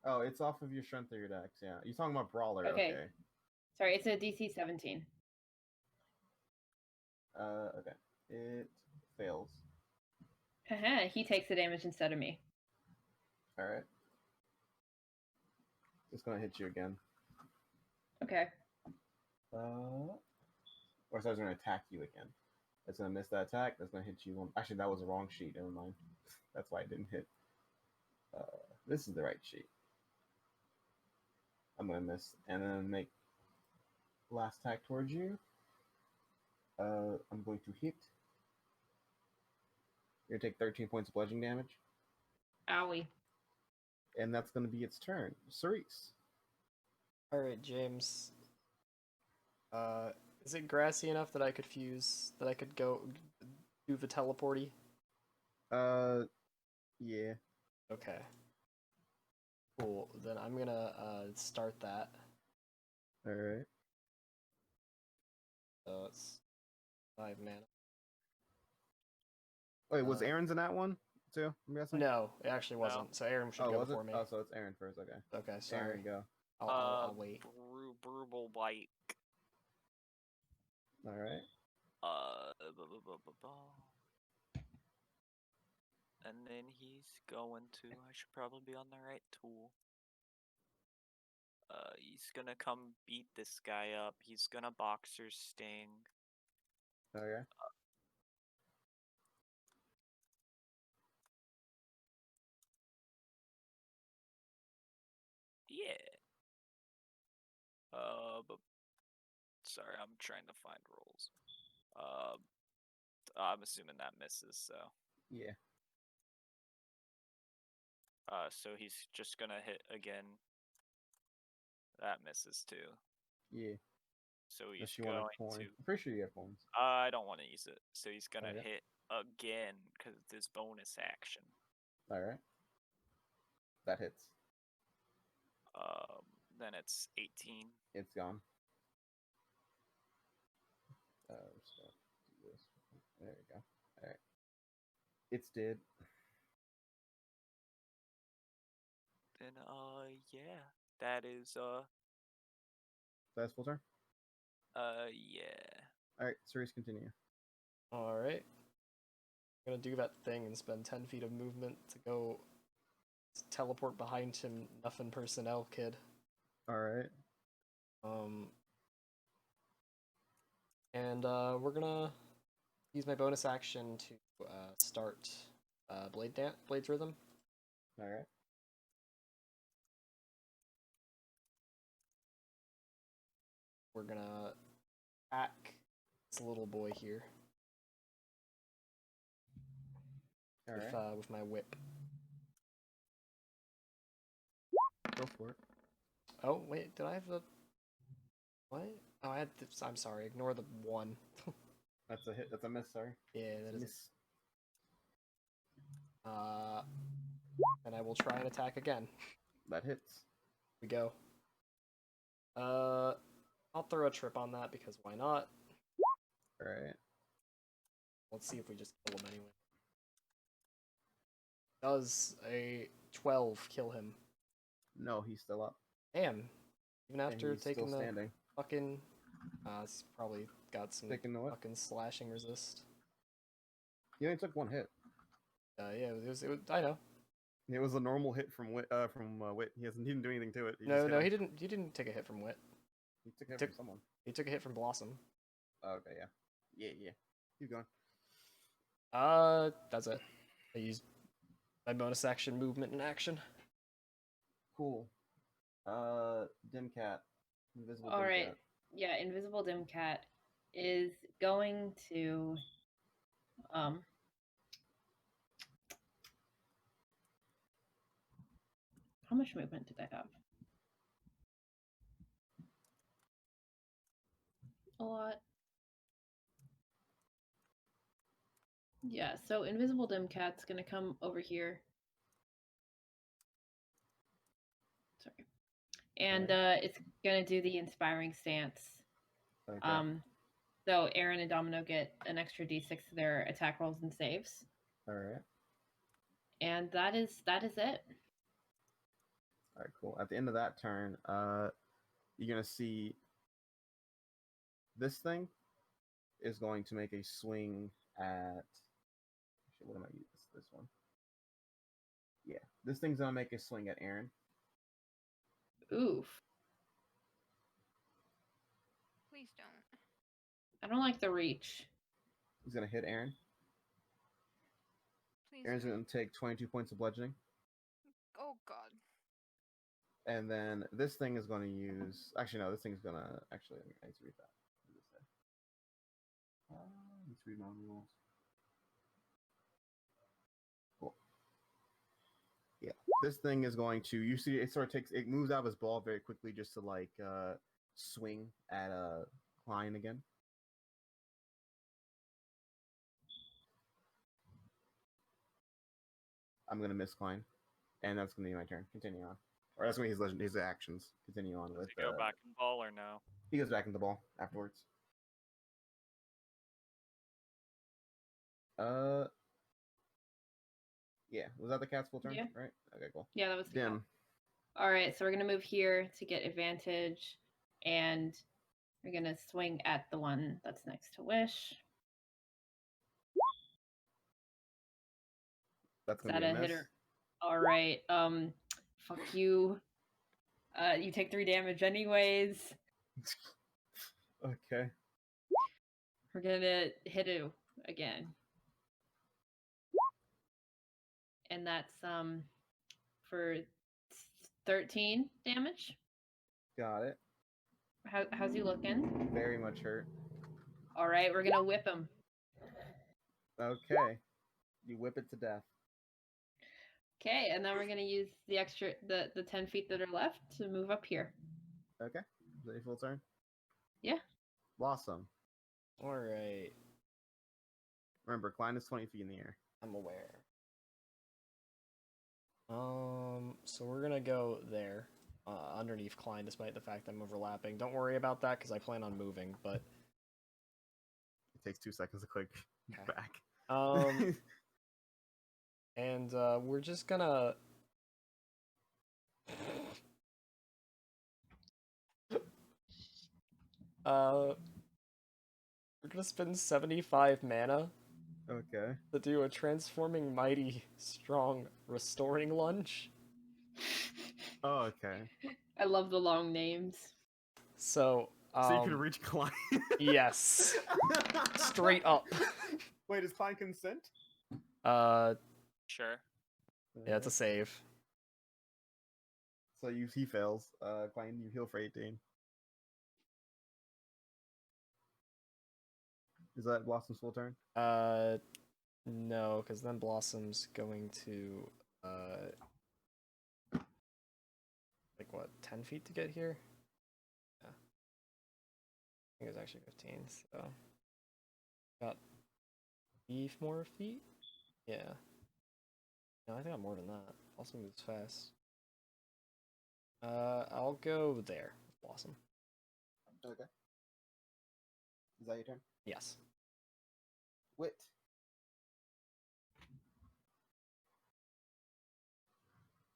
Oh, it's off of your strength or your dex, yeah. You're talking about brawler, Okay. okay. Sorry, it's a DC 17. Okay. It fails. Haha, he takes the damage instead of me. Alright. It's gonna hit you again. Okay. Or so I was gonna attack you again. It's gonna miss that attack. That's gonna hit you one. Actually, that was the wrong sheet. Never mind. That's why it didn't hit. This is the right sheet. I'm gonna miss and then make last attack towards you. I'm going to hit. You're gonna take 13 points of bludgeoning damage, Owie. and that's gonna be its turn. Cerise. All right, James. Is it grassy enough that I could fuse? That I could go do the teleporty? Yeah. Okay. Cool. Then I'm gonna start that. All right. So it's 5 mana. Wait, was Uh, Aaron's in that one too? I'm guessing. No, it actually wasn't. So Aaron should Oh, go was it? before me. Oh, so it's Aaron first. Okay. Okay, sorry. Aaron, go. I'll wait. RWBY. All right. And then he's going to. I should probably be on the right tool. He's gonna come beat this guy up. He's gonna boxer sting. Okay. Yeah. But sorry, I'm trying to find rolls. I'm assuming that misses. So. Yeah. So he's just gonna hit again. That misses too. Yeah. So he's Unless you going want a coin. to. I'm pretty sure you have coins. I don't want to use it. So he's gonna Okay. hit again because it's his bonus action. All right. That hits. Then it's 18. It's gone. So do this. There we go. All right. It's dead. Then yeah, that is That's full turn. yeah. All right. Series continue. All right. I'm gonna do that thing and spend 10 feet of movement to go teleport behind him. Nothing personnel, kid. All right. And we're gonna use my bonus action to start Blades Rhythm. All right. We're gonna attack this little boy here All right. with my whip. Go for it. Oh wait, did I have the what? Oh, I had. I'm sorry. Ignore the 1. That's a hit. That's a miss. Sorry. Yeah, that is. Miss. And I will try and attack again. That hits. We go. I'll throw a trip on that because why not? All right. Let's see if we just kill him anyway. Does a 12 kill him? No, he's still up. Damn. Even And after he's taking still the standing. fucking... it's probably got some Taking the what? fucking slashing resist. He only took one hit. Yeah, it was, I know. It was a normal hit from Wit. He didn't do anything to it. No, he didn't. He didn't take a hit from Wit. He took a hit from someone. He took a hit from Blossom. Okay, yeah. Keep going. That's it. I used my bonus action movement in action. Cool. Dim Cat. Invisible All Dim right. Cat. Yeah, Invisible Dim Cat is going to how much movement did I have? A lot. Yeah, so Invisible Dim Cat's gonna come over here. Sorry. And it's gonna do the inspiring stance. Okay. So Aaron and Domino get an extra d6 to their attack rolls and saves. All right. And that is it. All right, cool. At the end of that turn, you're gonna see this thing is going to make a swing at. Actually, what am I using? This one. Yeah, this thing's gonna make a swing at Aaron. Oof. Please don't. I don't like the reach. He's gonna hit Aaron. Please Aaron's don't. gonna take 22 points of bludgeoning. Oh god. And then this thing is going to use. Actually, no. This thing's gonna. Actually, I need to read that. What does it say? Let's read my rules. Cool. Yeah, this thing is going to. You see, it sort of takes. It moves out of his ball very quickly, just to like swing at Klein again. I'm gonna miss Klein, and that's gonna be my turn. Continue on. Or that's when his actions continue on Does with. he go back in ball or no? He goes back in the ball afterwards. Yeah. Was that the cat's full turn? Yeah. Right. Okay. Cool. Yeah, that was the cat. Dim. All right, so we're gonna move here to get advantage, and we're gonna swing at the one that's next to Wish. That's Is gonna that be a a hit miss. or? All right. Fuck you. You take 3 damage anyways. Okay. We're gonna hit it again. And that's for 13 damage. Got it. How's he looking? Very much hurt. All right, we're gonna whip him. Okay. You whip it to death. Okay, and then we're gonna use the extra the 10 feet that are left to move up here. Okay. Is that your full turn? Yeah. Blossom. Alright. Remember, Klein is 20 feet in the air. I'm aware. So we're gonna go there, underneath Klein, despite the fact I'm overlapping. Don't worry about that, because I plan on moving, but... It takes 2 seconds to click Okay. back. And we're just gonna... We're gonna spend 75 mana Okay. to do a transforming mighty strong restoring lunge. Oh, okay. I love the long names. So, So you can reach Klein. yes. Straight up. Wait, does Klein consent? Sure. Yeah, it's a save. So he fails. Klein, you heal for 18. Is that Blossom's full turn? No, because then Blossom's going to, like what, 10 feet to get here? Yeah. I think it was actually 15, so. Got 3 more feet? Yeah. No, I think I got more than that. Blossom moves fast. I'll go there with Blossom. Okay. Is that your turn? Yes. Wit.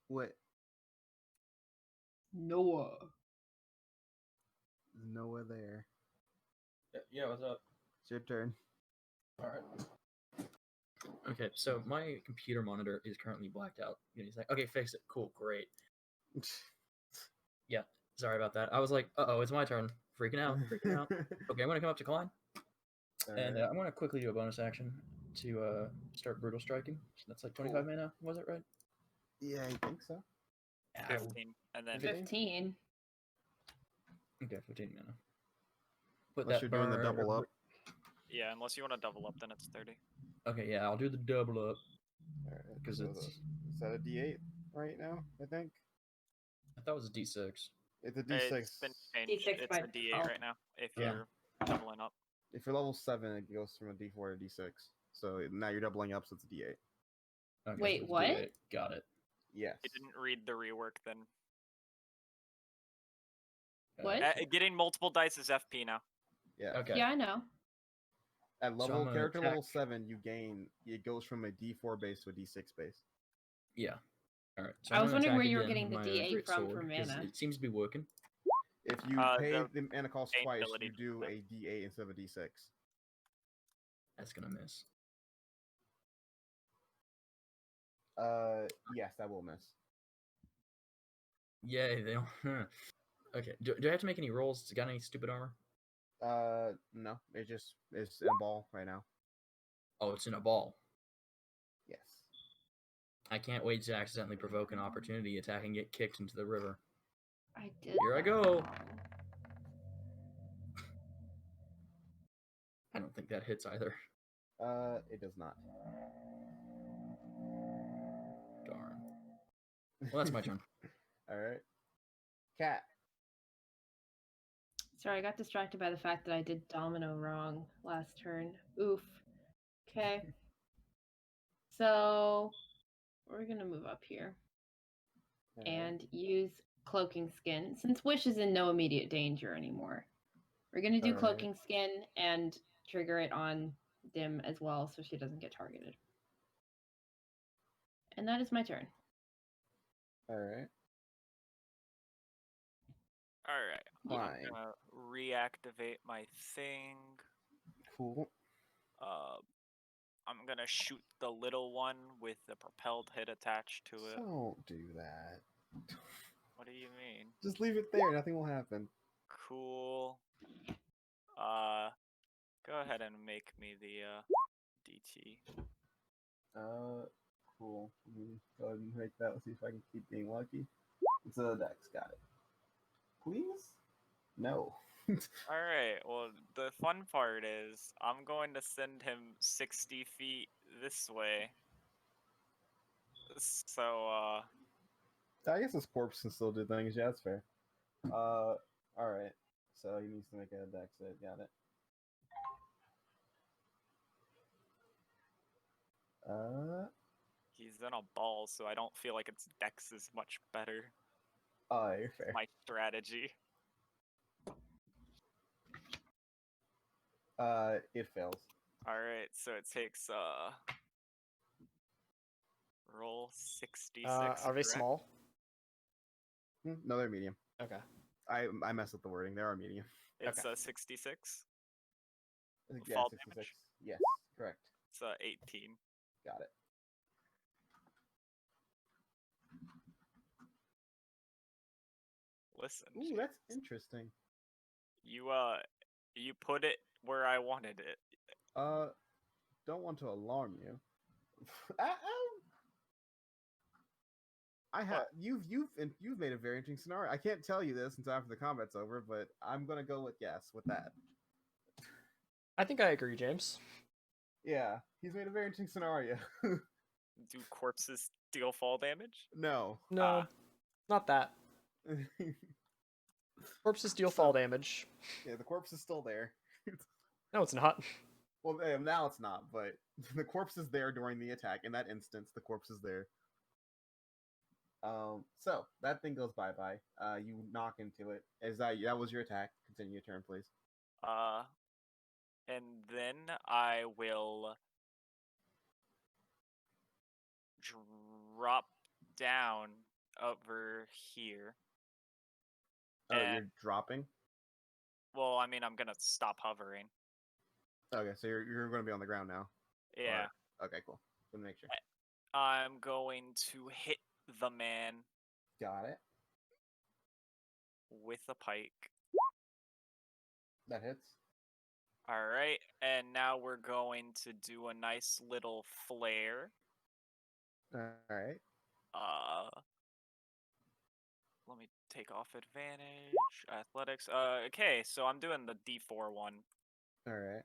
Wit. Noah. There's Noah there. Yeah, what's up? It's your turn. Alright. Okay, so my computer monitor is currently blacked out. And he's like, okay, fix it. Cool, great. Yeah, sorry about that. I was like, uh-oh, it's my turn. Freaking out, freaking out. Okay, I'm going to come up to Klein. And I'm going to quickly do a bonus action to start Brutal Striking. So that's like 25 mana, was it right? Yeah, I think so. 15. And then 15. Okay, 15 mana. Put Unless that you're doing the burn- double up. yeah, unless you want to double up, then it's 30. Okay, yeah, I'll do the double up. Alright, Because so it's... is that a D8 right now, I think? I thought it was a D6. It's a D6. It's been changed. D6 It's by a D8 default. right now if Yeah. you're doubling up. If you're level 7, it goes from a D4 to D6. So now you're doubling up, so it's a D8. Okay, Wait, so it's what? D8. Got it. Yes. You didn't read the rework then. What? Getting multiple dice is FP now. Yeah. Okay. Yeah, I know. At So level I'm gonna character level attack- 7, you gain. It goes from a D4 base to a D6 base. Yeah. Alright, so I I'm was gonna wondering attack where you were again getting the with my D8 great from for sword, 'cause mana. it seems to be working. If you pay the the mana cost gain twice, ability you do to- a D8 instead of a D6. That's gonna miss. Yes, that will miss. Yay, they don't... Okay, do I have to make any rolls? Got any stupid armor? No, it's in a ball right now. Oh, it's in a ball. Yes. I can't wait to accidentally provoke an opportunity attack and get kicked into the river. I did. Here I that. go! I don't think that hits either. It does not. Darn. Well, that's my turn. All right. Cat. Sorry, I got distracted by the fact that I did domino wrong last turn. Oof. Okay. So we're gonna move up here and use cloaking skin since Wish is in no immediate danger anymore. We're gonna do Alright. cloaking skin and trigger it on Dim as well, so she doesn't get targeted. And that is my turn. All right. Alright. I'm Fine. gonna reactivate my thing. Cool. I'm gonna shoot the little one with the propelled hit attached to it. Don't do that. What do you mean? Just leave it there. Nothing will happen. Cool. Go ahead and make me the DT. Cool. Let me go ahead and make that. Let's see if I can keep being lucky. It's a dex. Got it. Please? No. All right. Well, the fun part is I'm going to send him 60 feet this way. So, I guess his corpse can still do things. Yeah, that's fair. All right. So he needs to make a dex save. Got it. he's in a ball, so I don't feel like its dex is much better. Oh, you're fair. My strategy. It fails. All right, so it takes roll 66. Are they correct? small? No, they're medium. Okay. I messed up the wording. They are medium. It's Okay. 66. Yeah, Fall 66. damage? Yes, correct. It's 18. Got it. Listen, Ooh, that's interesting. you put it where I wanted it. Don't want to alarm you. I have you've made a very interesting scenario. I can't tell you this until after the combat's over, but I'm gonna go with yes with that. I think I agree, James. Yeah, he's made a very interesting scenario. Do corpses deal fall damage? No. No, not that. Corpses deal fall damage. Yeah, the corpse is still there. No, it's not. Well, now it's not, but the corpse is there during the attack. In that instance, the corpse is there. So that thing goes bye-bye. You knock into it. That was your attack? Continue your turn, please. And then I will drop down over here. Oh, And- you're dropping? Well, I mean, I'm gonna stop hovering. Okay, so you're going to be on the ground now. Yeah. Okay, cool. Let me make sure. I'm going to hit the man Got it. with a pike. That hits. All right, and now we're going to do a nice little flare. All right. Let me take off advantage. Athletics. Okay, so I'm doing the D4 one. All right.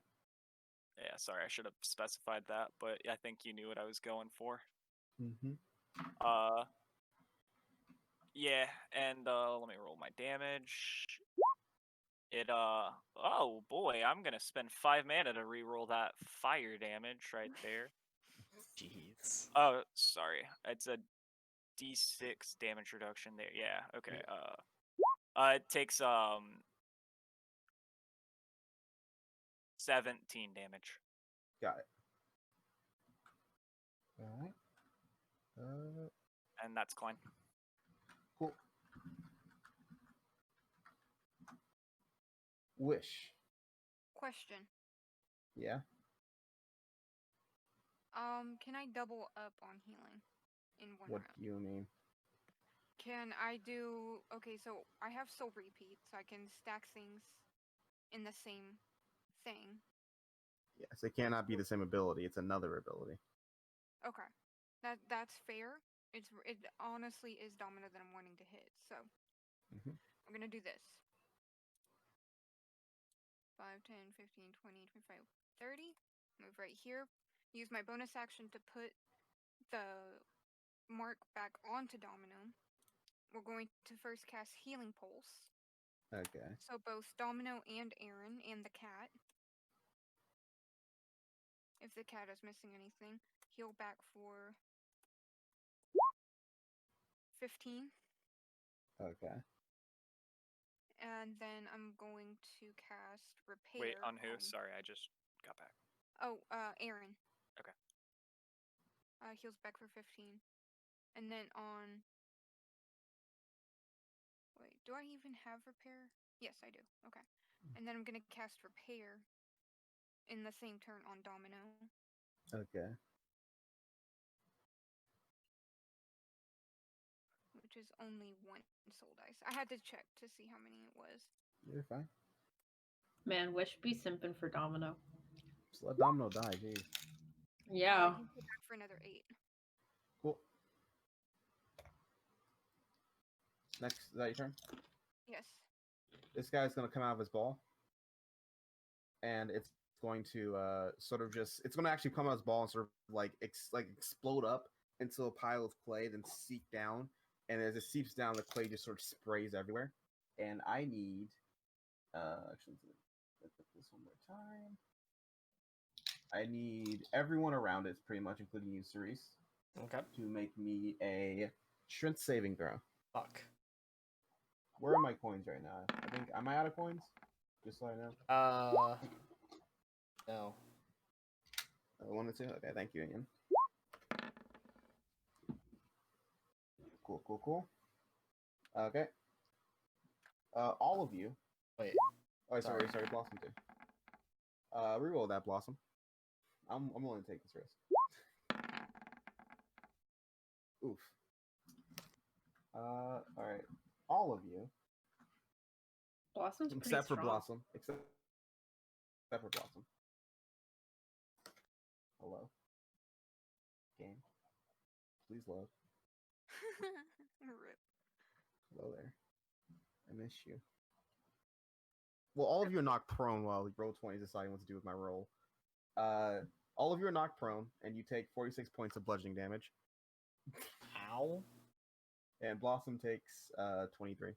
Yeah, sorry, I should have specified that, but I think you knew what I was going for. Mm-hmm. Yeah, and let me roll my damage. Oh boy, I'm gonna spend 5 mana to reroll that fire damage right there. Jeez. Oh, sorry, it's a D6 damage reduction there. Yeah, okay. It takes 17 damage. Got it. All right. And that's Klein. Cool. Wish. Question. Yeah. Can I double up on healing in one What round? do you mean? Can I do... Okay, so I have soul repeat, so I can stack things in the same thing. Yes, it cannot be the same ability. It's another ability. Okay. That's fair. It honestly is Domino that I'm wanting to hit, so... Mhm. I'm gonna do this. 5, 10, 15, 20, 25, 30. Move right here. Use my bonus action to put the mark back onto Domino. We're going to first cast Healing Pulse. Okay. So both Domino and Aaron and the cat. If the cat is missing anything, heal back for 15. Okay. And then I'm going to cast Repair. Wait, on who? Sorry, I just got back. Oh, Aaron. Okay. Heals back for 15. And then on... Wait, do I even have Repair? Yes, I do. Okay. And then I'm going to cast Repair in the same turn on Domino. Okay. which is only 1 soul dice. I had to check to see how many it was. You're fine. Man, Wish be simping for Domino. Just let Domino die, jeez. Yeah. You can go back for another 8. Cool. Next, is that your turn? Yes. This guy's gonna come out of his ball, and it's going to sort of just it's gonna actually come out of his ball and sort of like explode up into a pile of clay, then seep down, and as it seeps down, the clay just sort of sprays everywhere. And I need actually let's put this one more time. I need everyone around it, pretty much, including you, Cerise, Okay. to make me a strength saving throw. Fuck. Where are my coins right now? I think am I out of coins? Just so I know. No. 1 and 2. Okay, thank you, Ian. Cool. Okay. All of you. Wait. Oh, sorry, Blossom too. Reroll that, Blossom. I'm willing to take this risk. Oof. All right. All of you. Blossom's pretty Except for strong. Blossom. Except for Blossom. Hello. Game. Please load. Rip. Hello there. I miss you. Well, all of you are knocked prone while Roll20 is deciding what to do with my roll. All of you are knocked prone, and you take 46 points of bludgeoning damage. Ow. And Blossom takes 23.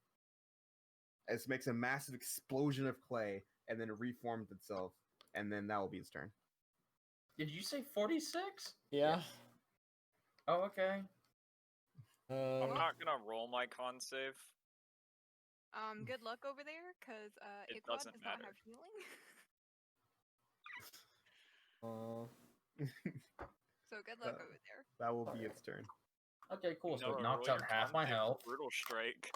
It makes a massive explosion of clay, and then it reforms itself, and then that will be its turn. Did you say 46? Yeah. Oh, okay. I'm not gonna roll my con save. Good luck over there, cause It Iqbal doesn't does not matter. have healing. So good luck over there. That will be its turn. Okay, cool. So No, it knocked roll out your half con my save for health. Brutal strike.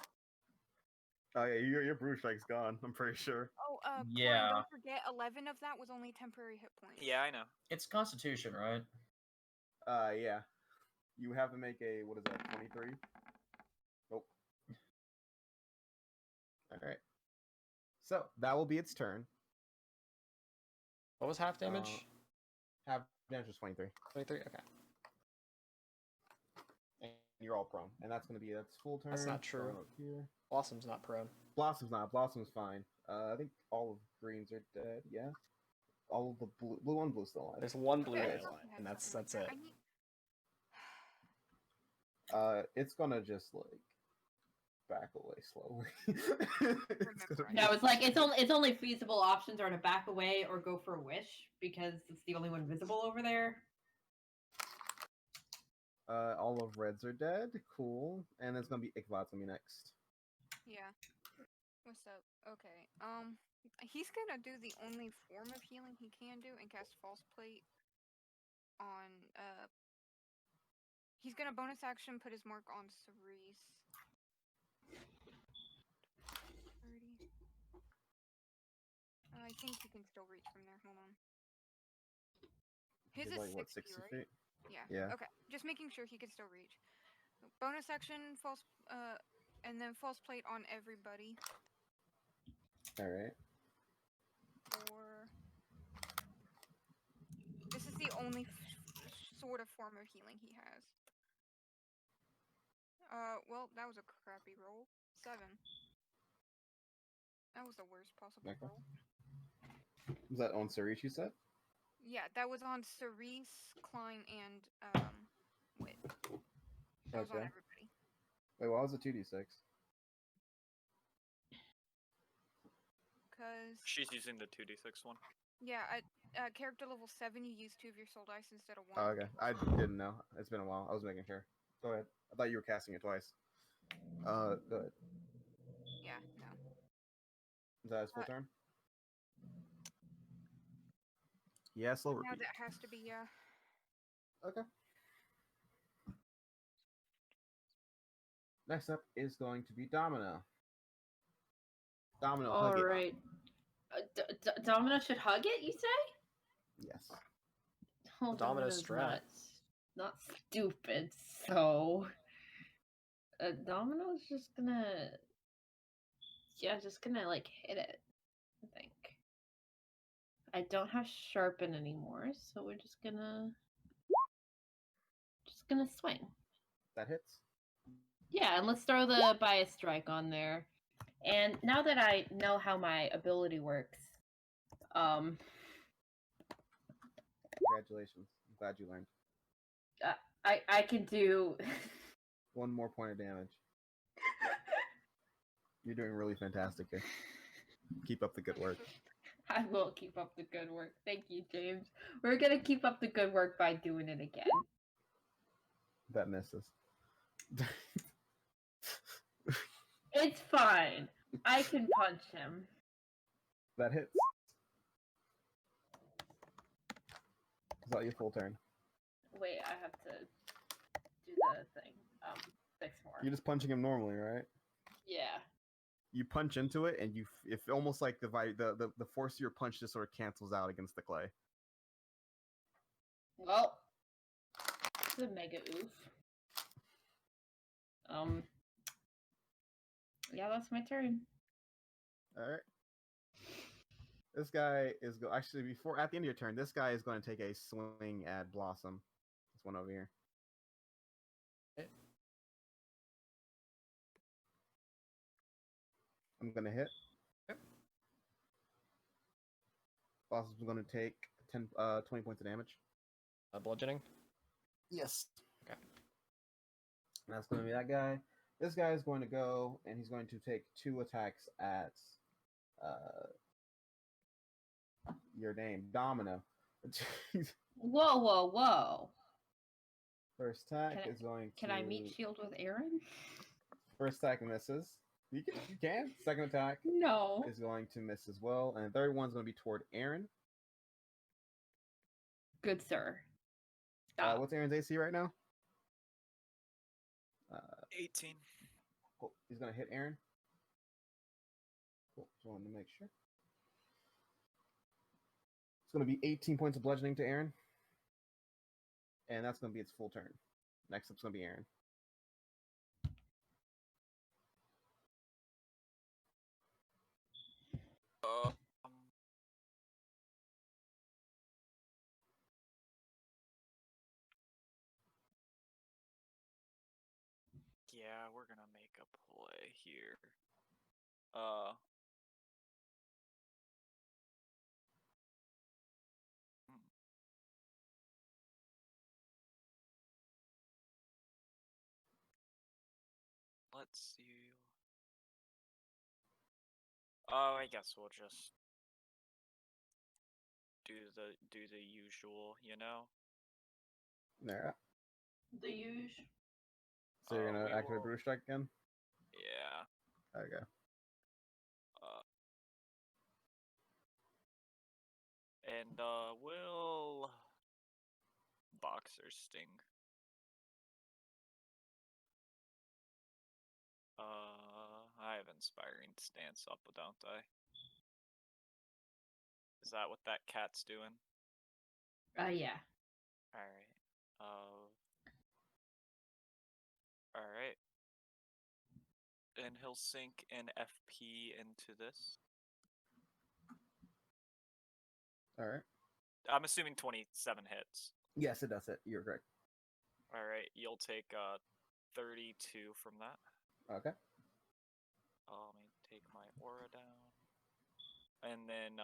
Oh yeah, your Brutal Strike's gone. I'm pretty sure. Oh, Corin, Yeah. don't forget 11 of that was only temporary hit points. Yeah, I know. It's Constitution, right? Yeah. You have to make a what is that? 23. Nope. All right. So that will be its turn. What was half damage? Half damage was 23. 23? Okay. And you're all prone, and that's going to be its full turn. That's not true. Up here. Blossom's not prone. Blossom's not. Blossom's fine. I think all of greens are dead. Yeah. All of the blue and blue still alive. There's one blue Okay. guy alive, and that's it. It's gonna just like back away slowly. No, it's like it's only feasible options are to back away or go for a wish because it's the only one visible over there. All of reds are dead. Cool. And it's gonna be Iqbal to me next. Yeah. What's up? Okay. He's gonna do the only form of healing he can do and cast False Plate on he's gonna bonus action put his mark on Cerise. 30. I think he can still reach from there. Hold on. His He's is like what, 60, 60 right? feet? Yeah. Yeah. Okay. Just making sure he can still reach. Bonus action, and then false plate on everybody. All right. This is the only sort of form of healing he has. Well, that was a crappy roll. 7. That was the worst possible roll. Was that on Cerise, you said? Yeah, that was on Cerise, Klein, and Wit. That was on everybody. Wait, why was it 2d6? Because She's using the 2d6 one. yeah, at character level 7, you use 2 of your soul dice instead of 1. Oh, okay. I didn't know. It's been a while. I was making sure. Go ahead. I thought you were casting it twice. Go ahead. Yeah, no. Is that his full turn? Yeah, slow repeat. Now that has to be, yeah. Okay. Next up is going to be Domino. Domino, hug it. All right. Domino should hug it, you say? Yes. Well, Domino's Domino's strat. not stupid, so Domino's just gonna like hit it, I think. I don't have sharpen anymore, so we're just gonna swing. That hits. Yeah, and let's throw the bias strike on there. And now that I know how my ability works, Congratulations. I'm glad you learned. I can do 1 more point of damage. You're doing really fantastic here. Keep up the good work. I will keep up the good work. Thank you, James. We're gonna keep up the good work by doing it again. That misses. It's fine. I can punch him. That hits. Is that your full turn? Wait, I have to do the thing. 6 more. You're just punching him normally, right? Yeah. You punch into it, and if almost like the force of your punch just sort of cancels out against the clay. Well, it's a mega oof. Yeah, that's my turn. All right. This guy is actually before at the end of your turn. This guy is going to take a swing at Blossom. This one over here. Okay. I'm going to hit. Yep. Blossom's going to take 20 points of damage. Bludgeoning. Yes. Okay. That's going to be that guy. This guy is going to go, and he's going to take 2 attacks at your name, Domino. Whoa, whoa, whoa. First attack is going to... Can I meet shield with Aaron? First attack misses. You can. Second attack No. is going to miss as well. And the third one's going to be toward Aaron. Good sir. Stop. What's Aaron's AC right now? 18. Cool. He's going to hit Aaron. Cool. Just wanted to make sure. It's going to be 18 points of bludgeoning to Aaron. And that's going to be its full turn. Next up's going to be Aaron. Yeah, we're gonna make a play here. Let's see. Oh, I guess we'll just do the usual, you know? Yeah. The usual. So you're going we to activate will- Brutal Strike again? Yeah. Okay. And we'll Boxer Sting. I have Inspiring Stance up, don't I? Is that what that cat's doing? Yeah. Alright. Alright. And he'll sink an FP into this. Alright. I'm assuming 27 hits. Yes, it does hit. You're correct. Alright, you'll take 32 from that. Okay. Let me take my aura down. And then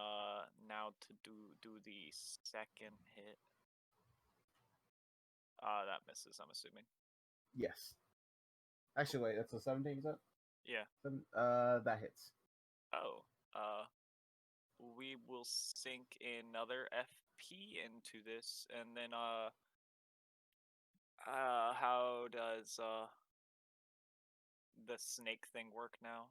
now to do the second hit. That misses, I'm assuming. Yes. Actually, wait, that's a 17, is that? Yeah. That hits. Oh. We will sink another FP into this, and then how does the snake thing work now?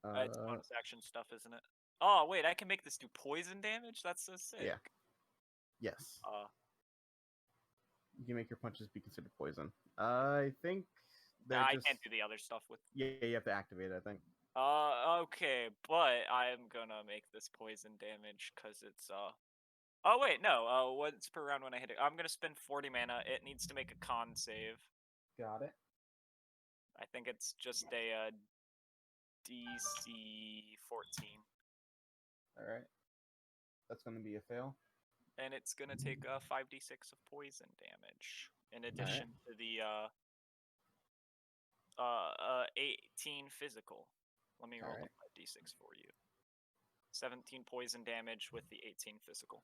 It's bonus action stuff, isn't it? Oh wait, I can make this do poison damage? That's so sick. Yeah. Yes. You can make your punches be considered poison. I think I can't do the other stuff with. Yeah, you have to activate it, I think. Okay, but I'm gonna make this poison damage because it's Oh wait, no. Once per round when I hit it, I'm gonna spend 40 mana. It needs to make a con save. Got it. I think it's just a DC 14, All right. That's gonna be a fail. and it's gonna take 5d6 of poison damage in addition to the 18 physical. Let me roll Alright. the 5d6 for you. 17 poison damage with the 18 physical.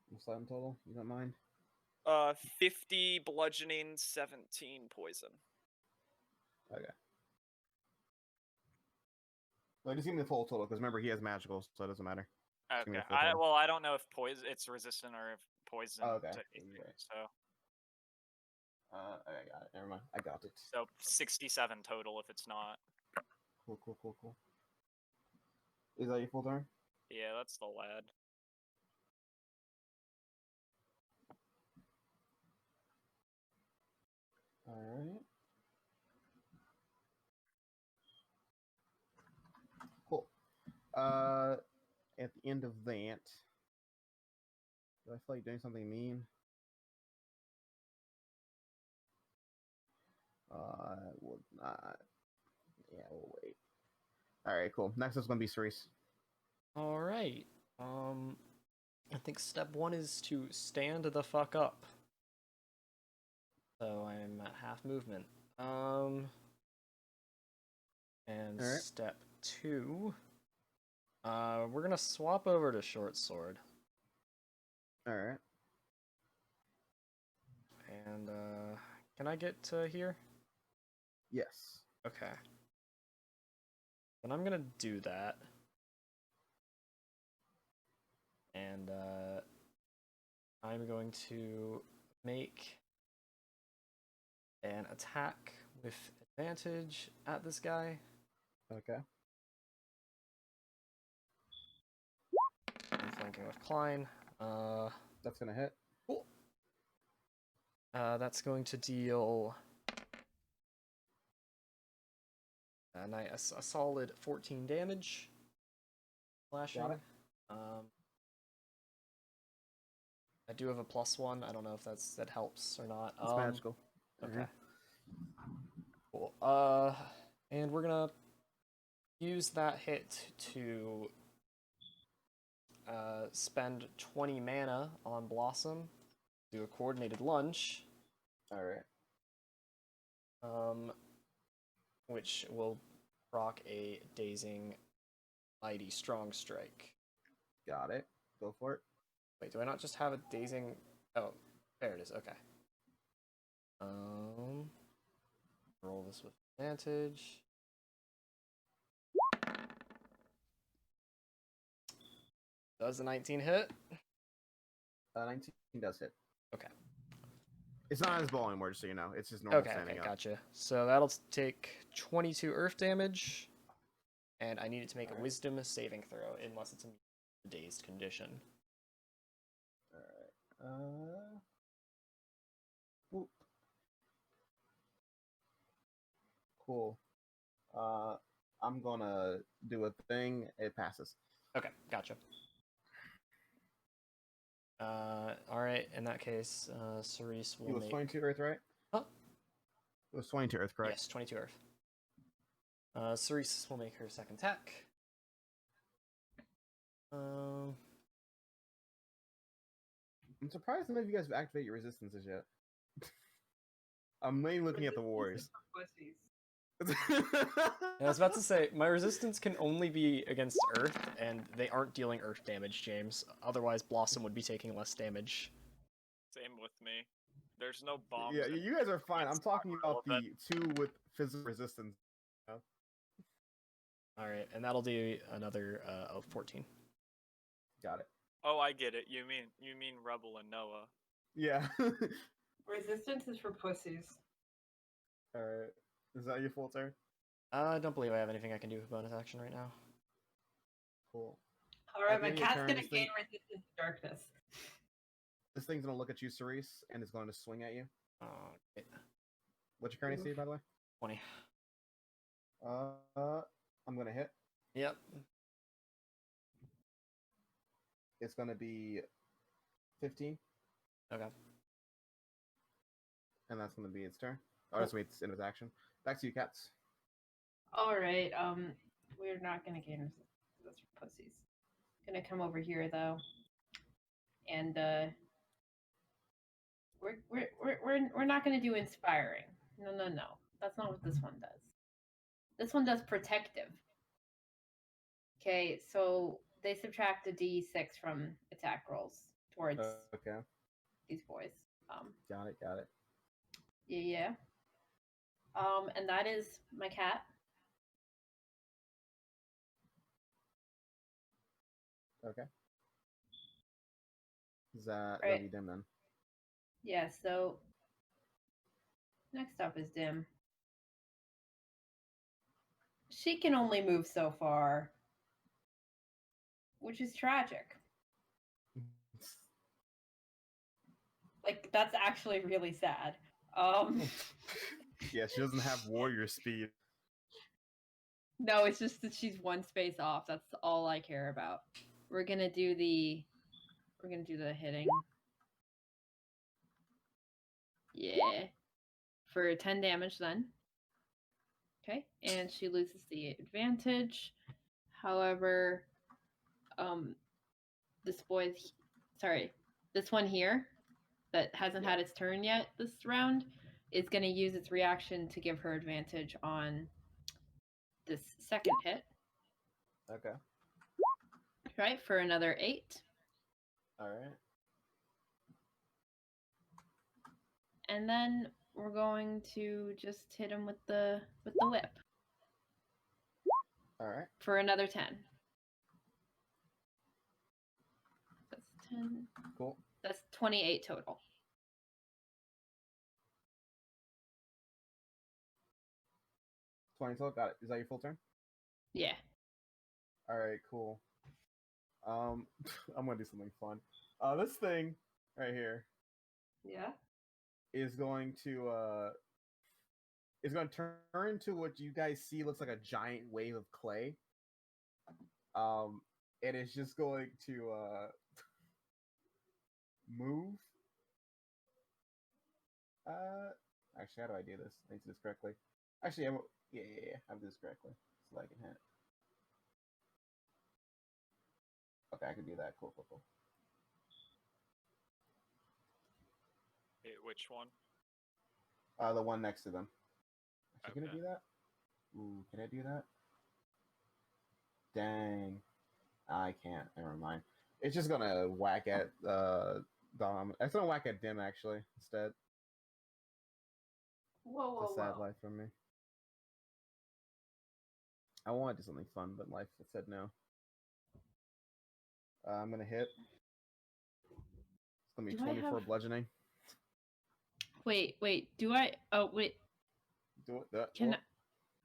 What's that in total? You don't mind? 50 bludgeoning, 17 poison. Okay. Well, just give me the full total, because remember, he has magical, so it doesn't matter. Just give me Okay. the full total. Well, I don't know if poison it's resistant or if poison Oh, okay. to You're anything. right. So I got it. Never mind. I got it. so 67 total if it's not. Cool. Is that your full turn? Yeah, that's the lad. Alright. Cool. At the end of that, do I feel like doing something mean? Would not. Yeah, we'll wait. Alright, cool. Next is gonna be Cerise. All right. I think step 1 is to stand the fuck up. So I'm at half movement. And Alright. step 2, we're gonna swap over to short sword. Alright. And can I get to here? Yes. Okay. Then I'm gonna do that. And I'm going to make an attack with advantage at this guy. Okay. I'm flanking with Klein. That's gonna hit. Cool. That's going to deal a solid 14 damage. Slashing. Got it. I do have a +1. I don't know if that helps or not. It's magical. Okay. Cool. And we're gonna use that hit to spend 20 mana on Blossom. Do a coordinated lunge. Alright. Which will proc a dazing mighty strong strike. Got it. Go for it. Wait, do I not just have a dazing? Oh, there it is. Okay. Roll this with advantage. Does the 19 hit? 19 does hit. Okay. It's not his ball anymore, just so you know. It's just normal standing up. Gotcha. So that'll take 22 earth damage, and I need it to make a wisdom saving throw, unless it's a dazed condition. Alright. Whoop. Cool. I'm gonna do a thing. It passes. Okay, gotcha. Alright, in that case, Cerise will It was make... 22 Earth, right? Huh? It was 22 Earth, correct? Yes, 22 Earth. Cerise will make her second attack. I'm surprised none of you guys have activated your resistances yet. I'm mainly looking at the wars. I was about to say, my resistance can only be against Earth, and they aren't dealing Earth damage, James. Otherwise, Blossom would be taking less damage. Same with me. There's no bombs. Yeah, you guys are fine. I'm It's talking not about the relevant. 2 with physical resistance. Alright, and that'll do another 14. Got it. Oh, I get it. You mean Rebel and Noah. Yeah. Resistance is for pussies. Alright. Is that your full turn? I don't believe I have anything I can do with bonus action right now. Cool. Alright, At the my end of your cat's turn, gonna this gain thing- resistance to darkness. This thing's gonna look at you, Cerise, and it's going to swing at you. Okay. What's your current AC, by the way? 20. I'm gonna hit. Yep. It's gonna be 15. Okay. And that's going to be its turn. Oh, just wait, it's in its action. Back to you, Cats. All right. We're not gonna get into this for pussies. Gonna come over here though, and we're not gonna do inspiring. No. That's not what this one does. This one does protective. Okay, so they subtract a d6 from attack rolls towards Okay. these boys. Got it. Yeah. And that is my cat. Okay. Is that Right. gonna be dim then? Yeah, so next up is Dim. She can only move so far, which is tragic. Like, that's actually really sad. Yeah, she doesn't have warrior speed. No, it's just that she's one space off. That's all I care about. We're gonna do the hitting. Yeah. For 10 damage then. Okay, and she loses the advantage. However, this one here that hasn't had its turn yet this round is going to use its reaction to give her advantage on this second hit. Okay. Right, for another 8. All right. And then we're going to just hit him with the whip. All right. For another 10. That's 10. Cool. That's 28 total. Got it. Is that your full turn? Yeah. All right. Cool. I'm gonna do something fun. This thing right here Yeah. is going to turn into what you guys see looks like a giant wave of clay. And it's just going to move. Actually, how do I do this? I need to do this correctly. Actually, yeah. I have to do this correctly so I can hit. Okay, I can do that. Cool. Which one? The one next to them. Actually, Okay. can I do that? Ooh, can I do that? Dang. I can't. Never mind. It's just gonna whack at Dom. It's gonna whack at Dim actually instead. Whoa. It's a sad life for me. I wanted to do something fun, but life said no. I'm gonna hit. It's gonna be Do I 24 have- bludgeoning. Wait. Do I? Oh, wait. Do it. Can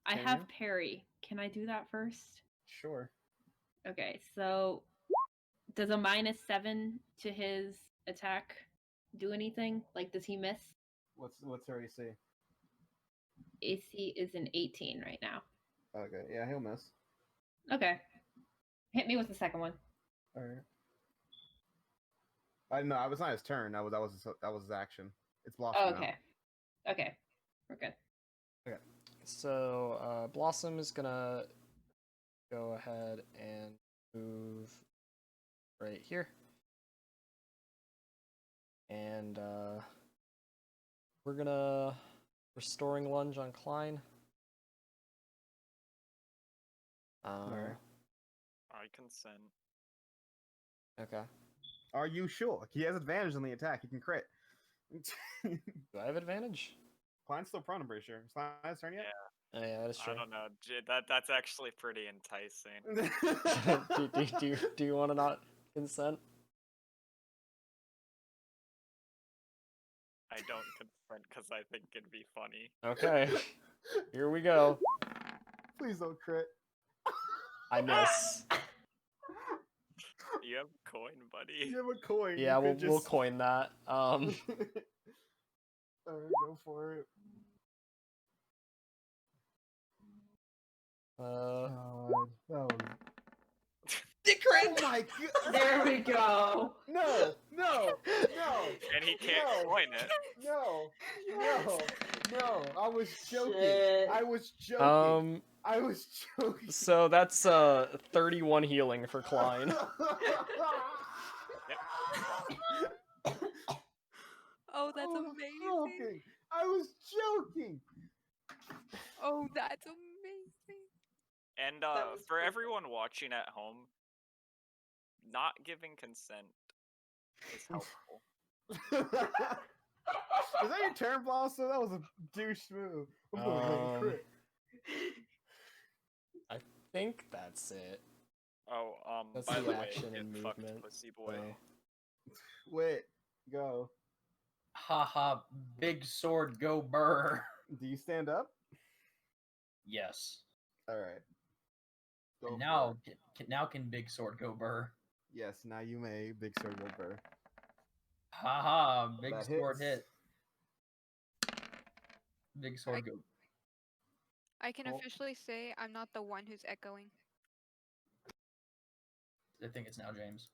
I can have you? parry? Can I do that first? Sure. Okay, so does a -7 to his attack do anything? Like, does he miss? What's her AC? AC is an 18 right now. Okay, yeah, he'll miss. Okay. Hit me with the second one. All right. I know. It's not his turn. That was his action. It's Blossom Oh, now. okay. Okay. We're good. Okay. So Blossom is gonna go ahead and move right here. And we're gonna restoring lunge on Klein. Alright. I consent. Okay. Are you sure? He has advantage on the attack. He can crit. Do I have advantage? Klein's still prone, I'm pretty sure. It's not his turn yet? Oh, yeah, that is true. I don't know. That's actually pretty enticing. do you want to not consent? I don't consent because I think it'd be funny. Okay. Here we go. Please don't crit. I miss. You have a coin, buddy. You have a coin. Yeah, You we'll could we'll just- coin that. Alright, go for it. God, that was Oh my god! There we go. No! And he can't No. coin it. No! I was joking. Shit. I was joking. So that's 31 healing for Klein. Yep. Oh, that's I was amazing. joking. I was joking. Oh, that's amazing. And That was for perfect. everyone watching at home, not giving consent is helpful. Was that your turn, Blossom? That was a douche move. I'm going to make a crit. I think that's it. Oh, That's by the the way, action get and fucked, movement. pussy boy. Wait, go. Haha, big sword, go burr. Do you stand up? Yes. All right. Go And for now, it. now can big sword go burr. Yes, now you may. Big sword will burr. Haha, big That sword hits. hit. Big sword go. I can Oh. officially say I'm not the one who's echoing. I think it's now James.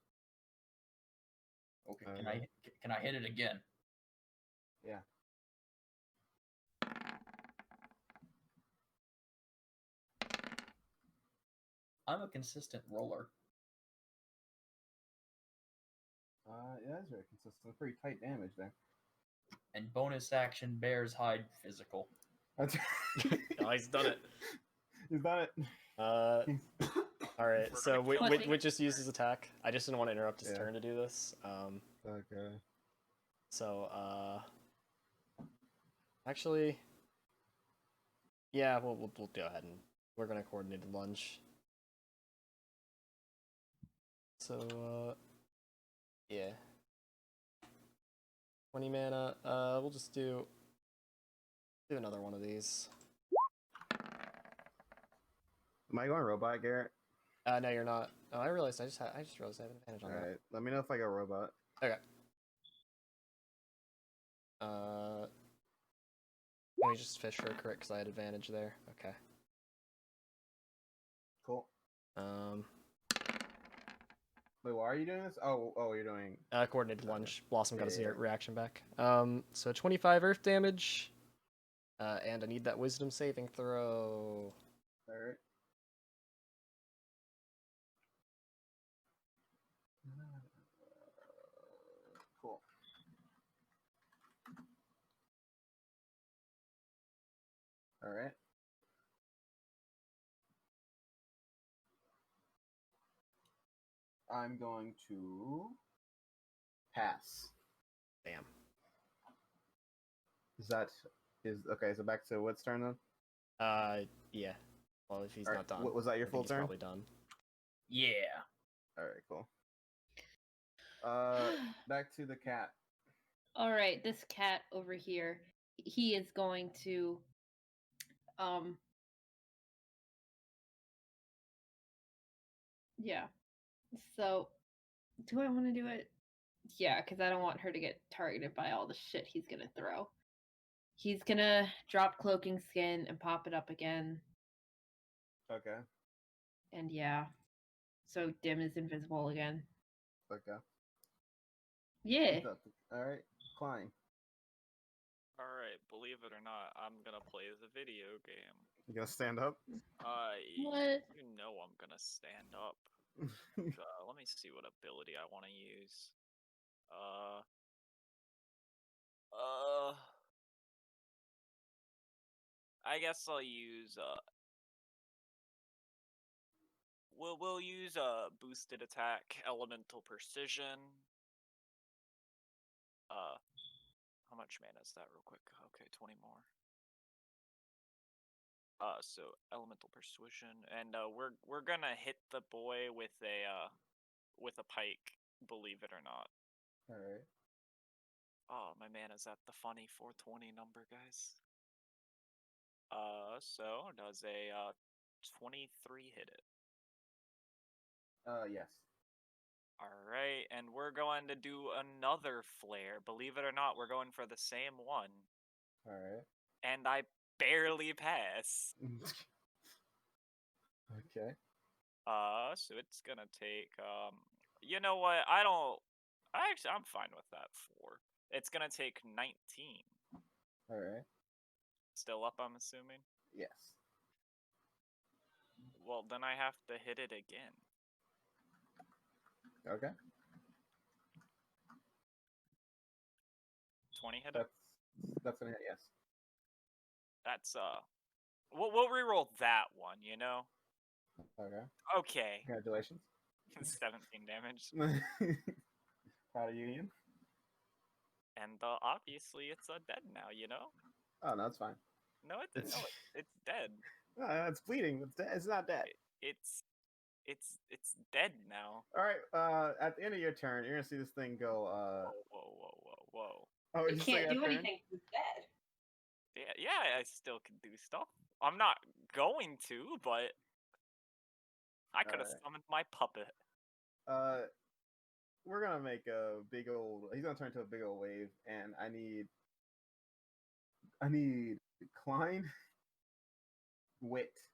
Okay, Okay. can I hit it again? Yeah. I'm a consistent roller. Yeah, that's very consistent. Pretty tight damage there. And bonus action bears hide physical. That's Oh, he's done it. He's done it. All right. We're So gonna kill Wit him. just used his attack. I just didn't want to interrupt his Yeah. turn to do this. Okay. So actually, yeah, we'll go ahead and we're gonna coordinate a lunge. So yeah, 20 mana. We'll just do another one of these. Am I going robot, Garrett? No, you're not. Oh, I realized I just realized I have an advantage on All right. Let me know if I go robot. that. Okay. Let me just fish for a crit because I had advantage there. Okay. Cool. Um, Wait, why are you doing this? Oh, you're doing. coordinated lunge. Blossom got his Yeah. reaction back. So 25 earth damage. And I need that wisdom saving throw. All right. Cool. All right. I'm going to pass. Damn. Is okay? So back to what's turn then? Yeah. Well, if he's All not right, done. was that your I think full he's turn? Probably done. Yeah. All right, cool. Back to the cat. All right, this cat over here, he is going to yeah. So, do I want to do it? Yeah, cuz I don't want her to get targeted by all the shit he's going to throw. He's going to drop cloaking skin and pop it up again. Okay. And yeah. So Dim is invisible again. Okay. Yeah. All right, Klein. All right, believe it or not, I'm gonna play the video game. You gonna stand up? What? You know I'm gonna stand up. Let me see what ability I want to use. I guess I'll use we'll use boosted attack, elemental precision. How much mana is that real quick? Okay, 20 more. So elemental persuasion, and we're gonna hit the boy with a pike, believe it or not. All right. Oh, my mana's at the funny 420 number, guys. So does a 23 hit it? Yes. Alright, and we're going to do another flare. Believe it or not, we're going for the same one. All right. And I barely pass. Okay. So it's gonna take you know what? I'm fine with that 4. It's gonna take 19. All right. Still up, I'm assuming. Yes. Well, then I have to hit it again. Okay. 20 hit it. That's gonna hit. Yes. That's we'll reroll that one, you know. Okay. Okay. Congratulations. 17 damage. Proud of you, Ian. And obviously it's dead now, you know? Oh no, it's fine. No, it's dead. No, it's bleeding. It's not dead. It's dead now. All right. At the end of your turn, you're gonna see this thing go. Whoa. Oh, You you can't say do turn? anything 'cause it's dead. Yeah, I still can do stuff. I'm not going to, but I could have Alright. summoned my puppet. We're gonna make a big old. He's gonna turn into a big old wave, and I need Klein, Wit,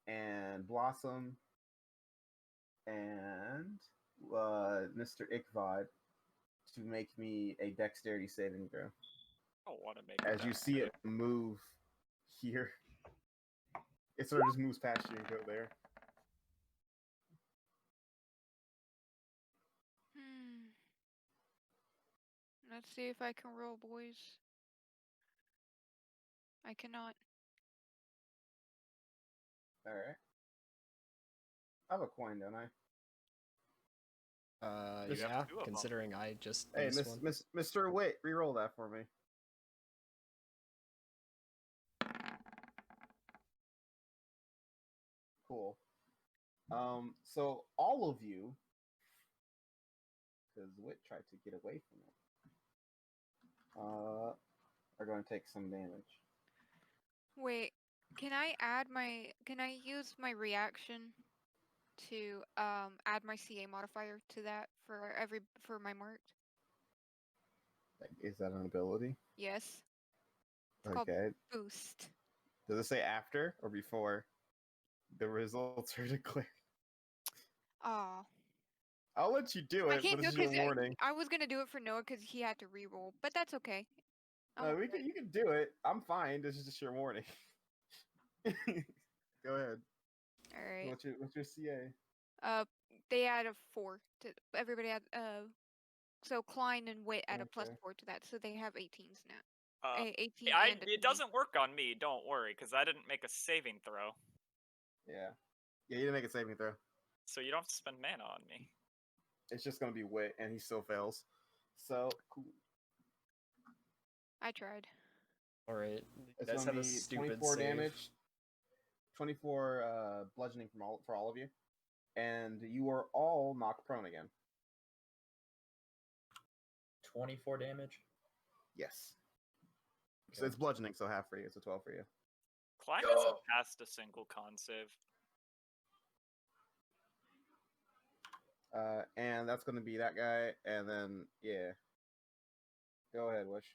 and Blossom, and Mr. Ichabod to make me a dexterity saving throw. I don't want to make As you see it move here, it sort of just moves past you and go there. Let's see if I can roll, boys. I cannot. All right. I have a coin, don't I? You have Yeah, 2 of them. considering I just Hey, used one. Mr. Wit, re-roll that for me. Cool. So all of you, because Wit tried to get away from it, are going to take some damage. Wait, can I use my reaction to add my CA modifier to that for my marked? Like, is that an ability? Yes. It's called Okay. boost. Does it say after or before the results are declared? Aw. I'll let you do I it, can't but do it's it your because warning. I was gonna do it for Noah because he had to re-roll, but that's okay. You can do it. I'm fine. This is just your warning. Go ahead. All right. What's your CA? They add a 4 to everybody. So Klein and Wit add a Okay. +4 to that, so they have 18s now. 18 and a 20. It doesn't work on me, don't worry, because I didn't make a saving throw. Yeah, you didn't make a saving throw. So you don't have to spend mana on me. It's just gonna be Wit, and he still fails. So cool. I tried. All right. It's You guys gonna have a be stupid 24 save. damage, 24 bludgeoning for all of you, and you are all knocked prone again. 24 damage. Yes. So it's bludgeoning, so half for you. It's a 12 for you. Klein hasn't passed a single con save. And that's gonna be that guy, and then yeah. Go ahead, Wish.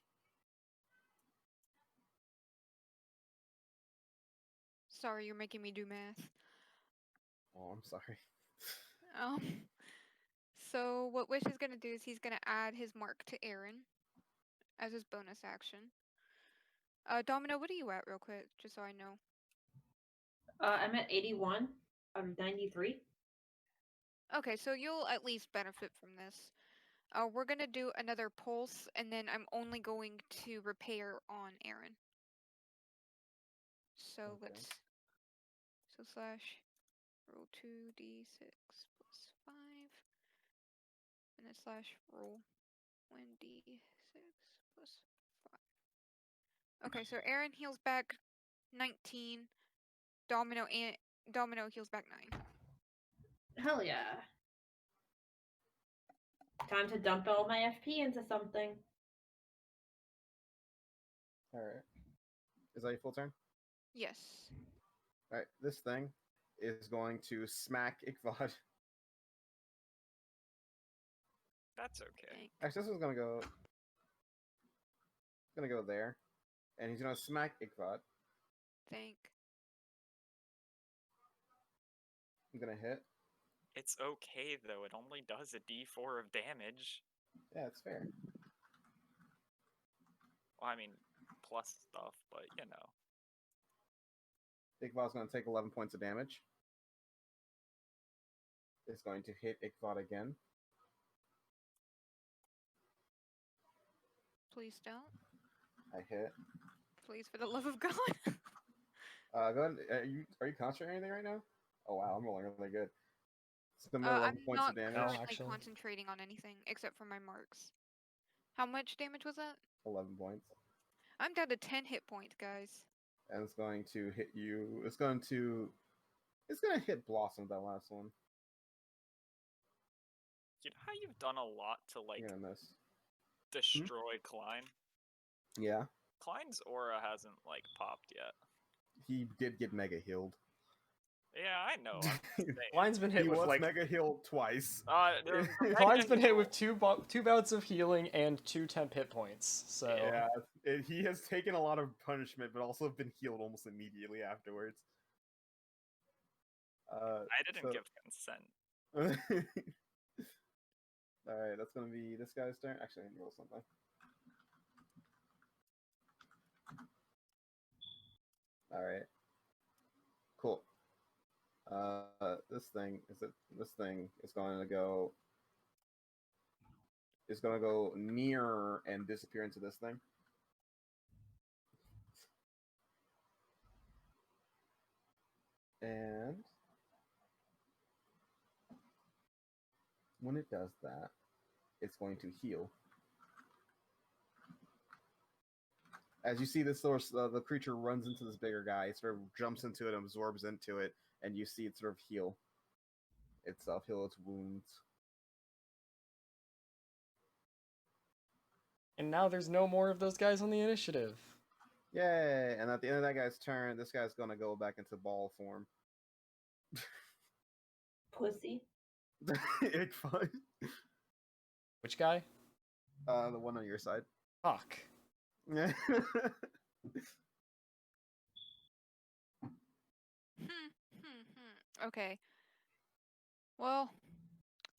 Sorry, you're making me do math. Oh, I'm sorry. So what Wish is gonna do is he's gonna add his mark to Aaron as his bonus action. Domino, what are you at, real quick, just so I know? I'm at 81 out of 93. Okay, so you'll at least benefit from this. We're gonna do another pulse, and then I'm only going to repair on Aaron. So Okay. slash roll 2d6 plus 5, and then slash roll 1d6 plus 5. Okay, so Aaron heals back 19. Domino heals back 9. Hell yeah. Time to dump all my FP into something. Alright. Is that your full turn? Yes. Alright, this thing is going to smack Ichabod. That's okay. Actually, this one's gonna go there. And he's gonna smack Ichabod. Thank. I'm gonna hit. It's okay though. It only does a D4 of damage. Yeah, it's fair. Well, I mean, plus stuff, but you know. Ichabod's gonna take 11 points of damage. It's going to hit Ichabod again. Please don't. I hit. Please, for the love of God. Go ahead. Are you concentrating anything right now? Oh wow, I'm rolling really good. It's the middle 11 I'm points not of damage. currently actually. concentrating on anything except for my marks. How much damage was that? 11 points. I'm down to 10 hit points, guys. And it's going to hit you. It's gonna hit Blossom, that last one. You know how you've done a lot to like You're gonna miss. destroy Klein? Yeah. Klein's aura hasn't like popped yet. He did get mega healed. Yeah, I know. I'm just saying. Klein's been hit He with was like mega healed twice. Klein's been hit with two bouts of healing and 2 temp hit points. So Yeah, he has taken a lot of punishment, but also been healed almost immediately afterwards. I didn't give consent. All right, that's gonna be this guy's turn. Actually, I need to roll something. All right, cool. This thing is going to go. Is going to go near and disappear into this thing. And when it does that, it's going to heal. As you see this source, the creature runs into this bigger guy, it sort of jumps into it, absorbs into it, and you see it sort of heal itself, heal its wounds. and now there's no more of those guys on the initiative. Yay! And at the end of that guy's turn, this guy's gonna go back into ball form. Pussy. It's fun. Which guy? The one on your side. Fuck. Yeah. Okay. Well,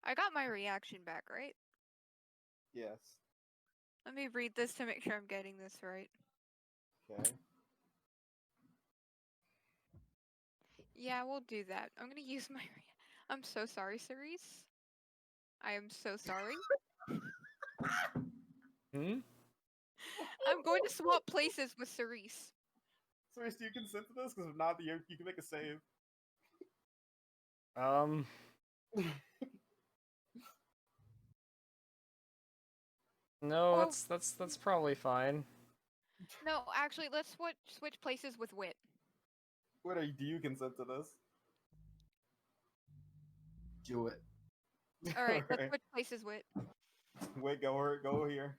I got my reaction back, right? Yes. Let me read this to make sure I'm getting this right. Okay. Yeah, we'll do that. I'm gonna use my. I'm so sorry, Cerise. I am so sorry. Hmm? I'm going to swap places with Cerise. Cerise, do you consent to this? Because if not, you can make a save. No, Oh. that's probably fine. No, actually, let's switch places with Wit. Do you consent to this? Do it. All right, let's Alright. switch places with. Wait, go here.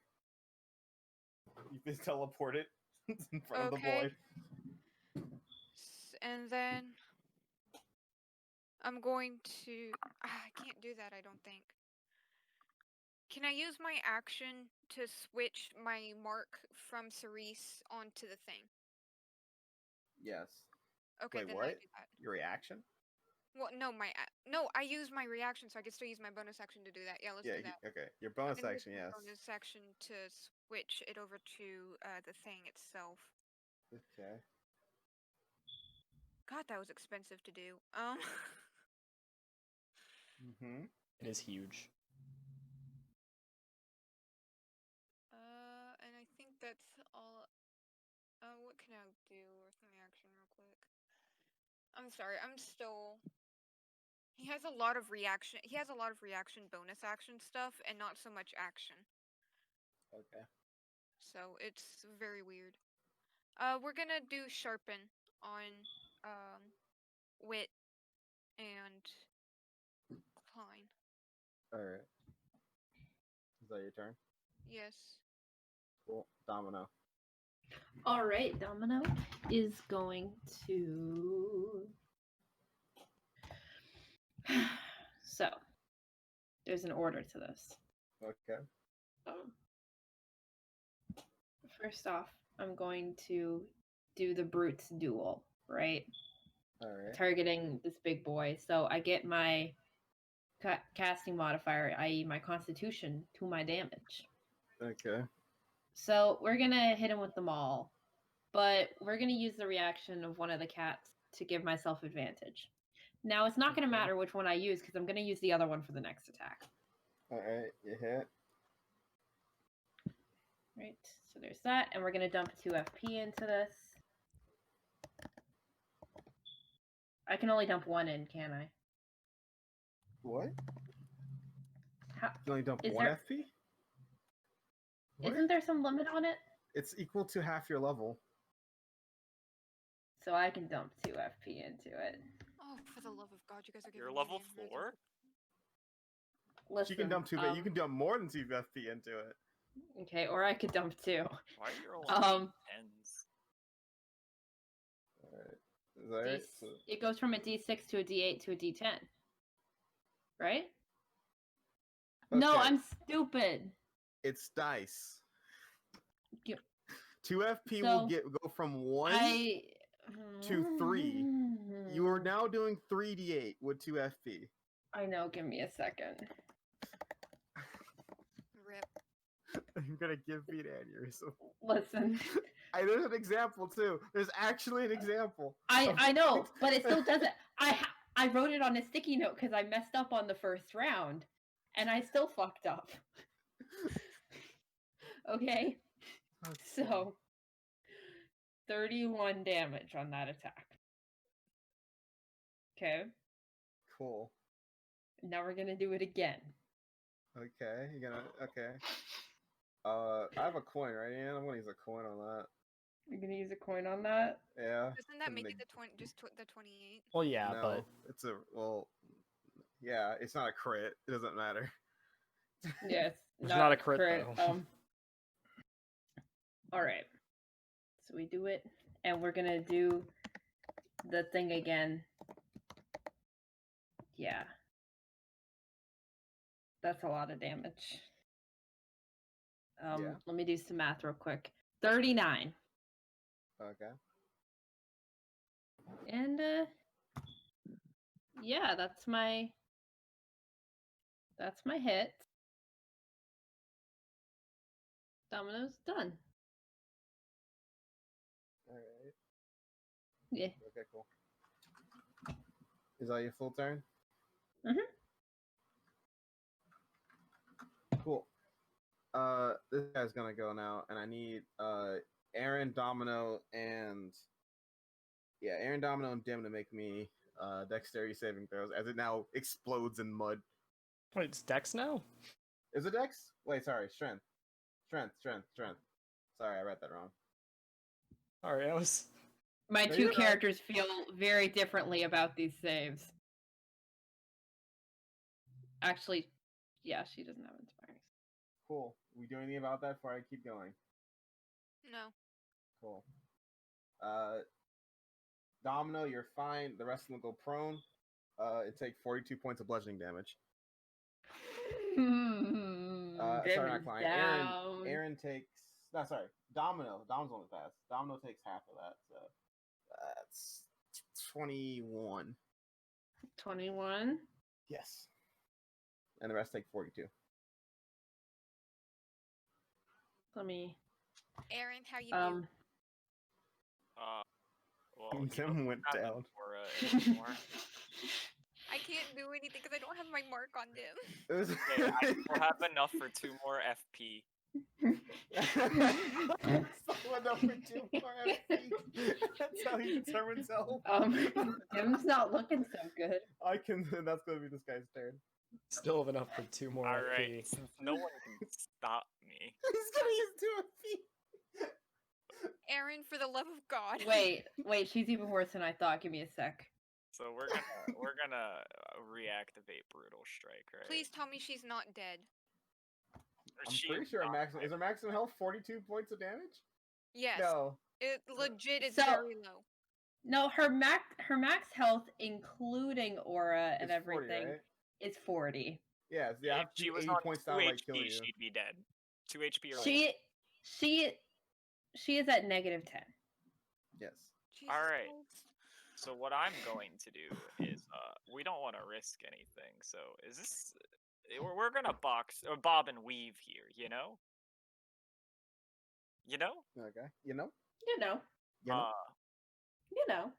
You've been teleported in front of the Okay. boy. And then I'm going to. I can't do that. I don't think. Can I use my action to switch my mark from Cerise onto the thing? Yes. Okay, Wait, then what? I do that. Your reaction? Well, no, I use my reaction, so I can still use my bonus action to do that. Yeah, let's do that. Okay. Your I'm bonus gonna use action, my yes. bonus action to switch it over to the thing itself. Okay. God, that was expensive to do. Mm-hmm. It is huge. And I think that's all. What can I do with my action real quick? I'm sorry, I'm still. He has a lot of reaction. He has a lot of reaction bonus action stuff, and not so much action. Okay. So it's very weird. We're gonna do sharpen on Wit and Klein. Alright. Is that your turn? Yes. Cool. Domino. All right, Domino is going to. So, there's an order to this. Okay. First off, I'm going to do the Brutes duel, right? All right. targeting this big boy. So I get my casting modifier, i.e., my Constitution, to my damage. Okay. So we're gonna hit him with the maul, but we're gonna use the reaction of one of the cats to give myself advantage. Now it's not gonna Okay. matter which one I use because I'm gonna use the other one for the next attack. All right. You hit. Right. So there's that, and we're gonna dump 2 FP into this. I can only dump 1 in, can I? What? How, You only dump Is 1 there- FP? What? isn't there some limit on it? It's equal to half your level. So I can dump 2 FP into it. Oh, for the love of God, you guys are You're giving level me the answers. 4? Listen, You can dump 2, but you can dump more than 2 FP into it. Okay, or I could dump 2. Why are you rolling 10s? All right. Is that right? So, It goes from a D6 to a D8 to a D10. Right? No, okay, I'm stupid. It's dice. You- 2 FP So, will go from 1 I to 3. You are now doing 3d8 with 2 FP. I know, give me a second. Rip. I'm gonna give me an aneurysm. Listen. There's an example too. There's actually an example. I know, but it still doesn't. I wrote it on a sticky note because I messed up on the first round, and I still fucked up. Okay, so 31 damage on that attack. Okay, Cool. now we're gonna do it again. Okay, you're gonna I have a coin, right, Ian? I'm gonna use a coin on that. You're gonna use a coin on that? Yeah. Doesn't that for make the- it the 28? Well, yeah, no, but it's yeah, it's not a crit. It doesn't matter. Yes. It's not a crit, though. All right. So we do it, and we're gonna do the thing again. Yeah. That's a lot of damage. Yeah. Let me do some math real quick. 39. Okay. And yeah, that's my hit. Domino's done. All right. Yeah. Okay, cool. Is that your full turn? Mhm. Cool. This guy's gonna go now, and I need Aaron, Domino, and Aaron, Domino, and Dim to make me dexterity saving throws as it now explodes in mud. wait, it's Dex now? Is it Dex? Wait, sorry, Strength. Sorry, I read that wrong. Sorry, I was. My No, two you're right. characters feel very differently about these saves. Actually, yeah, she doesn't have inspiring. Cool. We do anything about that before I keep going? No. Cool. Domino, you're fine. The rest of them go prone. It takes 42 points of bludgeoning damage. Sorry, not Klein. Aaron takes. No, sorry. Domino's only fast. Domino takes half of that, so that's 21. 21. Yes. And the rest take 42. Let me. Aaron, how you Um. Well, you Tim don't went have down. Aura anymore. I can't do anything because I don't have my mark on them. Okay, I will have enough for 2 more FP. So enough for 2 more FP. That's how he determines health. Tim's not looking so good. That's gonna be this guy's turn. Still have enough for 2 more Alright, FP. since no one can stop me. He's gonna use 2 FP. Aaron, for the love of God. Wait, she's even worse than I thought. Give me a sec. So we're gonna reactivate Brutal Strike, right? Please tell me she's not dead. I'm pretty sure is her maximum health 42 points of damage? Yes. No. It legit is So- very low. No, her max health, including aura and It's 40, everything, right? is 40. Yeah, If I have to she do was 80 on points 2 down HP, like killing you. she'd be dead. 2 HP or less. She is at -10. Yes. Jesus Alright. Christ. So what I'm going to do is, we don't want to risk anything. So is this? We're gonna box or bob and weave here, you know? You know? Okay. You know. You know. You know. You know.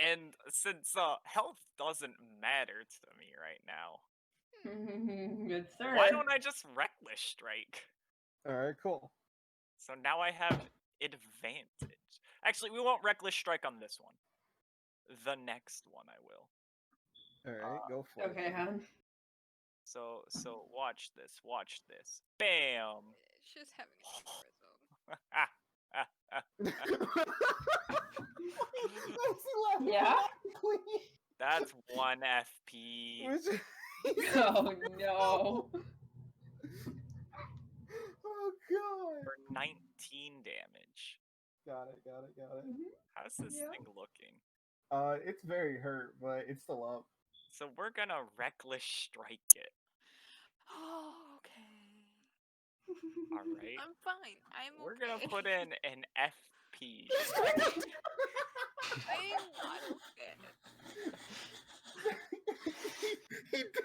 And since health doesn't matter to me right now, Good sir. why don't I just reckless strike? All right. Cool. So now I have advantage. Actually, we won't reckless strike on this one. The next one I will. All right. Go for it. Okay, hon. So watch this. Watch this. Bam. She's having a tourism. Yeah? That's 1 FP Oh no. Oh god. for 19 damage. Got it. Got it. Got it. How's this Yeah. thing looking? It's very hurt, but it's still up. So we're gonna reckless strike it. Oh, okay. All right. I'm fine. I'm We're okay. gonna put in an FP. I'm not okay.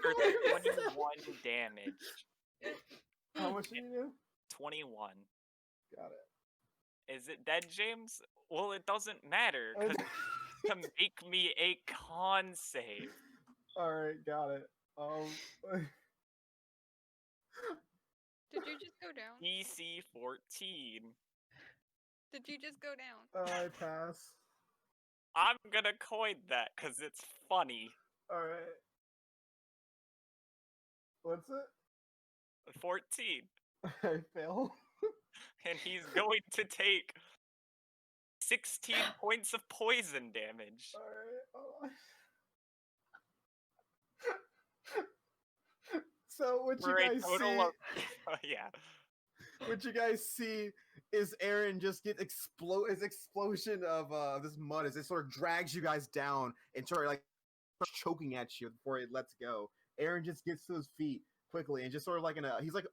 For 21 damage. How much did you do? 21. Got it. Is it dead, James? Well, it doesn't matter, because to make me a con save. Alright, got it. Did you just go down? DC 14. Did you just go down? I pass. I'm gonna coin that, because it's funny. Alright. What's it? 14. I fail. And he's going to take 16 points of poison damage. Alright, hold on. So what For you a guys total see, of... yeah. what you guys see is Aaron just get his explosion of this mud as it sort of drags you guys down and sort of like choking at you before it lets go. Aaron just gets to his feet quickly and just sort of like he's like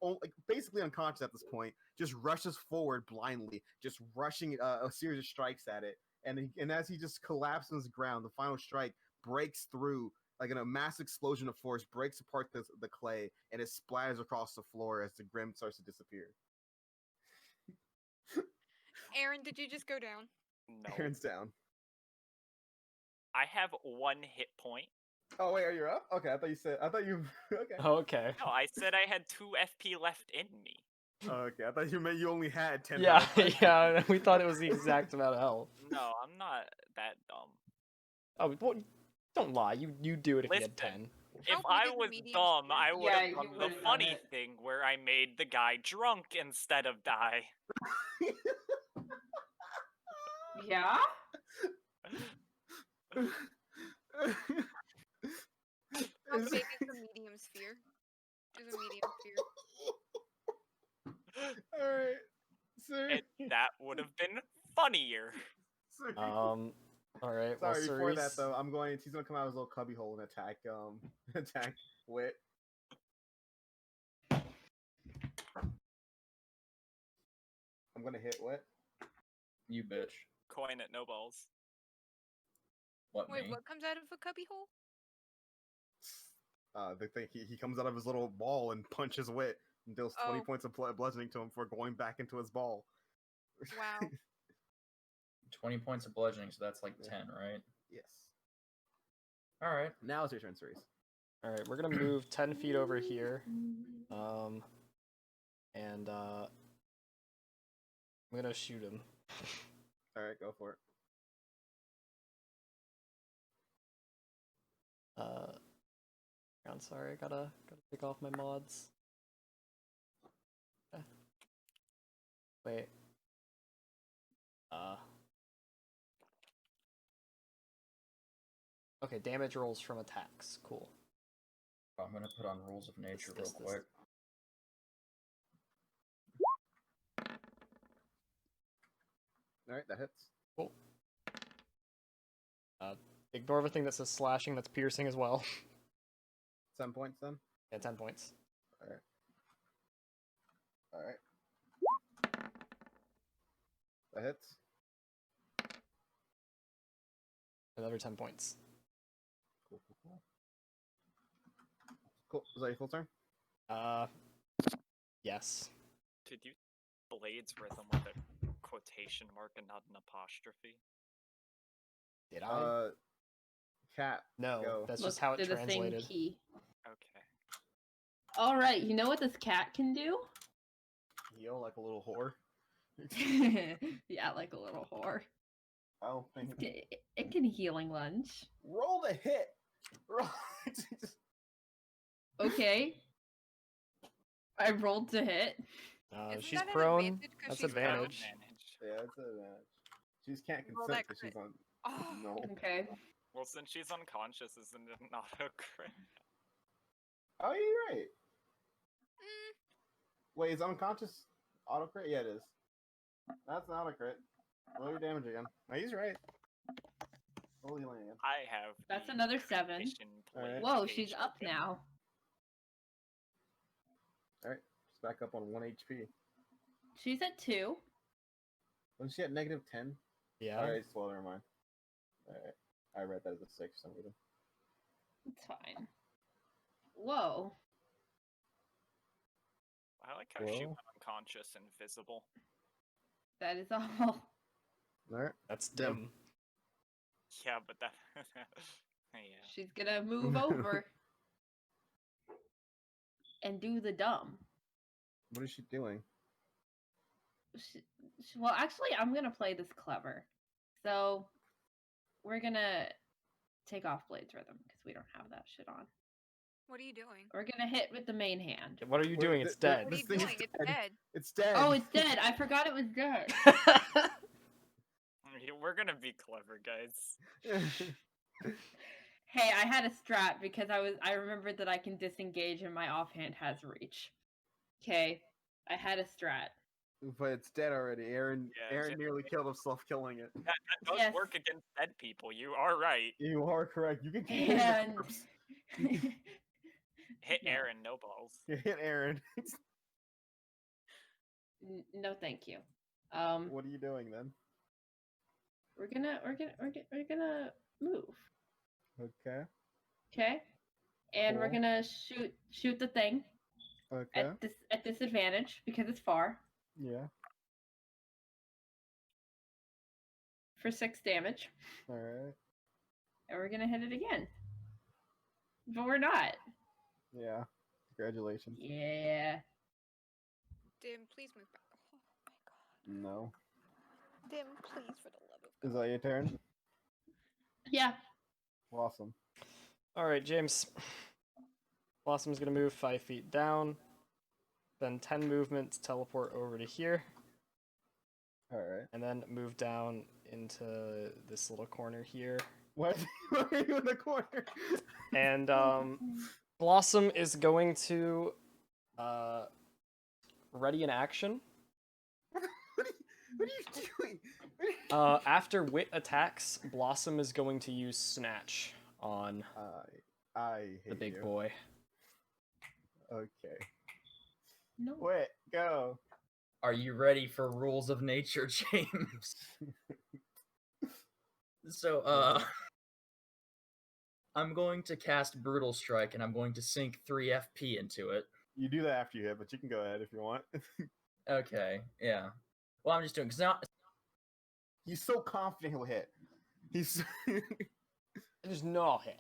basically unconscious at this point, just rushes forward blindly, just rushing a series of strikes at it, and as he just collapses on the ground, the final strike breaks through like in a mass explosion of force, breaks apart the clay, and it splatters across the floor as the grim starts to disappear. Aaron, did you just go down? No. Aaron's down. I have 1 hit point. Oh wait, are you up? Okay, I thought you okay. Okay. No, I said I had 2 FP left in me. Okay, I thought you meant you only had 10. Yeah, yeah. We thought it was the exact amount of health. No, I'm not that dumb. Oh, well, don't lie. You do it if you had Listen. 10. If How I big is the was medium dumb, sphere? I would Yeah, have you done the would've done funny it. thing where I made the guy drunk instead of die. Yeah? How big is the medium sphere? Is a medium sphere? Alright. Sir. And that would have been funnier. All right. Well, Sorry, before that Cerise, though, he's gonna come out of his little cubby hole and attack attack Wit. I'm gonna hit Wit. You bitch. Coin at no balls. What, Wait, me? what comes out of a cubby hole? The thing he comes out of his little ball and punches Wit and deals 20 Oh. points of bludgeoning to him for going back into his ball. Wow. 20 points of bludgeoning, so that's like Yeah. 10, right? Yes. Alright. Now it's your turn, Cerise. all right, we're gonna move 10 feet over here. And I'm gonna shoot him. Alright, go for it. I'm sorry, I gotta pick off my mods. Wait. Okay, damage rolls from attacks. Cool. I'm gonna put on Rules of Nature real quick. Alright, that hits. Cool. Ignore everything that says slashing, that's piercing as well. 7 points then? Yeah, 10 points. Alright. Alright. That hits. another 10 points. Cool. Cool. Is that your full turn? Yes. Did you blades rhythm with a quotation mark and not an apostrophe? Did I? Cat. No, go. that's Look, just how it they're the same translated. key. Okay. All right, you know what this cat can do? Heal like a little whore. Yeah, like a little whore. I don't think. It can healing lunge. Roll the hit. Roll. Okay. I rolled to hit. Isn't She's that an prone. advantage 'cause That's she's prone? advantage. Yeah, it's an advantage. She just can't Roll consent that because she's crit. on. Oh. No. Okay. Well, since she's unconscious, isn't it not a crit? Oh, you're right. Mm, Wait, is unconscious auto crit? Yeah, it is. That's an auto crit. Roll your damage again. No, he's right. Roll healing again. I have. That's the another 7. creation Alright. Whoa, plate she's page up open. now. Alright, she's back up on 1 HP. She's at 2. Wasn't she at negative 10? Yeah. Alright, well, never mind. Alright. I read that as a 6 for some reason. It's fine. Whoa. I like how she Whoa. went unconscious and visible. That is all. Alright. That's Yeah. dim. Yeah, but that. Yeah. She's gonna move over and do the dumb. What is she doing? Well, actually, I'm gonna play this clever. So we're gonna take off Blade's Rhythm because we don't have that shit on. what are you doing? We're gonna hit with the main hand. What are you Wait, doing? It's dead. What are This you thing is doing? It's dead. dead. It's dead. Oh, it's dead. I forgot it was dead. We're gonna be clever, guys. Hey, I had a strat because I remembered that I can disengage and my offhand has reach. Okay, I had a strat. But it's dead already. Aaron Yeah, Aaron nearly killed himself killing it. That does Yes. work against dead people. You are right. You are correct. You can kill the And corpse. Hit No. Aaron, no balls. You hit Aaron. No, thank you. What are you doing then? We're gonna move. Okay. Okay, and we're Cool. gonna shoot the thing Okay. at disadvantage because it's far Yeah. for 6 damage, All right. and we're gonna hit it again. But we're not. Yeah. Congratulations. Yeah. Dim, please move back. Oh my god. No. Dim, please, for the love of Is that your turn? Yeah. Awesome. All right, James. Blossom's gonna move 5 feet down, then 10 movement to teleport over to here, All right. and then move down into this little corner here. What? Why are you in the corner? And Blossom is going to ready an action. What are you doing? After Wit attacks, Blossom is going to use Snatch on I hate the big you. boy. Okay. No. Wait. Go. Are you ready for rules of nature, James? So, I'm going to cast Brutal Strike, and I'm going to sink 3 FP into it. You do that after you hit, but you can go ahead if you want. Okay, yeah. Well, I'm just doing, because now, He's so confident he'll hit. He's. There's no hit.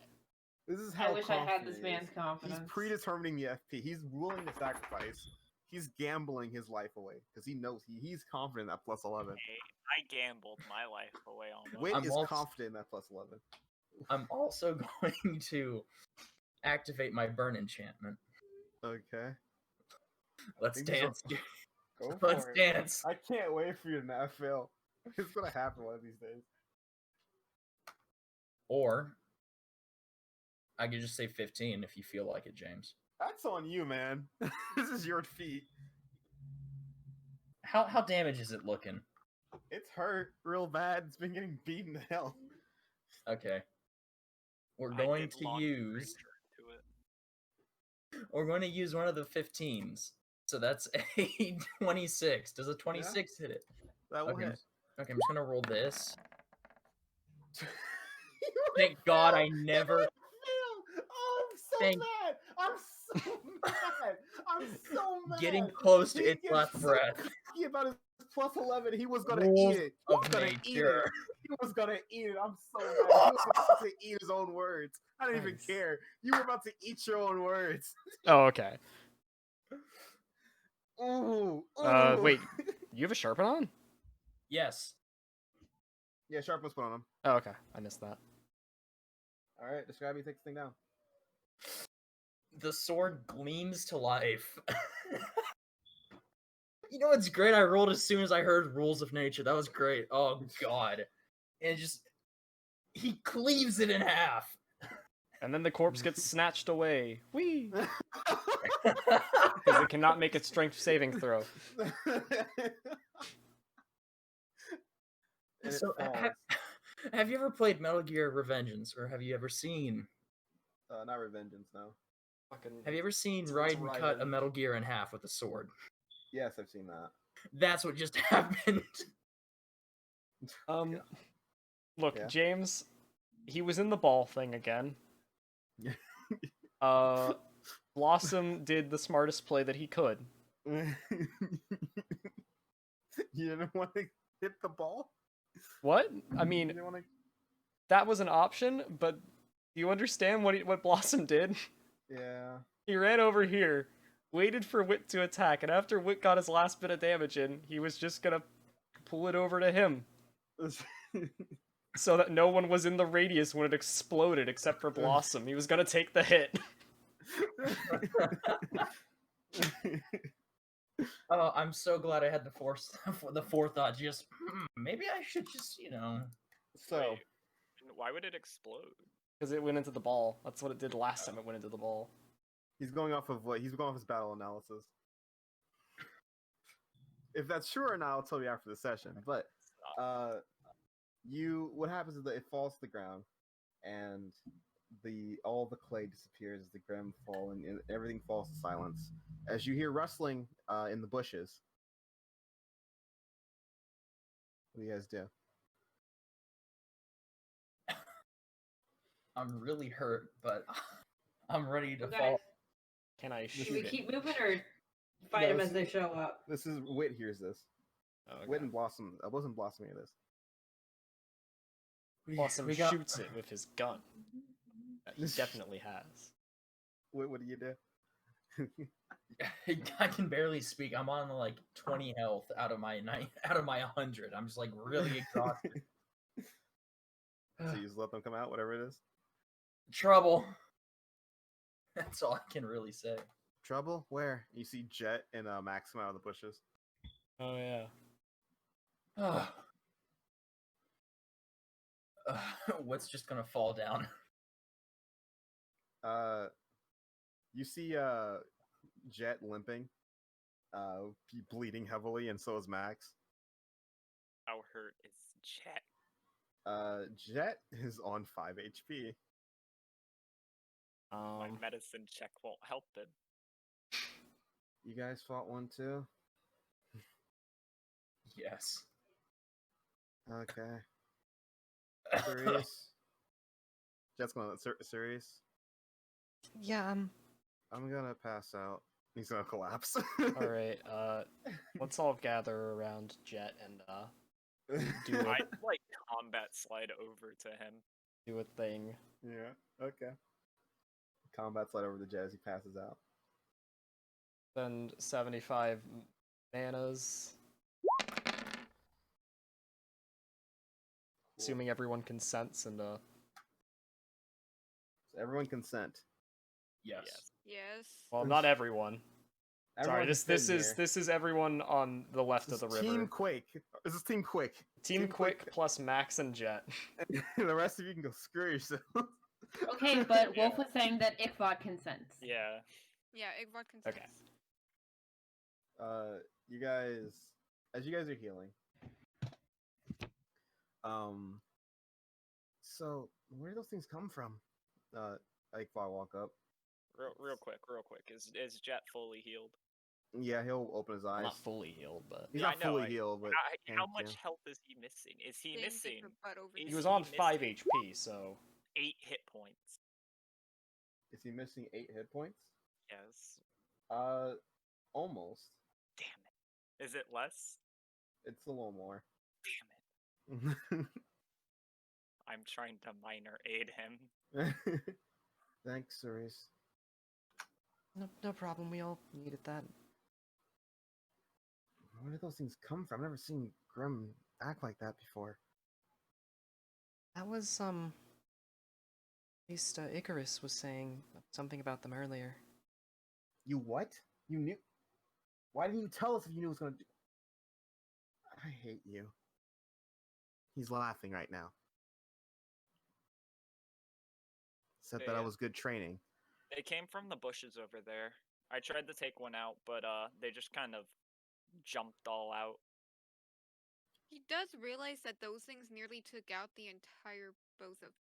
This is how I wish I had confident this he man's is. confidence. He's predetermining the FP. He's willing to sacrifice. He's gambling his life away because he knows he's confident in that plus 11. Hey, I gambled my life away almost. Wit I'm is also- confident in that plus 11. I'm also going to activate my burn enchantment. Okay. Let's think these are- dance. Go for Let's it. dance. I can't wait for you to not fail. It's gonna happen one of these days. Or I could just say 15 if you feel like it, James. That's on you, man. This is your feat. How damage is it looking? It's hurt real bad. It's been getting beaten to hell. Okay. We're I going did to launch use into it. we're going to use one of the 15s. So that's a 26. Does a 26 hit it? That will Okay. hit. Okay, I'm just gonna roll this. Thank God I never. Oh, I'm so Thank- mad. I'm so mad. I'm so mad. Getting close to He its gets last so breath. cocky about his plus 11. He was gonna Rules eat it. He was of gonna eat nature. it. He was gonna eat it. I'm so mad. He was about to eat his own words. I don't even Nice. care. You were about to eat your own words. Oh, okay. Ooh. Wait. You have a sharpen on? Yes. Yeah, sharp was put on him. Oh, okay. I missed that. All right, describe. He takes the thing down. The sword gleams to life. You know what's great? I rolled as soon as I heard rules of nature. That was great. Oh god. And he cleaves it in half. And then the corpse gets snatched away. Whee! Because it cannot make its strength saving throw. And it So falls. have you ever played Metal Gear Revengeance, or have you ever seen Not Revengeance, no. have you ever seen It's Raiden cut a Raiden. Metal Gear in half with a sword? Yes, I've seen that. That's what just happened. Look, Yeah. James, he was in the ball thing again. Blossom did the smartest play that he could. You didn't want to hit the ball? What? I You mean, didn't want to... that was an option, but do you understand what Blossom did? Yeah. He ran over here, waited for Wit to attack, and after Wit got his last bit of damage in, he was just gonna pull it over to him. So that no one was in the radius when it exploded except for Blossom. He was gonna take the hit. Oh, I'm so glad I had the forethought. Just maybe I should just So, Wait, why would it explode? Because it went into the ball. That's what it did last time it went into the ball. he's going off of what? He's going off his battle analysis. If that's true or not, I'll tell you after the session. But, what happens is that it falls to the ground, and all the clay disappears as the grim fall, and everything falls to silence. As you hear rustling in the bushes. What do you guys do? I'm really hurt, but I'm ready to Okay. fall. Can I Should shoot we it? keep moving or fight them as they show up? This is Wit hears this. Oh, okay. Wit and Blossom. I wasn't blossoming this. Blossom we got- shoots it with his gun. That he definitely has. Wit, what do you do? I can barely speak. I'm on like 20 health out of my 100. I'm just like really exhausted. So you just let them come out, whatever it is. Trouble. That's all I can really say. Trouble? Where? You see Jet and Max come out of the bushes. Oh yeah. What's just gonna fall down? You see Jet limping, bleeding heavily, and so is Max. How hurt is Jet? Jet is on 5 HP. My medicine check won't help him. You guys fought one too? Yes. Okay. Serious? Jet's gonna serious? Yeah, I'm gonna pass out. He's gonna collapse. Alright, let's all gather around Jet and do I'd like combat slide over to him. do a thing. Yeah, okay. Combat slide over the Jet as he passes out. Spend 75 manas. Assuming everyone consents and So everyone consent. Yes. Yes. well, not everyone. Sorry, Everyone this consent is here. this is everyone on the left of the river. Team Quake. This is Team Quick. Team Quick plus Max and Jet. The rest of you can go screw yourself. Okay, but Wolf was saying that Ikvot consents. Yeah. Yeah, Igvot consents. Okay. You guys, as you guys are healing, so where do those things come from? Like, if I walk up, Real quick. Is Jet fully healed? Yeah, he'll open his eyes. Well, not fully healed, but He's Yeah, not I know, fully like, healed, but How thank much you. health is he missing? Is he Dang, get missing? your butt over is he there. was on missing 5 HP, so 8 hit points? Is he missing 8 hit points? Yes. Almost. Damn it. Is it less? It's a little more. Damn it. I'm trying to minor aid him. Thanks, Cerise. No problem. We all needed that. Where did those things come from? I've never seen Grim act like that before. That was at least Icarus was saying something about them earlier. You what? You knew? Why didn't you tell us if you knew it was gonna do? I hate you. He's laughing right now. Said that I Yeah. was good training. They came from the bushes over there. I tried to take one out, but they just kind of jumped all out. He does realize that those things nearly took out the entire both of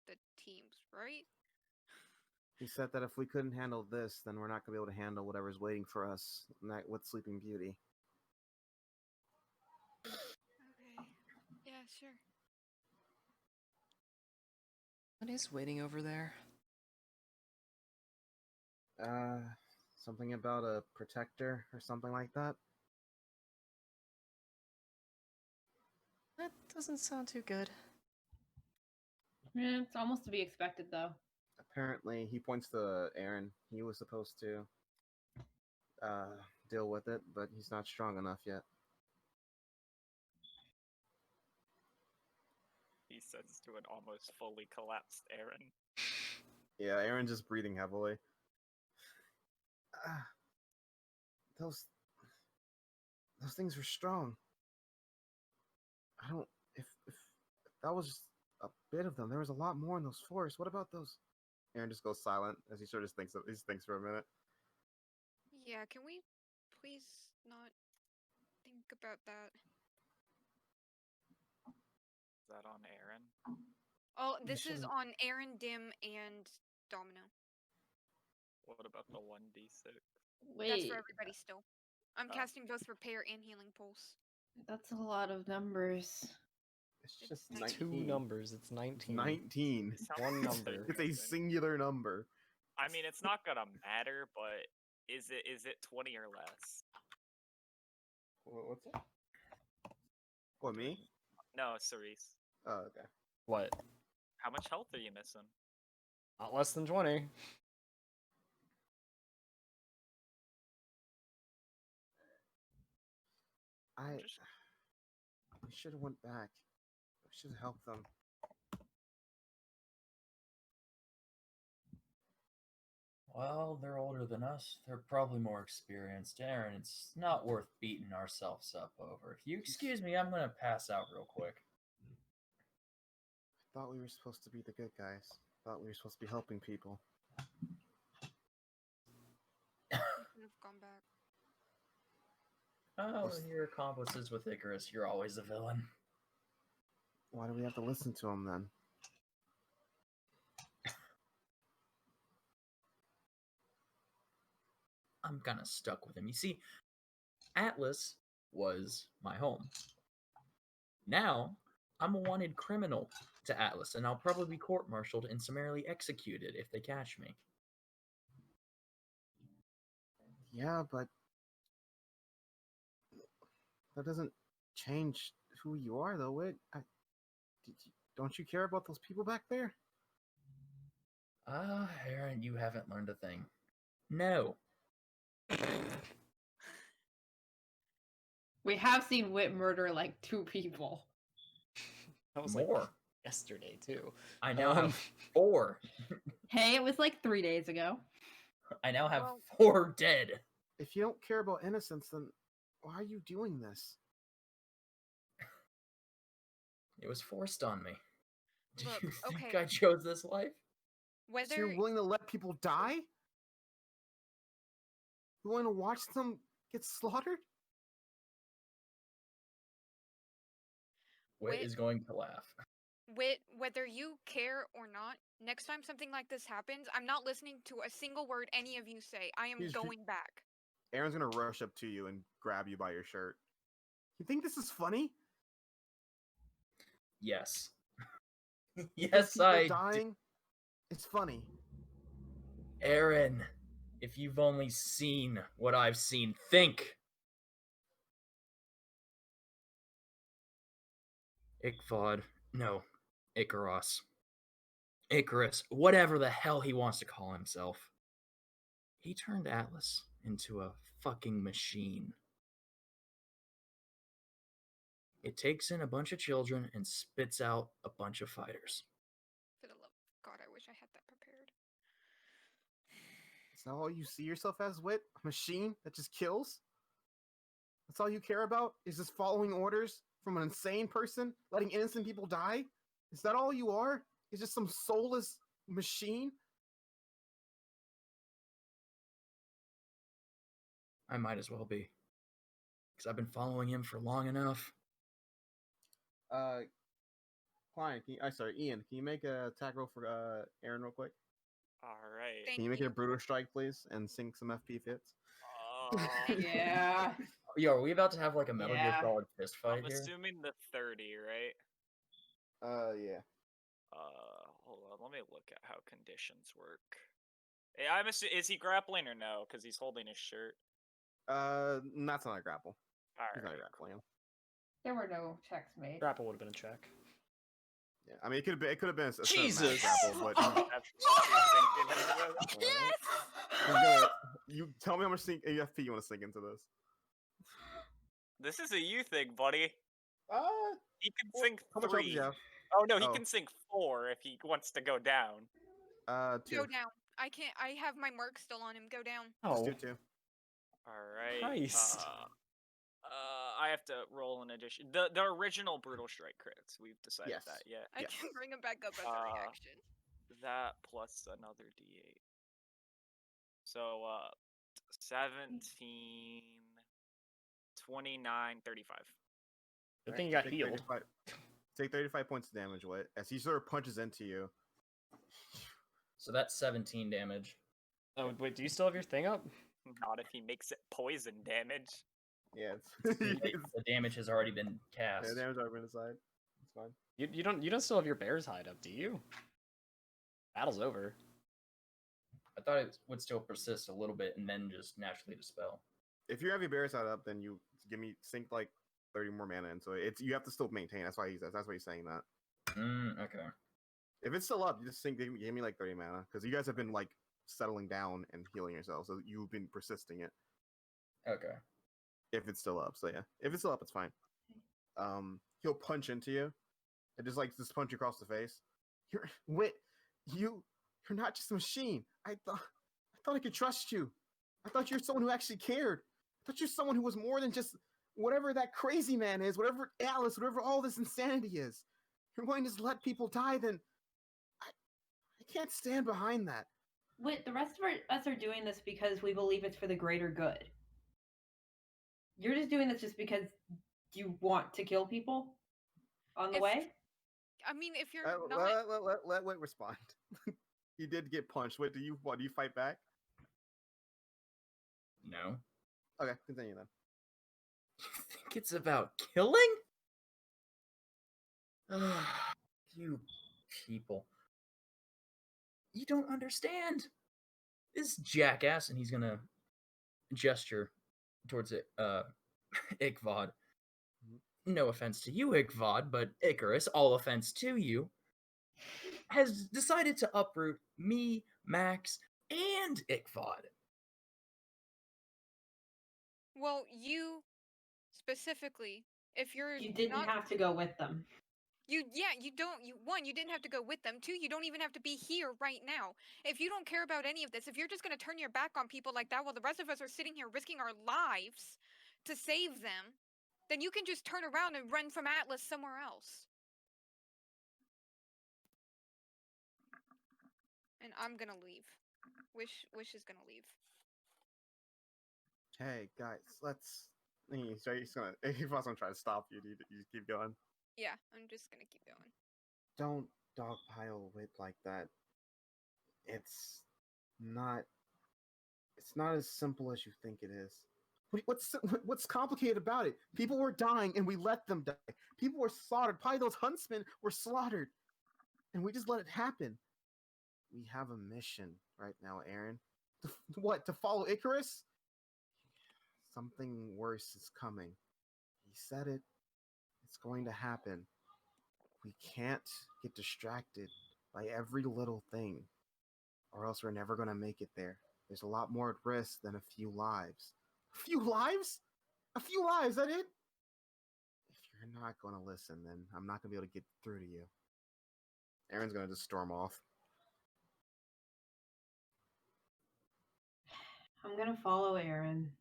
the teams, right? He said that if we couldn't handle this, then we're not gonna be able to handle whatever's waiting for us with Sleeping Beauty. Okay. Yeah, sure. What is waiting over there? Something about a protector or something like that. That doesn't sound too good. Yeah, it's almost to be expected, though. Apparently, he points to Aaron. He was supposed to deal with it, but he's not strong enough yet. He says to an almost fully collapsed Aaron. Yeah, Aaron's just breathing heavily. Those things were strong. I don't. If that was just a bit of them, there was a lot more in those forests. What about those? Aaron just goes silent as he sort of thinks. He thinks for a minute. Yeah, can we please not think about that? Is that on Aaron? Oh, We this is shouldn't- on Aaron, Dim, and Domino. What about the 1d6? Wait, That's for everybody still. I'm Oh. casting both Repair and Healing Pulse. that's a lot of numbers. It's It's just 19. 2 19. numbers. It's It's 19. 19. It sounds One like number. It's a singular number. I mean, it's not gonna matter, but is it 20 or less? What's that? What, me? No, Cerise. Oh, okay. What? How much health are you missing? Not less than 20. We should have went back. We should have helped them. Well, they're older than us. They're probably more experienced. Aaron, it's not worth beating ourselves up over. If you excuse me, I'm gonna pass out real quick. I thought we were supposed to be the good guys. I thought we were supposed to be helping people. You could have gone back. Oh, you're accomplices with Icarus. You're always a villain. Why do we have to listen to him then? I'm kind of stuck with him. You see, Atlas was my home. Now, I'm a wanted criminal to Atlas, and I'll probably be court-martialed and summarily executed if they catch me. Yeah, but that doesn't change who you are, though. Don't you care about those people back there? Aaron, you haven't learned a thing. No. We have seen Whit murder like 2 people. That was More. like yesterday, too. I now have 4. Hey, it was like 3 days ago. I now have Well- 4 dead. If you don't care about innocence, then why are you doing this? It was forced on me. Do Look, you think okay. I chose this life? So Whether you're willing to let people die? You want to watch them get slaughtered? Whit Whit- is going to laugh. whether you care or not, next time something like this happens, I'm not listening to a single word any of you say. I am He's- going back. Aaron's gonna rush up to you and grab you by your shirt. You think this is funny? Yes. Those Yes, people I do. dying. It's funny. Aaron, if you've only seen what I've seen, think. Ikvod, no, Icaros. Icarus, whatever the hell he wants to call himself. He turned Atlas into a fucking machine. It takes in a bunch of children and spits out a bunch of fighters. For the love of God, I wish I had that prepared. Is that all you see yourself as, Wit? A machine that just kills? That's all you care about? Is just following orders from an insane person? Letting innocent people die? Is that all you are? Is just some soulless machine? I might as well be. Because I've been following him for long enough. Klein, Ian, can you make a attack roll for Aaron real quick? All right. Thank Can you make it a you. brutal strike, please, and sink some FP fits? Yeah. Yo, are we about to have like a Metal Gear Yeah. Solid fist fight I'm here? assuming the 30, right? Yeah. Hold on. Let me look at how conditions work. Is he grappling or no? Because he's holding his shirt. That's not a grapple. All He's not right. grappling him. There were no checks made. Grapple would have been a check. Yeah, I mean, it could have been a Jesus! grapple, but That's what you're thinking anyway. Yes! you tell me how much FP you want to sink into this. This is a you thing, buddy. He can Well, sink how much health do 3. you have? Oh no, he Oh. can sink 4 if he wants to go down. 2. Go down. I can't. I have my mark still on him. Go down. Just Oh, do 2. All right. Christ. I have to roll an addition. The original brutal strike crits. We've decided Yes. that yet. I Yes. can bring him back up as a reaction. That plus another D8. So 17, 29, 35. good thing you got Take healed. 35 points of damage, Wit, as he sort of punches into you. So that's 17 damage. Oh, wait, do you still have your thing up? Not if he makes it poison damage. Yeah, The damage has already been cast. yeah, damage over inside. It's fine. You don't still have your bear's hide up, do you? Battle's over. I thought it would still persist a little bit and then just naturally dispel. If you have your bear side up, then you sink like 30 more mana, and so you have to still maintain. That's why he's saying that. Okay. If it's still up, you just sink. Give me like 30 mana, because you guys have been like settling down and healing yourselves, so you've been persisting it. Okay. If it's still up, so yeah, if it's still up, it's fine. He'll punch into you, and just punch you across the face. You're not just a machine. I thought I could trust you. I thought you're someone who actually cared. I thought you're someone who was more than just whatever that crazy man is, whatever Alice, whatever all this insanity is. You're going to just let people die, then I can't stand behind that. Wait, the rest of us are doing this because we believe it's for the greater good. You're just doing this just because you want to kill people on the way? I mean, if you're not. Let Wit respond. He did get punched. Wait, do you fight back? No. Okay, continue then. You think it's about killing? You people. You don't understand. This jackass, and he's gonna gesture towards it, Ikvod. No offense to you, Ikvod, but Icarus, all offense to you, has decided to uproot me, Max, and Ikvod. Well, you specifically, if you're You didn't not, have to go with them. you don't. You didn't have to go with them. 2, you don't even have to be here right now. If you don't care about any of this, if you're just gonna turn your back on people like that while the rest of us are sitting here risking our lives to save them, then you can just turn around and run from Atlas somewhere else. And I'm gonna leave. Wish is gonna leave. Hey guys, let's. He's gonna try to stop you. You just keep going. Yeah, I'm just gonna keep going. Don't dogpile Wit like that. It's not It's not as simple as you think it is. What's complicated about it? People were dying and we let them die. People were slaughtered. Probably those huntsmen were slaughtered. And we just let it happen. We have a mission right now, Aaron. What? To follow Icarus? Something worse is coming. He said it. It's going to happen. We can't get distracted by every little thing, or else we're never going to make it there. There's a lot more at risk than a few lives. A few lives? A few lives, that it? If you're not going to listen, then I'm not going to be able to get through to you. Aaron's going to just storm off. I'm gonna follow Aaron.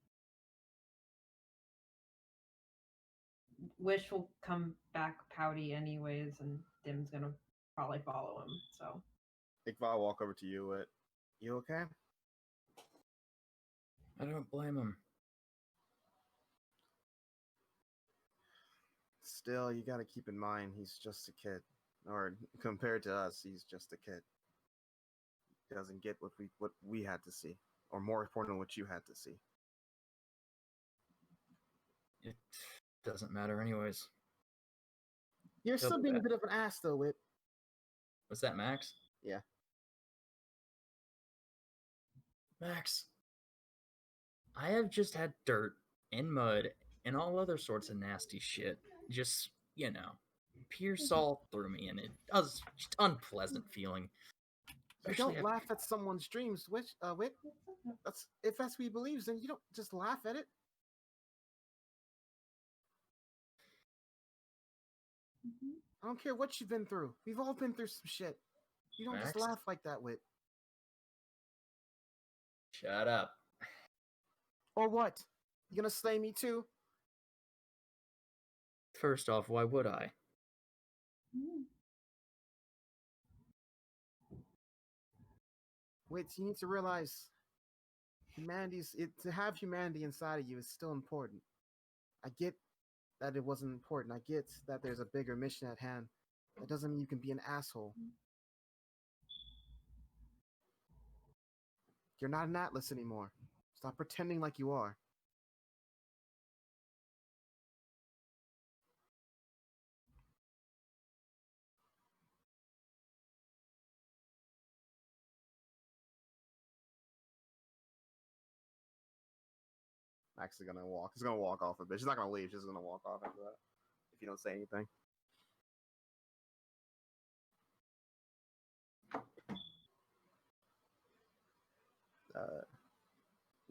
Wish will come back pouty anyways, and Dim's gonna probably follow him. So Iqbal will walk over to you. You okay? I don't blame him. Still, you got to keep in mind he's just a kid, or compared to us, he's just a kid. He doesn't get what we had to see, or more important, what you had to see. It doesn't matter anyways. You're He'll still be being a back. bit of an ass, though, Whip. Was that Max? Yeah. Max, I have just had dirt and mud and all other sorts of nasty shit just, pierce all through me, and it was just unpleasant feeling. You Especially don't laugh at someone's dreams, Whip. If that's what he believes, then you don't just laugh at it. I don't care what you've been through. We've all been through some shit. You don't just Max? laugh like that, Whip. Shut up. Or what? You gonna slay me too? First off, why would I? Wait, you need to realize to have humanity inside of you is still important. I get that it wasn't important. I get that there's a bigger mission at hand. That doesn't mean you can be an asshole. You're not an Atlas anymore. Stop pretending like you are. Max is gonna walk. He's gonna walk off a bit. She's not gonna leave. She's just gonna walk off after that. If you don't say anything.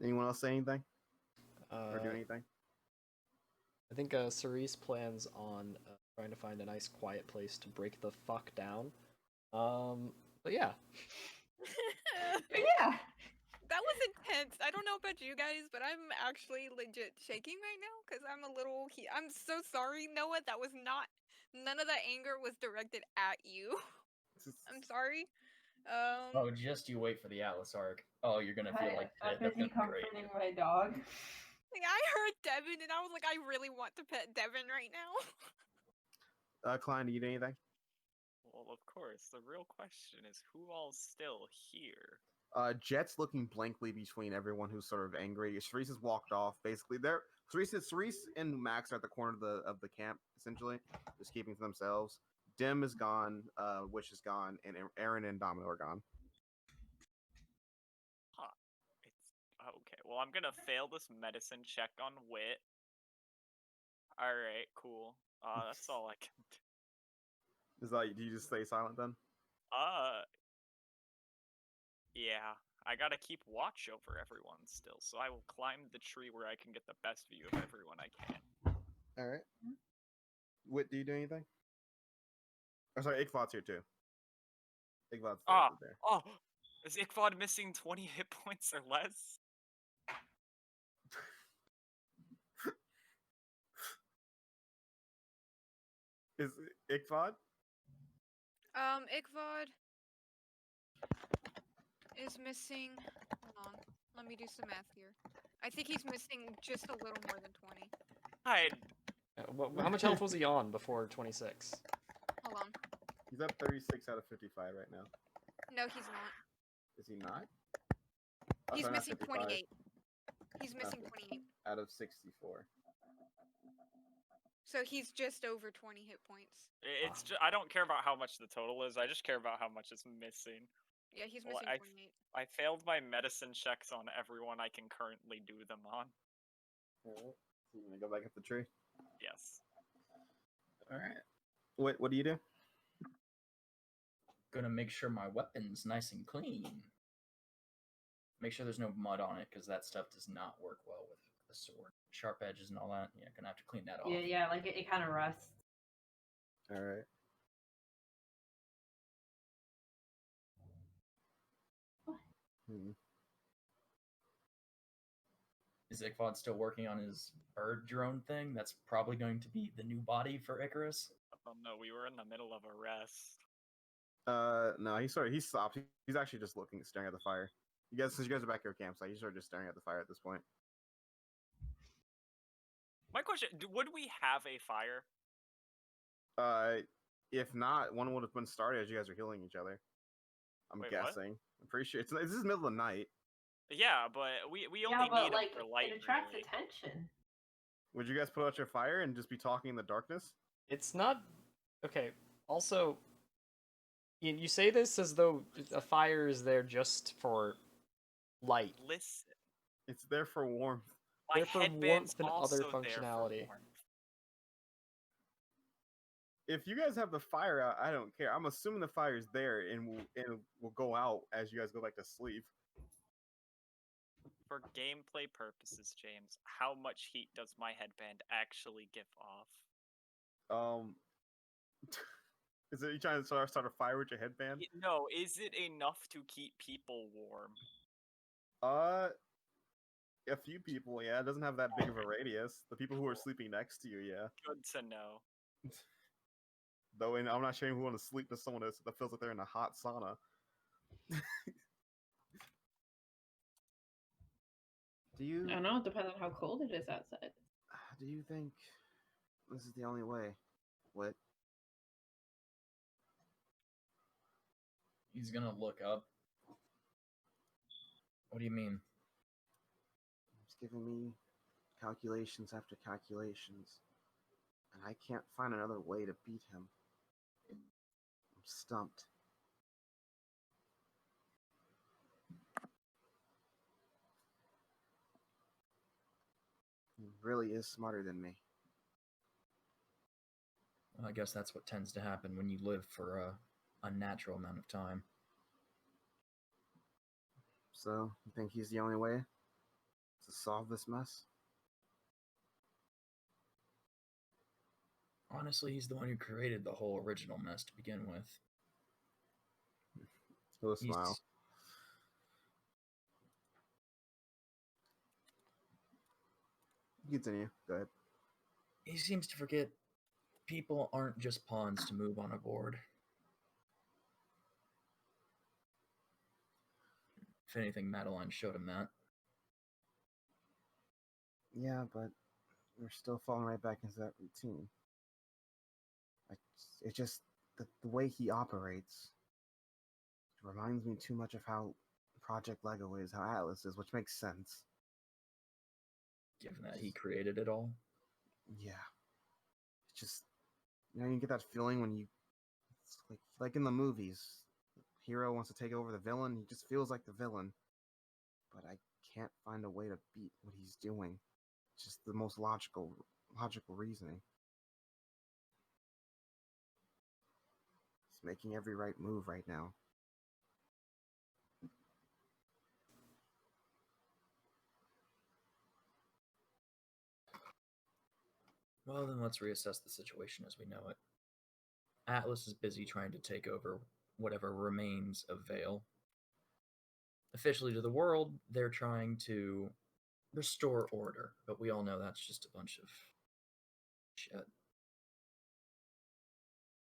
Anyone else say anything or do anything? I think Cerise plans on trying to find a nice quiet place to break the fuck down. But yeah. yeah. That was intense. I don't know about you guys, but I'm actually legit shaking right now because I'm a little. I'm so sorry, Noah. That was not. None of that anger was directed at you. I'm sorry. Oh, just you wait for the Atlas arc. Oh, you're gonna feel like I'm shit. That's busy gonna be great. comforting my dog. Like, I heard Devin, and I was like, I really want to pet Devin right now. Klein, do you do anything? Well, of course. The real question is who all's still here? Jet's looking blankly between everyone who's sort of angry. Cerise has walked off. Basically, Cerise and Max are at the corner of the camp, essentially, just keeping to themselves. Dim is gone. Wish is gone, and Aaron and Domino are gone. Huh. Okay. Well, I'm gonna fail this medicine check on Wit. All right. Cool. That's all I can do. Is that? Do you just stay silent then? Yeah, I gotta keep watch over everyone still, so I will climb the tree where I can get the best view of everyone I can. All right. Wit, do you do anything? Oh, sorry, Iqvod's here too. Iqvod's there. Oh, is Iqvod missing 20 hit points or less? Is Iqvod? Iqvod is missing. Hold on. Let me do some math here. I think he's missing just a little more than 20. How much health was he on before 26? Hold on. He's at 36 out of 55 right now. No, he's not. Is he not? He's not missing 55. 28. He's missing Okay. 28. Out of 64. So he's just over 20 hit points. It's just, I don't care about how much the total is. I just care about how much is missing. Yeah, he's Well, missing 28. I failed my medicine checks on everyone I can currently do them on. Alright. So you're gonna go back up the tree? Yes. Alright. What do you do? Gonna make sure my weapon's nice and clean. Make sure there's no mud on it, because that stuff does not work well with the sword. Sharp edges and all that. Yeah, gonna have to clean that off. Yeah, like it kind of rusts. Alright. Hmm. Is Ickvod still working on his bird drone thing? That's probably going to be the new body for Icarus. Oh no, we were in the middle of a rest. No, he stopped. He's actually just staring at the fire. Since you guys are back at your campsite, he's sort of just staring at the fire at this point. My question: would we have a fire? If not, one would have been started as you guys are healing each other. I'm Wait, what? guessing. I'm pretty sure this is middle of the night. Yeah, but we Yeah, only but need like them for light. it attracts really. attention. Would you guys put out your fire and just be talking in the darkness? It's not okay. Also, Ian, you say this as though a fire is there just for light. Listen, It's there for warmth. my There for headband's warmth and also other there for functionality. warmth. If you guys have the fire out, I don't care. I'm assuming the fire is there and will go out as you guys go back to sleep. For gameplay purposes, James, how much heat does my headband actually give off? Is it you trying to start a fire with your headband? No, is it enough to keep people warm? A few people, yeah. It doesn't have that big of a radius. The people who are sleeping next to you, yeah. Good to know. Though, and I'm not sure who want to sleep with someone that feels like they're in a hot sauna. Do you? I don't know. It depends on how cold it is outside. Do you think this is the only way? What? He's gonna look up. What do you mean? It's giving me calculations after calculations, and I can't find another way to beat him. I'm stumped. He really is smarter than me. Well, I guess that's what tends to happen when you live for a unnatural amount of time. So, you think he's the only way to solve this mess? Honestly, he's the one who created the whole original mess to begin with. He'll smile. Continue. Go ahead. He seems to forget people aren't just pawns to move on a board. If anything, Madeline showed him that. Yeah, but we're still falling right back into that routine. It's just the way he operates reminds me too much of how Project Lego is, how Atlas is, which makes sense. Given that he created it all. Yeah. It's just, you get that feeling when it's like in the movies. Hero wants to take over the villain, he just feels like the villain. But I can't find a way to beat what he's doing. It's just the most logical reasoning. He's making every right move right now. Well, then let's reassess the situation as we know it. Atlas is busy trying to take over whatever remains of Vale. Officially to the world, they're trying to restore order, but we all know that's just a bunch of shit.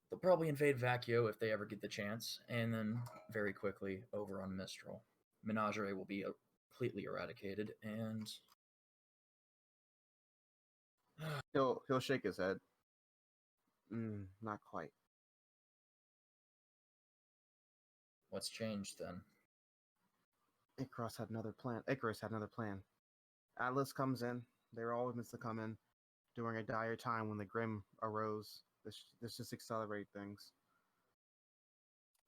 They'll probably invade Vacuo if they ever get the chance, and then very quickly over on Mistral. Menagerie will be completely eradicated, and He'll shake his head. Not quite. what's changed then? Icarus had another plan. Atlas comes in. They were always meant to come in during a dire time when the Grim arose. This just accelerate things.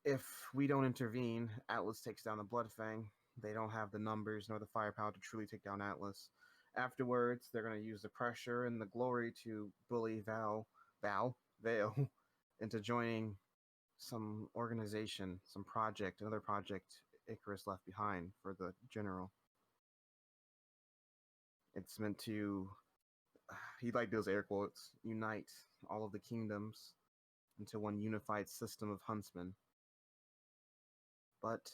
If we don't intervene, Atlas takes down the Bloodfang. They don't have the numbers nor the firepower to truly take down Atlas. Afterwards, they're going to use the pressure and the glory to bully Vale into joining some organization, another project Icarus left behind for the general. It's meant to, he like those air quotes, unite all of the kingdoms into one unified system of huntsmen. But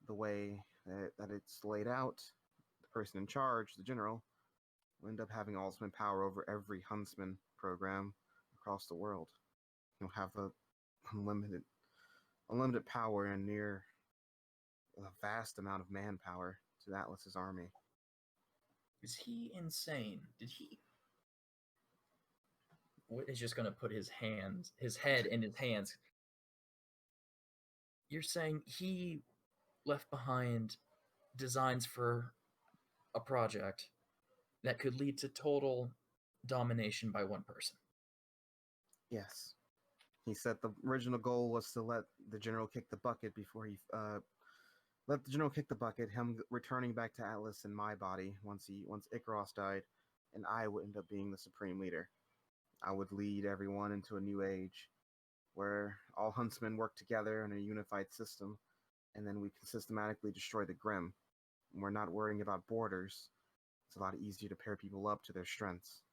the way that it's laid out, the person in charge, the general, will end up having ultimate power over every huntsman program across the world. He'll have a unlimited power and near a vast amount of manpower to Atlas's army. Is he insane? Did he? What is just gonna put his head in his hands? You're saying he left behind designs for a project that could lead to total domination by one person? Yes. He said the original goal was to let the general kick the bucket before he let the general kick the bucket, him returning back to Atlas in my body once Icarus died, and I would end up being the supreme leader. I would lead everyone into a new age where all huntsmen work together in a unified system, and then we can systematically destroy the Grim. We're not worrying about borders. It's a lot easier to pair people up to their strengths.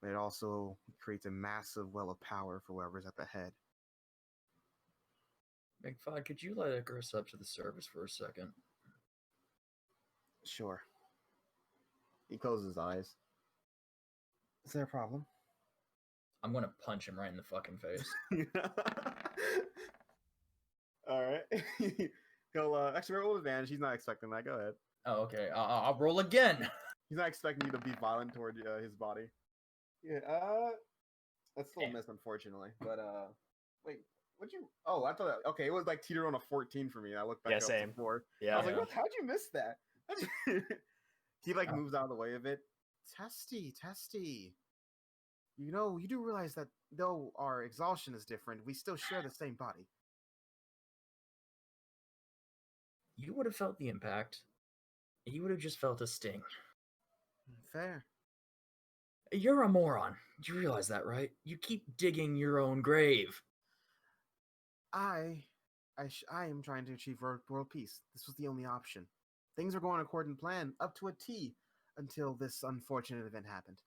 But it also creates a massive well of power for whoever's at the head. McFod, could you let Icarus up to the surface for a second? Sure. He closes his eyes. Is there a problem? I'm gonna punch him right in the fucking face. All right. He'll actually roll with advantage. He's not expecting that. Go ahead. Oh, okay. I'll roll again. He's not expecting you to be violent toward his body. Yeah. That's still a miss, unfortunately. But wait. What'd you? Oh, I thought. Okay, it was like teeter on a 14 for me. I looked back up same. to 4. Yeah. I was like, what? How'd you miss that? He like Oh. moves out of the way of it. Testy. You know, you do realize that though our exhaustion is different, we still share the same body. You would have felt the impact. You would have just felt a sting. Fair. You're a moron. You realize that, right? You keep digging your own grave. I am trying to achieve world peace. This was the only option. Things are going according to plan, up to a T, until this unfortunate event happened.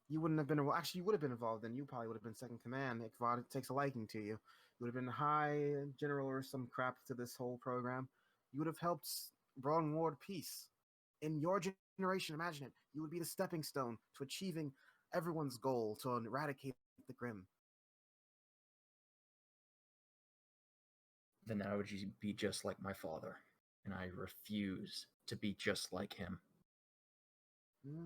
You wouldn't have been. Actually, you would have been involved. Then you probably would have been second command. Ikvad takes a liking to you. You would have been high general or some crap to this whole program. You would have helped broaden world peace. In your generation, imagine it. You would be the stepping stone to achieving everyone's goal to eradicate the Grim. Then I would be just like my father, and I refuse to be just like him.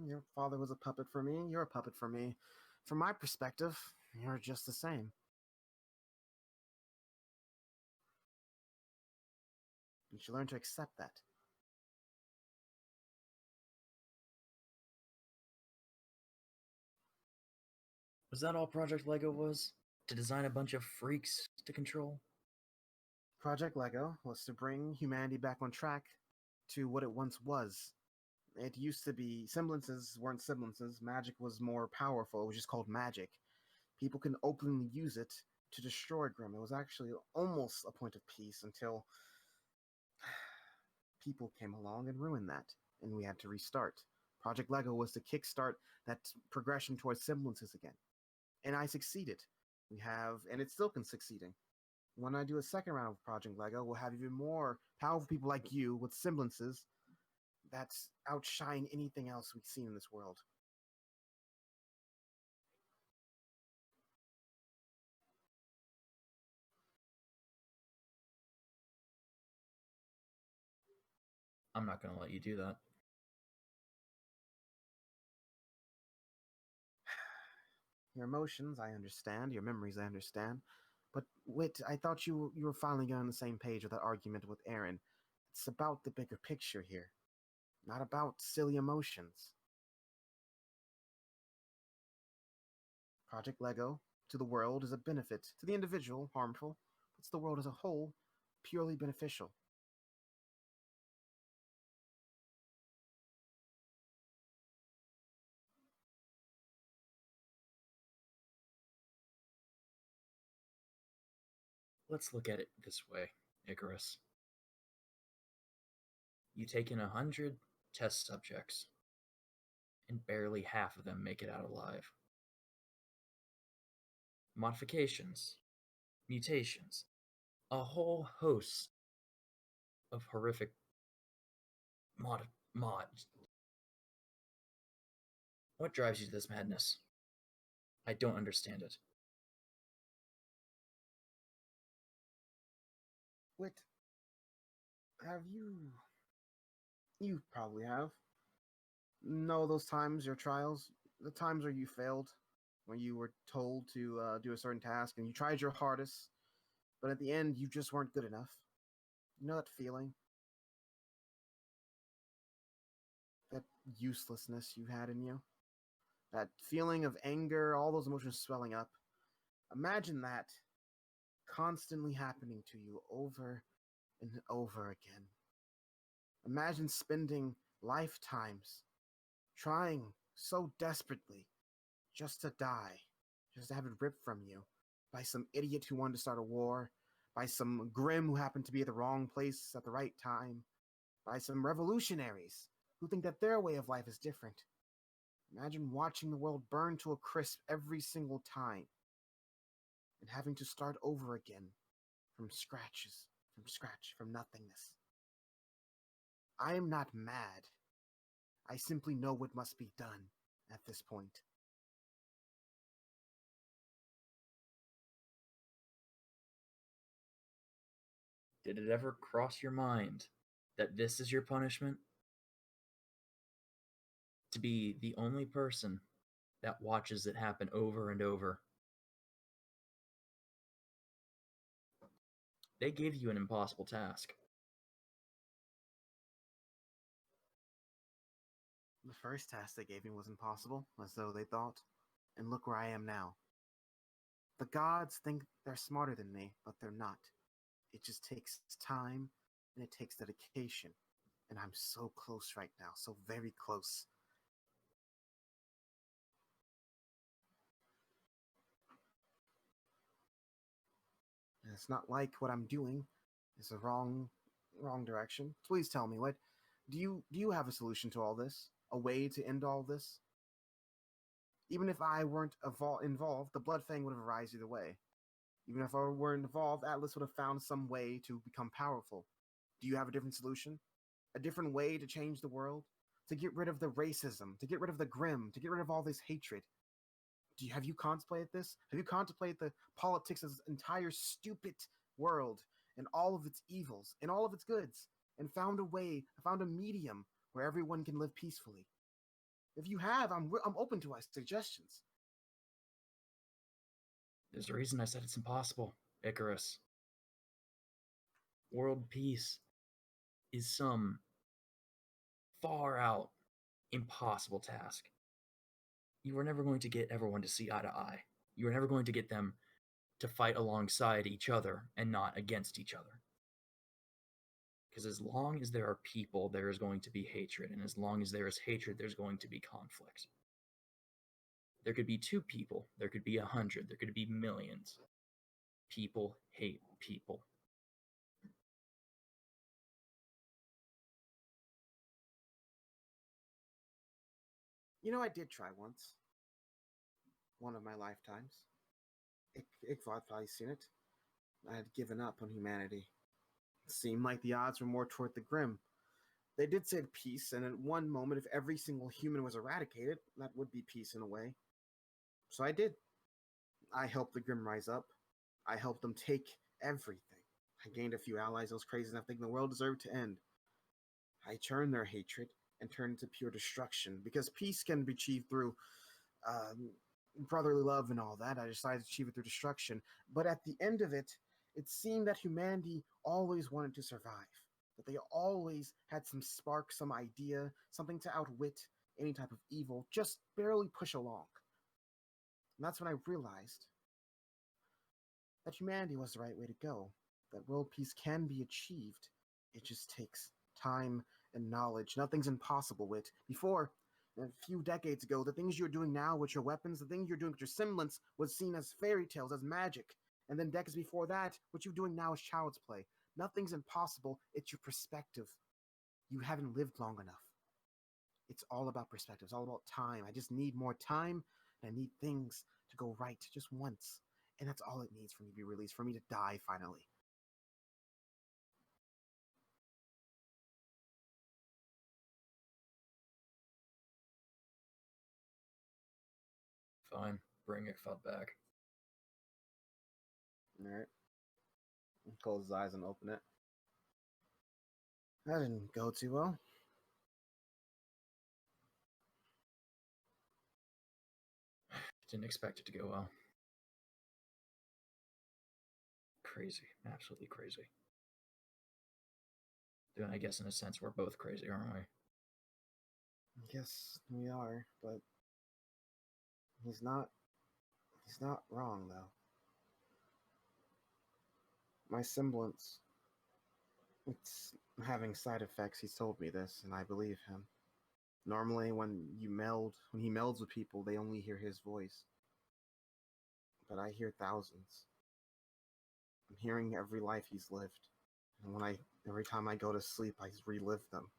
Your father was a puppet for me. You're a puppet for me. From my perspective, you're just the same. You should learn to accept that. Was that all Project Lego was? To design a bunch of freaks to control? Project Lego was to bring humanity back on track to what it once was. It used to be semblances weren't semblances. Magic was more powerful. It was just called magic. People can openly use it to destroy Grim. It was actually almost a point of peace until people came along and ruined that, and we had to restart. Project Lego was to kickstart that progression towards semblances again. And I succeeded. And it's still succeeding. When I do a second round of Project Lego, we'll have even more powerful people like you with semblances that outshine anything else we've seen in this world. I'm not gonna let you do that. Your emotions, I understand. Your memories, I understand. But Wit, I thought you were finally getting on the same page with that argument with Aaron. It's about the bigger picture here, not about silly emotions. Project Lego to the world is a benefit. To the individual, harmful. But to the world as a whole, purely beneficial. Let's look at it this way, Icarus. You take in 100 test subjects, and barely half of them make it out alive. Modifications, mutations, a whole host of horrific mods. What drives you to this madness? I don't understand it. Wit, have you probably have. No, those times, your trials, the times where you failed, when you were told to do a certain task and you tried your hardest, but at the end you just weren't good enough. You know that feeling? That uselessness you had in you? That feeling of anger, all those emotions swelling up. Imagine that constantly happening to you over and over again. Imagine spending lifetimes trying so desperately just to die, just to have it ripped from you by some idiot who wanted to start a war, by some Grim who happened to be at the wrong place at the right time, by some revolutionaries who think that their way of life is different. Imagine watching the world burn to a crisp every single time and having to start over again from scratch, from nothingness. I am not mad. I simply know what must be done at this point. Did it ever cross your mind that this is your punishment? To be the only person that watches it happen over and over. They gave you an impossible task. The first task they gave me was impossible, as though they thought, and look where I am now. The gods think they're smarter than me, but they're not. It just takes time, and it takes dedication. And I'm so close right now, so very close. And it's not like what I'm doing is a wrong direction. Please tell me, what do you have a solution to all this? A way to end all this? Even if I weren't involved, the Blood Fang would have arisen either way. Even if I weren't involved, Atlas would have found some way to become powerful. Do you have a different solution? A different way to change the world? To get rid of the racism, to get rid of the grim, to get rid of all this hatred? Have you contemplated this? Have you contemplated the politics of this entire stupid world and all of its evils and all of its goods, and found a way, found a medium where everyone can live peacefully? If you have, I'm open to suggestions. There's a reason I said it's impossible, Icarus. World peace is some far out, impossible task. You are never going to get everyone to see eye to eye. You are never going to get them to fight alongside each other and not against each other. Because as long as there are people, there is going to be hatred. And as long as there is hatred, there's going to be conflict. There could be 2 people. There could be 100. There could be millions. People hate people. You know, I did try once. One of my lifetimes. Ikvad probably seen it. I had given up on humanity. It seemed like the odds were more toward the grim. They did say peace, and at one moment, if every single human was eradicated, that would be peace in a way. So I did. I helped the grim rise up. I helped them take everything. I gained a few allies, those crazy enough thinking the world deserved to end. I turned their hatred and turned into pure destruction, because peace can be achieved through brotherly love and all that. I decided to achieve it through destruction. But at the end of it, it seemed that humanity always wanted to survive. That they always had some spark, some idea, something to outwit any type of evil, just barely push along. And that's when I realized that humanity was the right way to go. That world peace can be achieved. It just takes time and knowledge. Nothing's impossible, Wit. Before, a few decades ago, the things you're doing now with your weapons, the things you're doing with your semblance, was seen as fairy tales, as magic. And then decades before that, what you're doing now is child's play. Nothing's impossible, it's your perspective. You haven't lived long enough. It's all about perspective, it's all about time. I just need more time, and I need things to go right just once. And that's all it needs for me to be released, for me to die finally. Fine, bring Ickthot back. Alright. Close his eyes and open it. That didn't go too well. Didn't expect it to go well. Crazy, absolutely crazy. I guess in a sense we're both crazy, aren't we? Yes, we are, but he's not wrong though. My semblance, it's having side effects. He's told me this, and I believe him. Normally when he melds with people, they only hear his voice. But I hear thousands. I'm hearing every life he's lived. And every time I go to sleep, I relive them.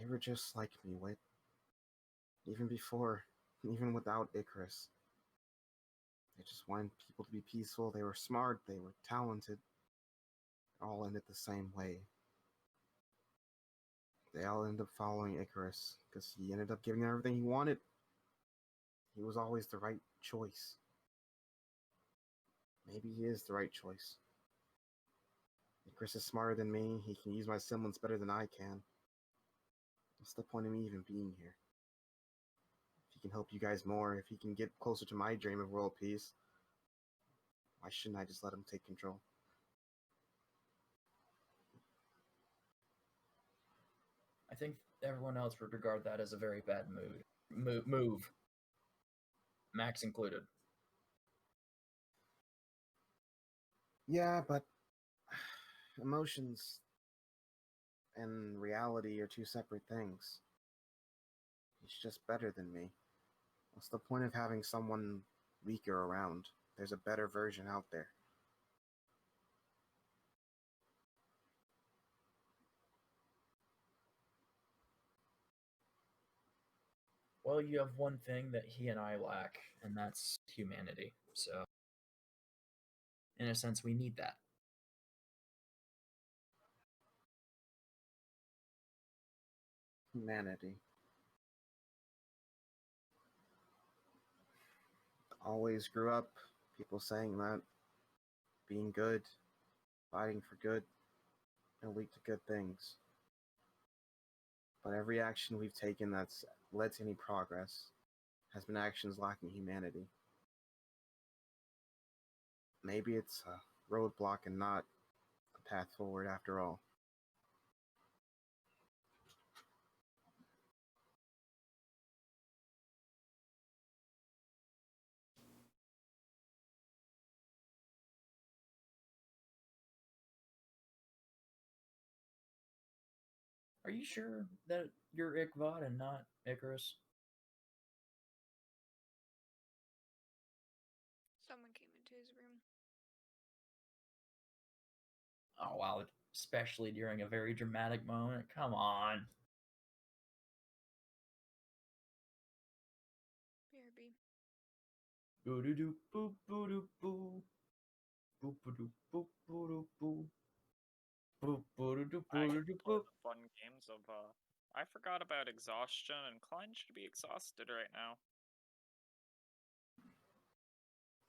They were just like me, Wit. Even without Icarus. They just wanted people to be peaceful. They were smart. They were talented. All ended the same way. They all ended up following Icarus because he ended up giving them everything he wanted. He was always the right choice. Maybe he is the right choice. Icarus is smarter than me. He can use my semblance better than I can. What's the point of me even being here? If he can help you guys more, if he can get closer to my dream of world peace, why shouldn't I just let him take control? I think everyone else would regard that as a very bad move. Max included. Yeah, but emotions and reality are two separate things. He's just better than me. What's the point of having someone weaker around? There's a better version out there. Well, you have one thing that he and I lack, and that's humanity. So, in a sense, we need that. Humanity. Always grew up people saying that being good, fighting for good, will lead to good things. But every action we've taken that's led to any progress has been actions lacking humanity. Maybe it's a roadblock and not a path forward after all. Are you sure that you're Ickthot and not Icarus? Someone came into his room. Oh, wow. Especially during a very dramatic moment. Come on. BRB. Boo doo doo boo boo doo boo. Boo boo doo boo boo doo boo. Boo boo doo doo I boo get doo to doo play boo. the fun games of I forgot about exhaustion, and Klein should be exhausted right now.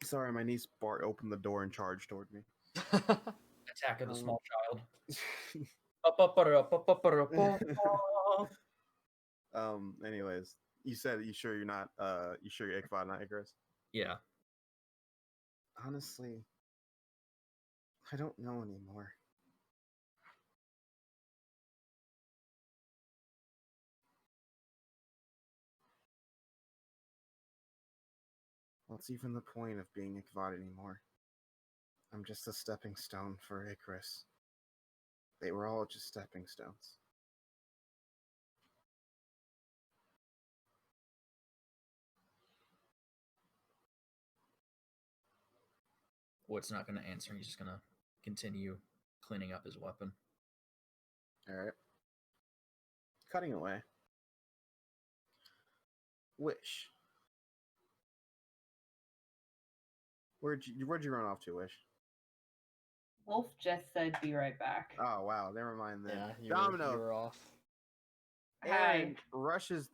Sorry, my niece Bart opened the door and charged toward me. Attack of the Small Child. Anyways, You said you sure you're not you sure you're Ichabod, not Icarus? Yeah. Honestly, I don't know anymore. What's even the point of being Ichabod anymore? I'm just a stepping stone for Icarus. They were all just stepping stones. Wood's not going to answer. He's just going to continue cleaning up his weapon. Alright. Cutting away. Wish. Where'd you run off to, Wish? Wolf just said be right back. Oh wow, never mind then. Yeah, you Domino. were off. Aaron rushes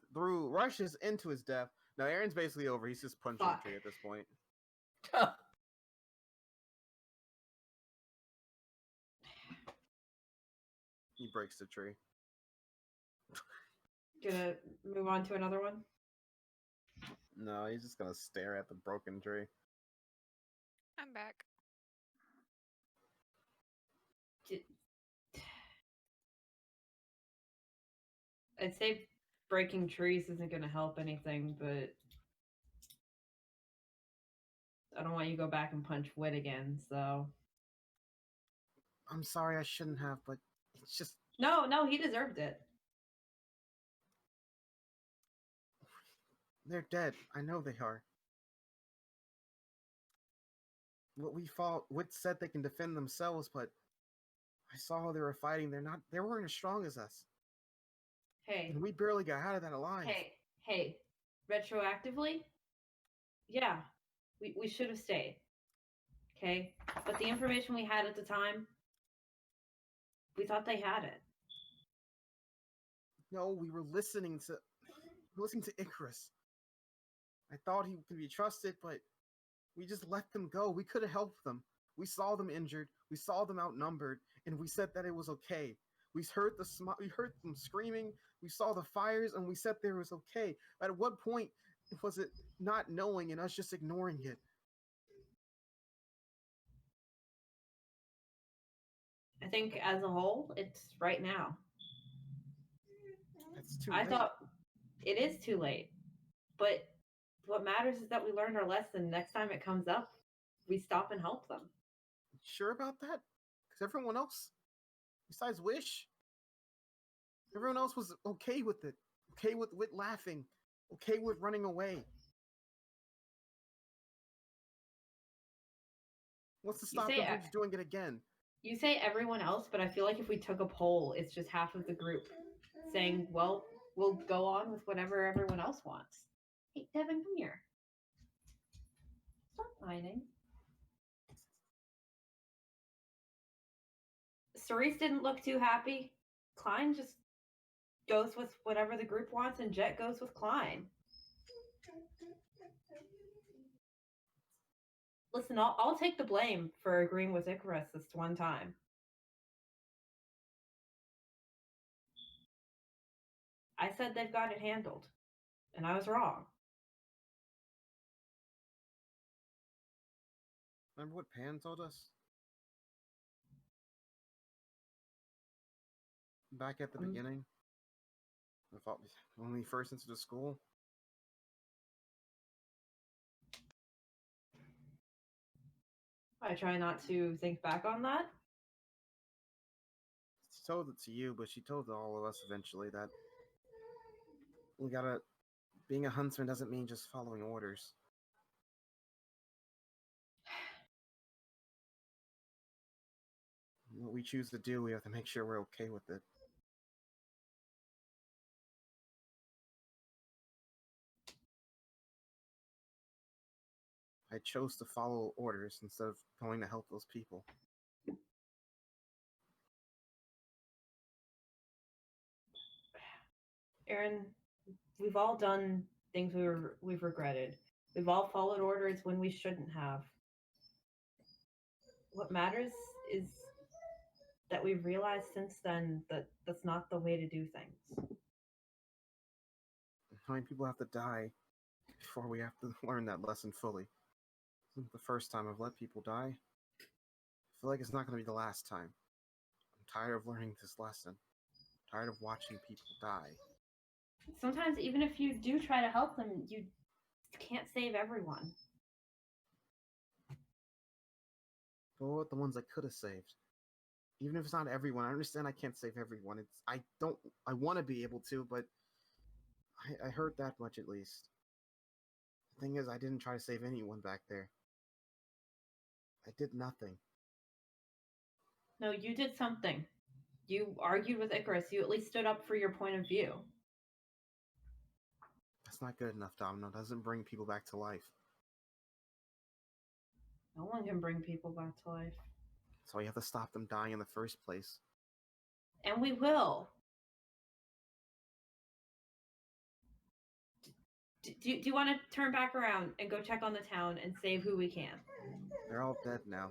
into his death. No, Aaron's basically over. He's just punching Fuck. the tree at this point. He breaks the tree. Gonna move on to another one. No, he's just gonna stare at the broken tree. I'm back. I'd say breaking trees isn't gonna help anything, but I don't want you to go back and punch Wit again, so. I'm sorry, I shouldn't have, but it's just No, he deserved it. they're dead. I know they are. What we fought, Wit said they can defend themselves, but I saw how they were fighting. They weren't as strong as us. Hey, And we barely got out of that alive. hey, retroactively, yeah, we should have stayed. Okay? But the information we had at the time, we thought they had it. No, we were listening to Icarus. I thought he could be trusted, but we just let them go. We could have helped them. We saw them injured. We saw them outnumbered, and we said that it was okay. We heard them screaming. We saw the fires, and we said there was okay. At what point was it not knowing and us just ignoring it? I think as a whole, it's right now. That's too I late. thought it is too late. But what matters is that we learned our lesson. Next time it comes up, we stop and help them. Sure about that? Because everyone else, besides Wish, everyone else was okay with it. Okay with laughing. Okay with running away. What's to stop the say groups doing it again? You say everyone else, but I feel like if we took a poll, it's just half of the group saying, well, we'll go on with whatever everyone else wants. Hey, Devin, come here. Stop whining. Cerise didn't look too happy. Klein just goes with whatever the group wants, and Jet goes with Klein. Listen, I'll take the blame for agreeing with Icarus this one time. I said they've got it handled, and I was wrong. Remember what Pan told us? Back at the beginning? When we first entered the school? I try not to think back on that. She told it to you, but she told all of us eventually that being a huntsman doesn't mean just following orders. What we choose to do, we have to make sure we're okay with it. I chose to follow orders instead of going to help those people. Aaron, we've all done things we've regretted. We've all followed orders when we shouldn't have. What matters is that we've realized since then that that's not the way to do things. How many people have to die before we have to learn that lesson fully? This isn't the first time I've let people die. I feel like it's not going to be the last time. I'm tired of learning this lesson. I'm tired of watching people die. Sometimes, even if you do try to help them, you can't save everyone. But what about the ones I could have saved? Even if it's not everyone, I understand I can't save everyone. I want to be able to, but I heard that much at least. The thing is, I didn't try to save anyone back there. I did nothing. No, you did something. You argued with Icarus. You at least stood up for your point of view. That's not good enough, Domino. It doesn't bring people back to life. No one can bring people back to life. So you have to stop them dying in the first place. And we will. Do you want to turn back around and go check on the town and save who we can? They're all dead now.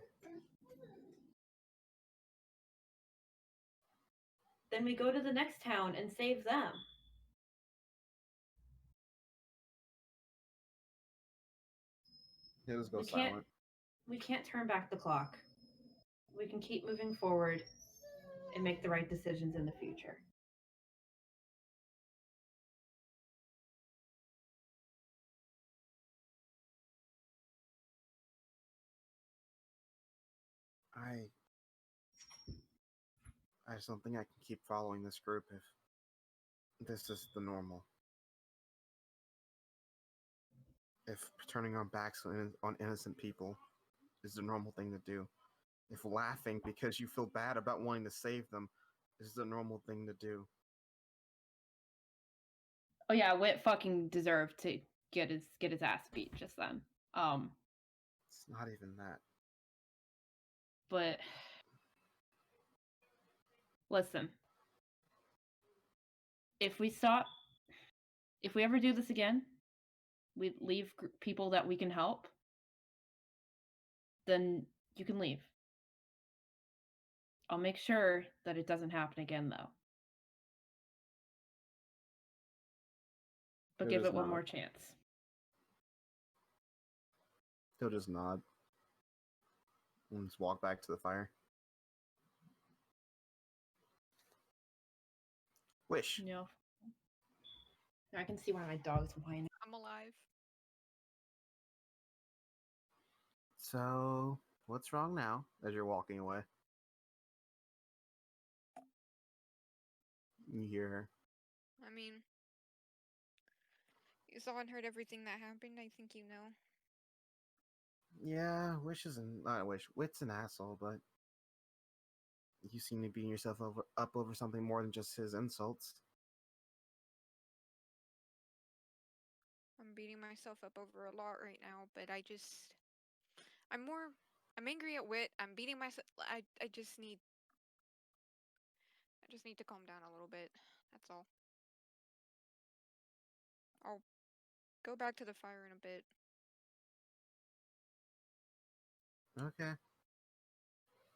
Then we go to the next town and save them. He'll just go We can't- silent. We can't turn back the clock. We can keep moving forward and make the right decisions in the future. I just don't think I can keep following this group if this is the normal. If turning our backs on innocent people is the normal thing to do. If laughing because you feel bad about wanting to save them is the normal thing to do. Oh yeah, Wit fucking deserved to get his ass beat just then. It's not even that. But listen, if we ever do this again, we leave people that we can help, then you can leave. I'll make sure that it doesn't happen again, though. But He'll give just it one nod. more chance. He'll just nod. And just walk back to the fire. Wish. You know, I can see why my dog's whining. I'm alive. So, what's wrong now as you're walking away? You hear her. I mean, you saw and heard everything that happened. I think you know. Yeah, Wit's an asshole, but you seem to be beating yourself up over something more than just his insults. I'm beating myself up over a lot right now, but I'm angry at Wit. I'm beating myself. I just need to calm down a little bit. That's all. I'll go back to the fire in a bit. Okay.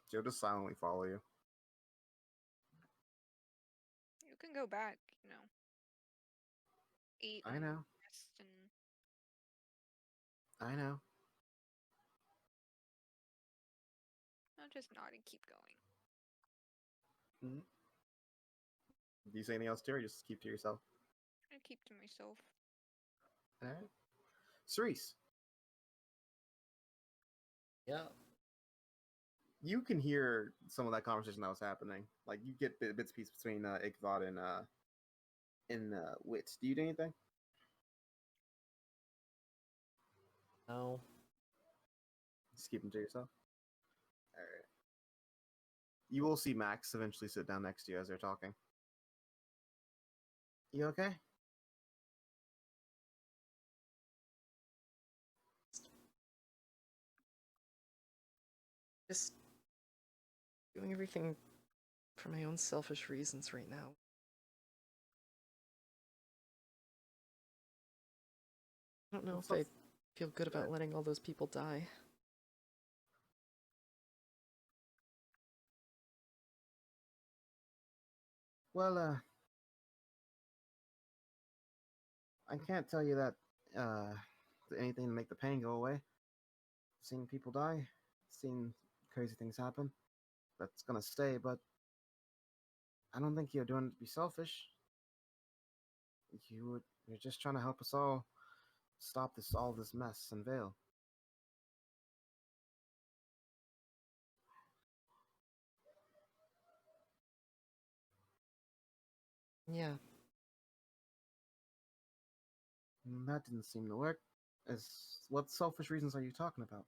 She'll just silently follow you. You can go back, eat I and know. rest and I know. I'll just nod and keep going. Mm-hmm. Do you say anything else to her, or just keep to yourself? I keep to myself. Alright. Cerise, Yeah. you can hear some of that conversation that was happening. Like, you get bits and pieces between Ichabod and Wit. Do you do anything? No. Just keep them to yourself? Alright. You will see Max eventually sit down next to you as they're talking. You okay? Just doing everything for my own selfish reasons right now. I don't know if I feel good about letting all those people die. Well, I can't tell you that anything to make the pain go away. Seeing people die, seeing crazy things happen, that's gonna stay, but I don't think you're doing it to be selfish. You're just trying to help us all stop all this mess and veil. Yeah. That didn't seem to work. What selfish reasons are you talking about?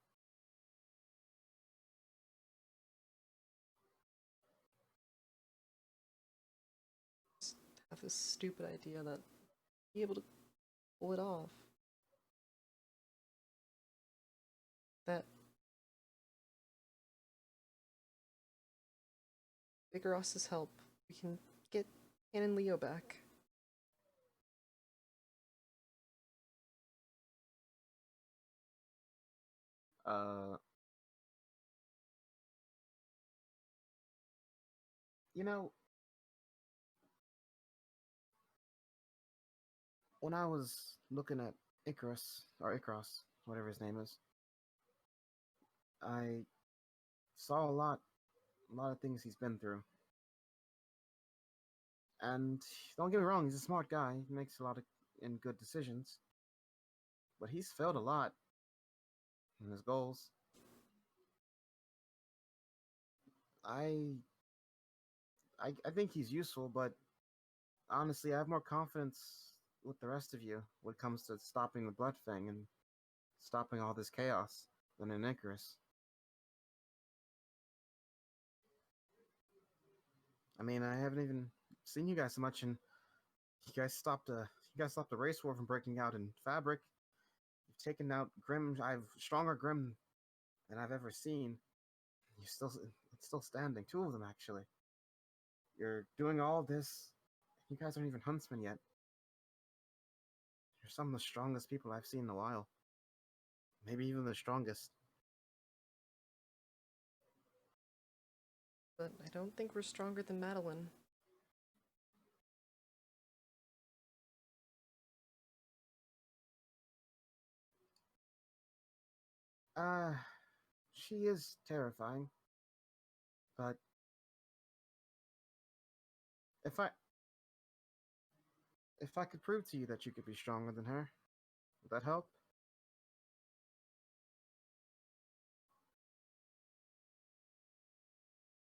Just have this stupid idea that be able to pull it off. That Vigoros's help, we can get Anne and Leo back. Uh, you know, when I was looking at Icarus, whatever his name is, I saw a lot of things he's been through. And don't get me wrong, he's a smart guy. He makes a lot of and good decisions, but he's failed a lot in his goals. I I think he's useful, but honestly, I have more confidence with the rest of you when it comes to stopping the Blood Fang and stopping all this chaos than in Icarus. I mean, I haven't even seen you guys so much, and you guys stopped a race war from breaking out in Fabric. You've taken out Grim. I've stronger Grim than I've ever seen. It's still standing. Two of them actually. You're doing all this. You guys aren't even huntsmen yet. You're some of the strongest people I've seen in a while. Maybe even the strongest. But I don't think we're stronger than Madeline. Uh, she is terrifying. But if I if I could prove to you that you could be stronger than her, would that help?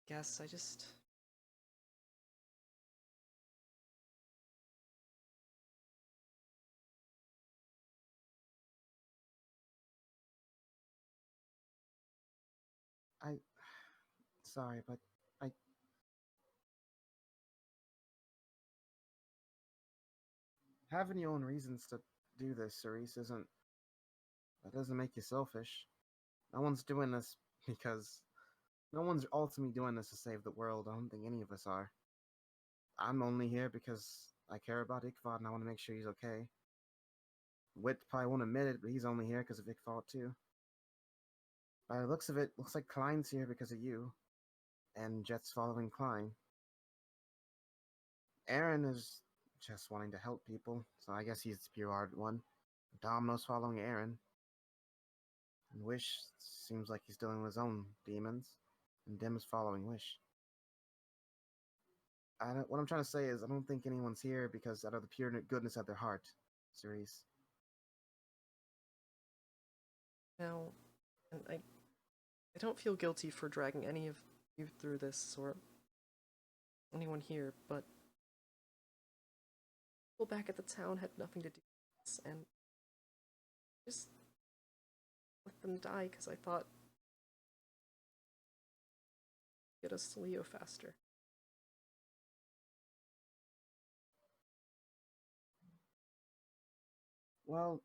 Guess I just... I sorry, but I having your own reasons to do this, Cerise, isn't that doesn't make you selfish. No one's doing this because no one's ultimately doing this to save the world. I don't think any of us are. I'm only here because I care about Ikvad and I want to make sure he's okay. Wit probably won't admit it, but he's only here because of Ikvad too. By the looks of it, looks like Klein's here because of you, and Jet's following Klein. Aaron is just wanting to help people, so I guess he's the pure-hearted one. Domino's following Aaron. And Wish seems like he's dealing with his own demons, and Dim is following Wish. What I'm trying to say is, I don't think anyone's here because out of the pure goodness of their heart, Cerise. Now, and I don't feel guilty for dragging any of you through this, or anyone here, but people back at the town had nothing to do with this, and just let them die because I thought get us to Leo faster. Well,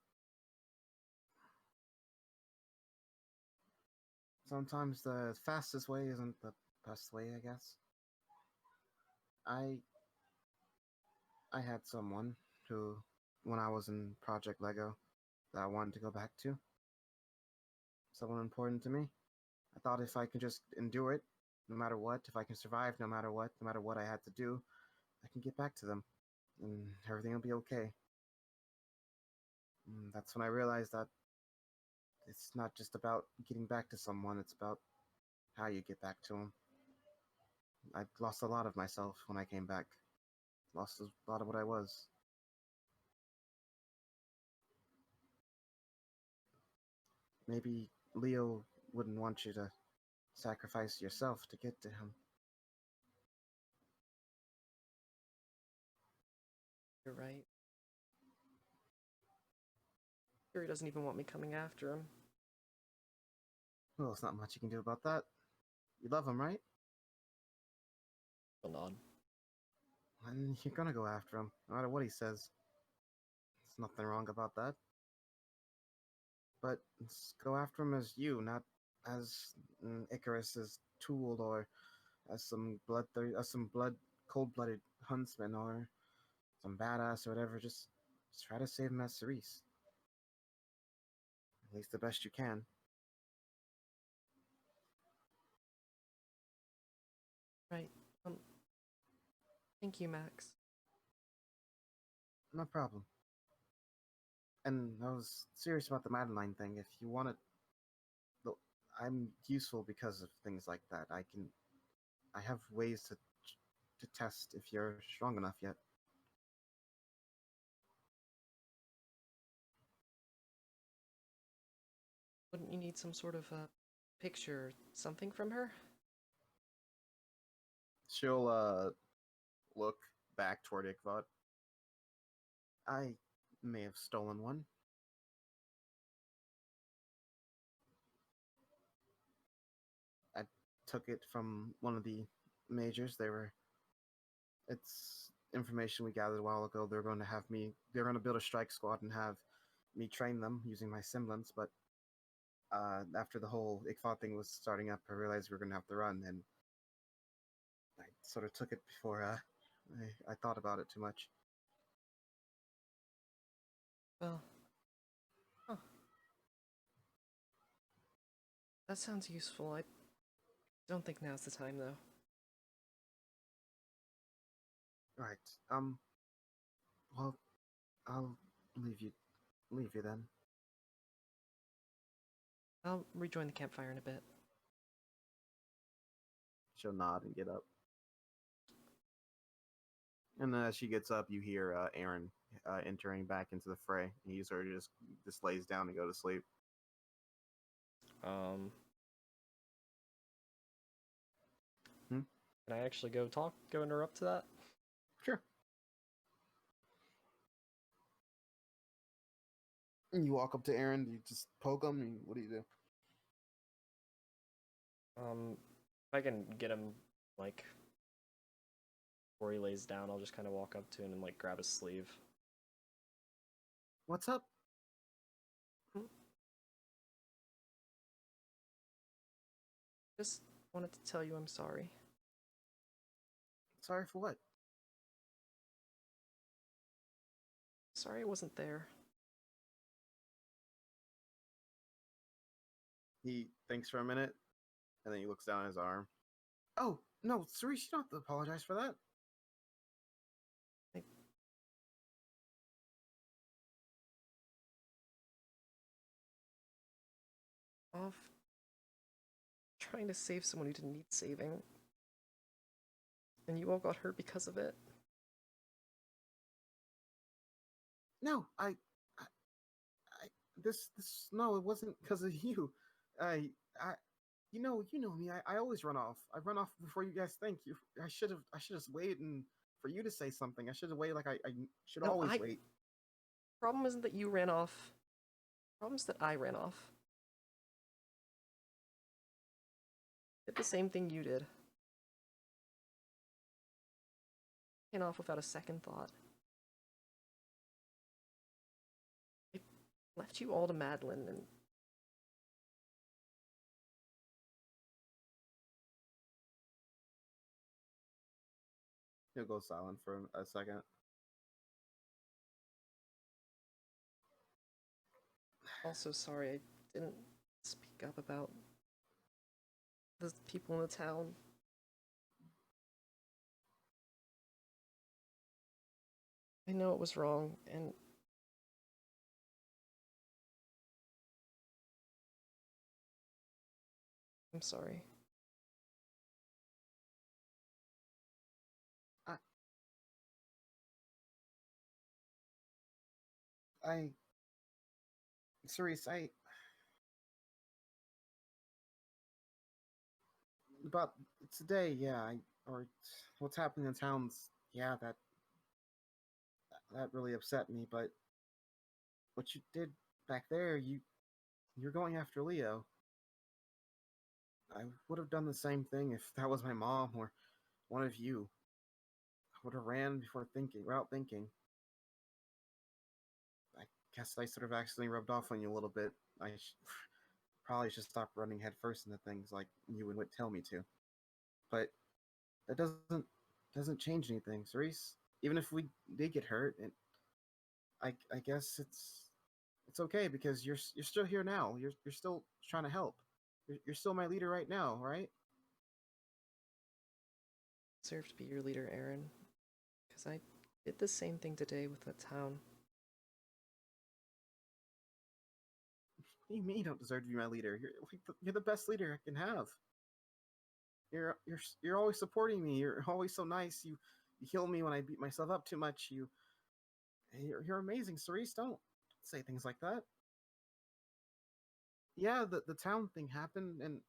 sometimes the fastest way isn't the best way, I guess. I had someone who, when I was in Project Lego, that I wanted to go back to. Someone important to me. I thought if I could just endure it, no matter what, if I can survive no matter what I had to do, I can get back to them, and everything will be okay. That's when I realized that it's not just about getting back to someone, it's about how you get back to them. I lost a lot of myself when I came back. Lost a lot of what I was. Maybe Leo wouldn't want you to sacrifice yourself to get to him. You're right. Sure, he doesn't even want me coming after him. Well, there's not much you can do about that. You love him, right? He'll nod. And you're gonna go after him, no matter what he says. There's nothing wrong about that. But go after him as you, not as Icarus's tool, or as some cold-blooded huntsman, or some badass or whatever. Just try to save him as Cerise. At least the best you can. Right. Thank you, Max. No problem. And I was serious about the Madeline thing. If you want it, look, I'm useful because of things like that. I have ways to test if you're strong enough yet. Wouldn't you need some sort of a picture, something from her? She'll look back toward Ikvot. I may have stolen one. I took it from one of the majors. It's information we gathered a while ago. They're going to build a strike squad and have me train them using my semblance, but after the whole Ikvot thing was starting up, I realized we were going to have to run, and I sort of took it before I thought about it too much. Well, huh. That sounds useful. I don't think now's the time, though. Right. Well, I'll leave you then. I'll rejoin the campfire in a bit. She'll nod and get up. And as she gets up, you hear Aaron entering back into the fray. He sort of just lays down and go to sleep. Can I actually go interrupt to that? Sure. And you walk up to Aaron. Do you just poke him? And what do you do? If I can get him, like, before he lays down, I'll just kind of walk up to him and, like, grab his sleeve. What's up? Just wanted to tell you I'm sorry. Sorry for what? Sorry I wasn't there. He thinks for a minute, and then he looks down at his arm. Oh, no, Cerise, you don't have to apologize for that. Off trying to save someone who didn't need saving. And you all got hurt because of it. No, no, it wasn't because of you. You know me. I always run off. I run off before you guys think. I should have waited and for you to say something. I should have waited like I should always wait. Problem isn't that you ran off. Problem's that I ran off. Did the same thing you did. Ran off without a second thought. I left you all to Madeline and He'll go silent for a second. also sorry I didn't speak up about the people in the town. I know it was wrong, and I'm sorry. Cerise, about today, yeah, or what's happening in towns, yeah, that really upset me. But what you did back there, you're going after Leo. I would have done the same thing if that was my mom or one of you. I would have ran before thinking, without thinking. I guess I sort of accidentally rubbed off on you a little bit. I probably should stop running headfirst into things like you would tell me to. But that doesn't change anything, Cerise. Even if we did get hurt, I guess it's okay because you're still here now. You're still trying to help. You're still my leader right now, right? Deserve to be your leader, Aaron. Because I did the same thing today with the town. What do you mean you don't deserve to be my leader? You're the best leader I can have. You're always supporting me. You're always so nice. You heal me when I beat myself up too much. You're amazing, Cerise. Don't say things like that. Yeah, the town thing happened, and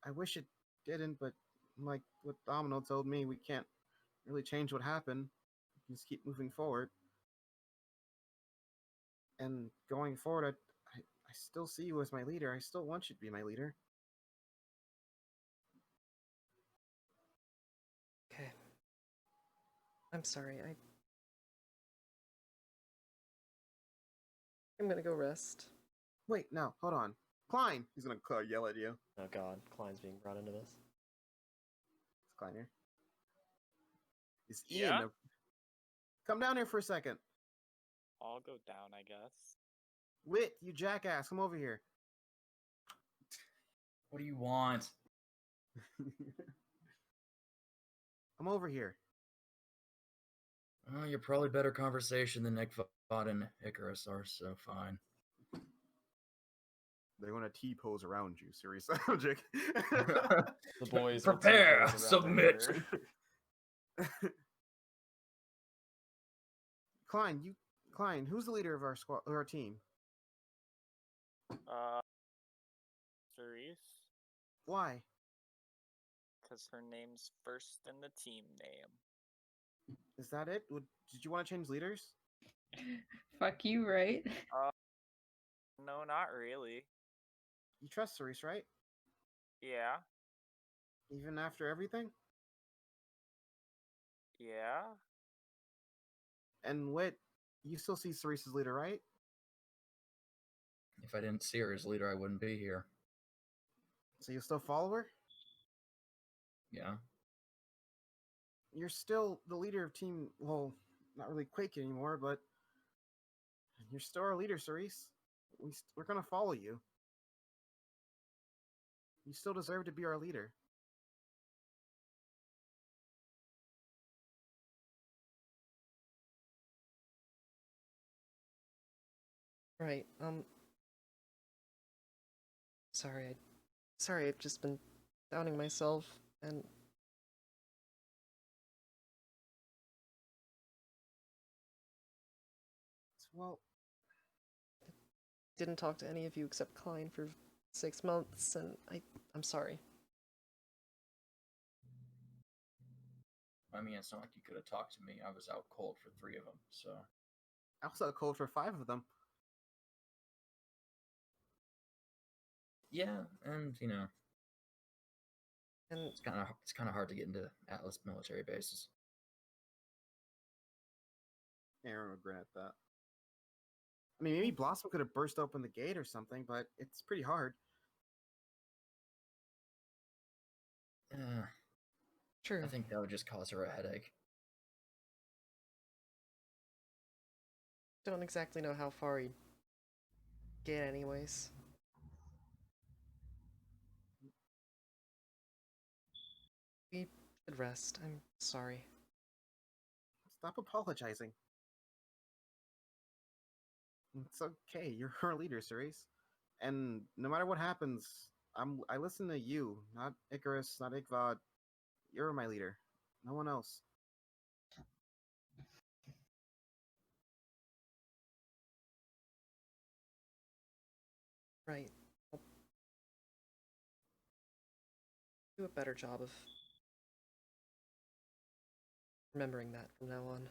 I wish it didn't. But like what Domino told me, we can't really change what happened. We can just keep moving forward. And going forward, I still see you as my leader. I still want you to be my leader. Okay. I'm sorry. I'm gonna go rest. Wait, no, hold on. Klein! He's gonna yell at you. Oh god, Klein's being brought into this. It's Klein here. It's Yeah? Ian. Come down here for a second. I'll go down, I guess. Wit, you jackass, come over here. What do you want? Come over here. Oh, you're probably better conversation than Nick Vaught and Icarus are, so fine. They're gonna T-pose around you, seriously. I'm joking. The boys will Prepare! T-pose around the Submit! leader. Klein, who's the leader of our squad, or our team? Cerise? Why? Because her name's first in the team name. Is that it? Did you want to change leaders? Fuck you, right? No, not really. You trust Cerise, right? Yeah. Even after everything? Yeah. And Wit, you still see Cerise as leader, right? If I didn't see her as leader, I wouldn't be here. So you still follow her? Yeah. You're still the leader of team, well, not really Quake anymore, but you're still our leader, Cerise. We're gonna follow you. You still deserve to be our leader. Right, sorry, I've just been doubting myself, and Well, didn't talk to any of you except Klein for 6 months, and I'm sorry. I mean, it's not like you could have talked to me. I was out cold for 3 of them, so... I was out cold for 5 of them. Yeah, and, you know... And It's kind of hard to get into Atlas military bases. Aaron would grin at that. I mean, maybe Blossom could have burst open the gate or something, but it's pretty hard. true. I think that would just cause her a headache. Don't exactly know how far he'd get anyways. We should rest. I'm sorry. Stop apologizing. It's okay. You're our leader, Cerise. And no matter what happens, I listen to you, not Icarus, not Ikvad. You're my leader. No one else. Right. I'll do a better job of remembering that from now on.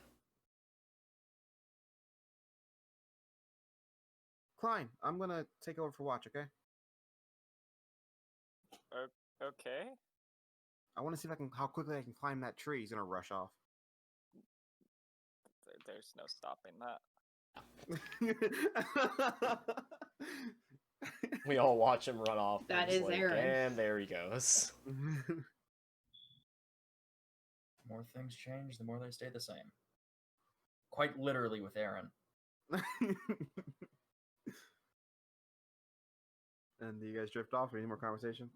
Klein, I'm gonna take over for watch, okay? Okay. I want to see if I can how quickly I can climb that tree. He's gonna rush off. There's no stopping that. We all watch him run off. That and it's is like, Aaron. and there he goes. The more things change, the more they stay the same. Quite literally with Aaron. And do you guys drift off? Any more conversation?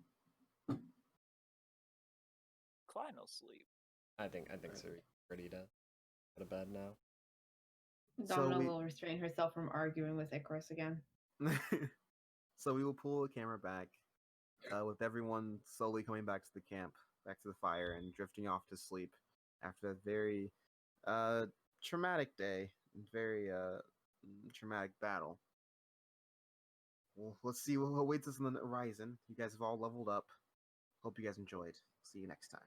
Klein will sleep. I think so. Ready to go to bed now. Domino we- will restrain herself from arguing with Icarus again. So we will pull the camera back, with everyone slowly coming back to the camp, back to the fire, and drifting off to sleep after that very traumatic day and very traumatic battle. Well, let's see what awaits us on the horizon. You guys have all leveled up. Hope you guys enjoyed. See you next time.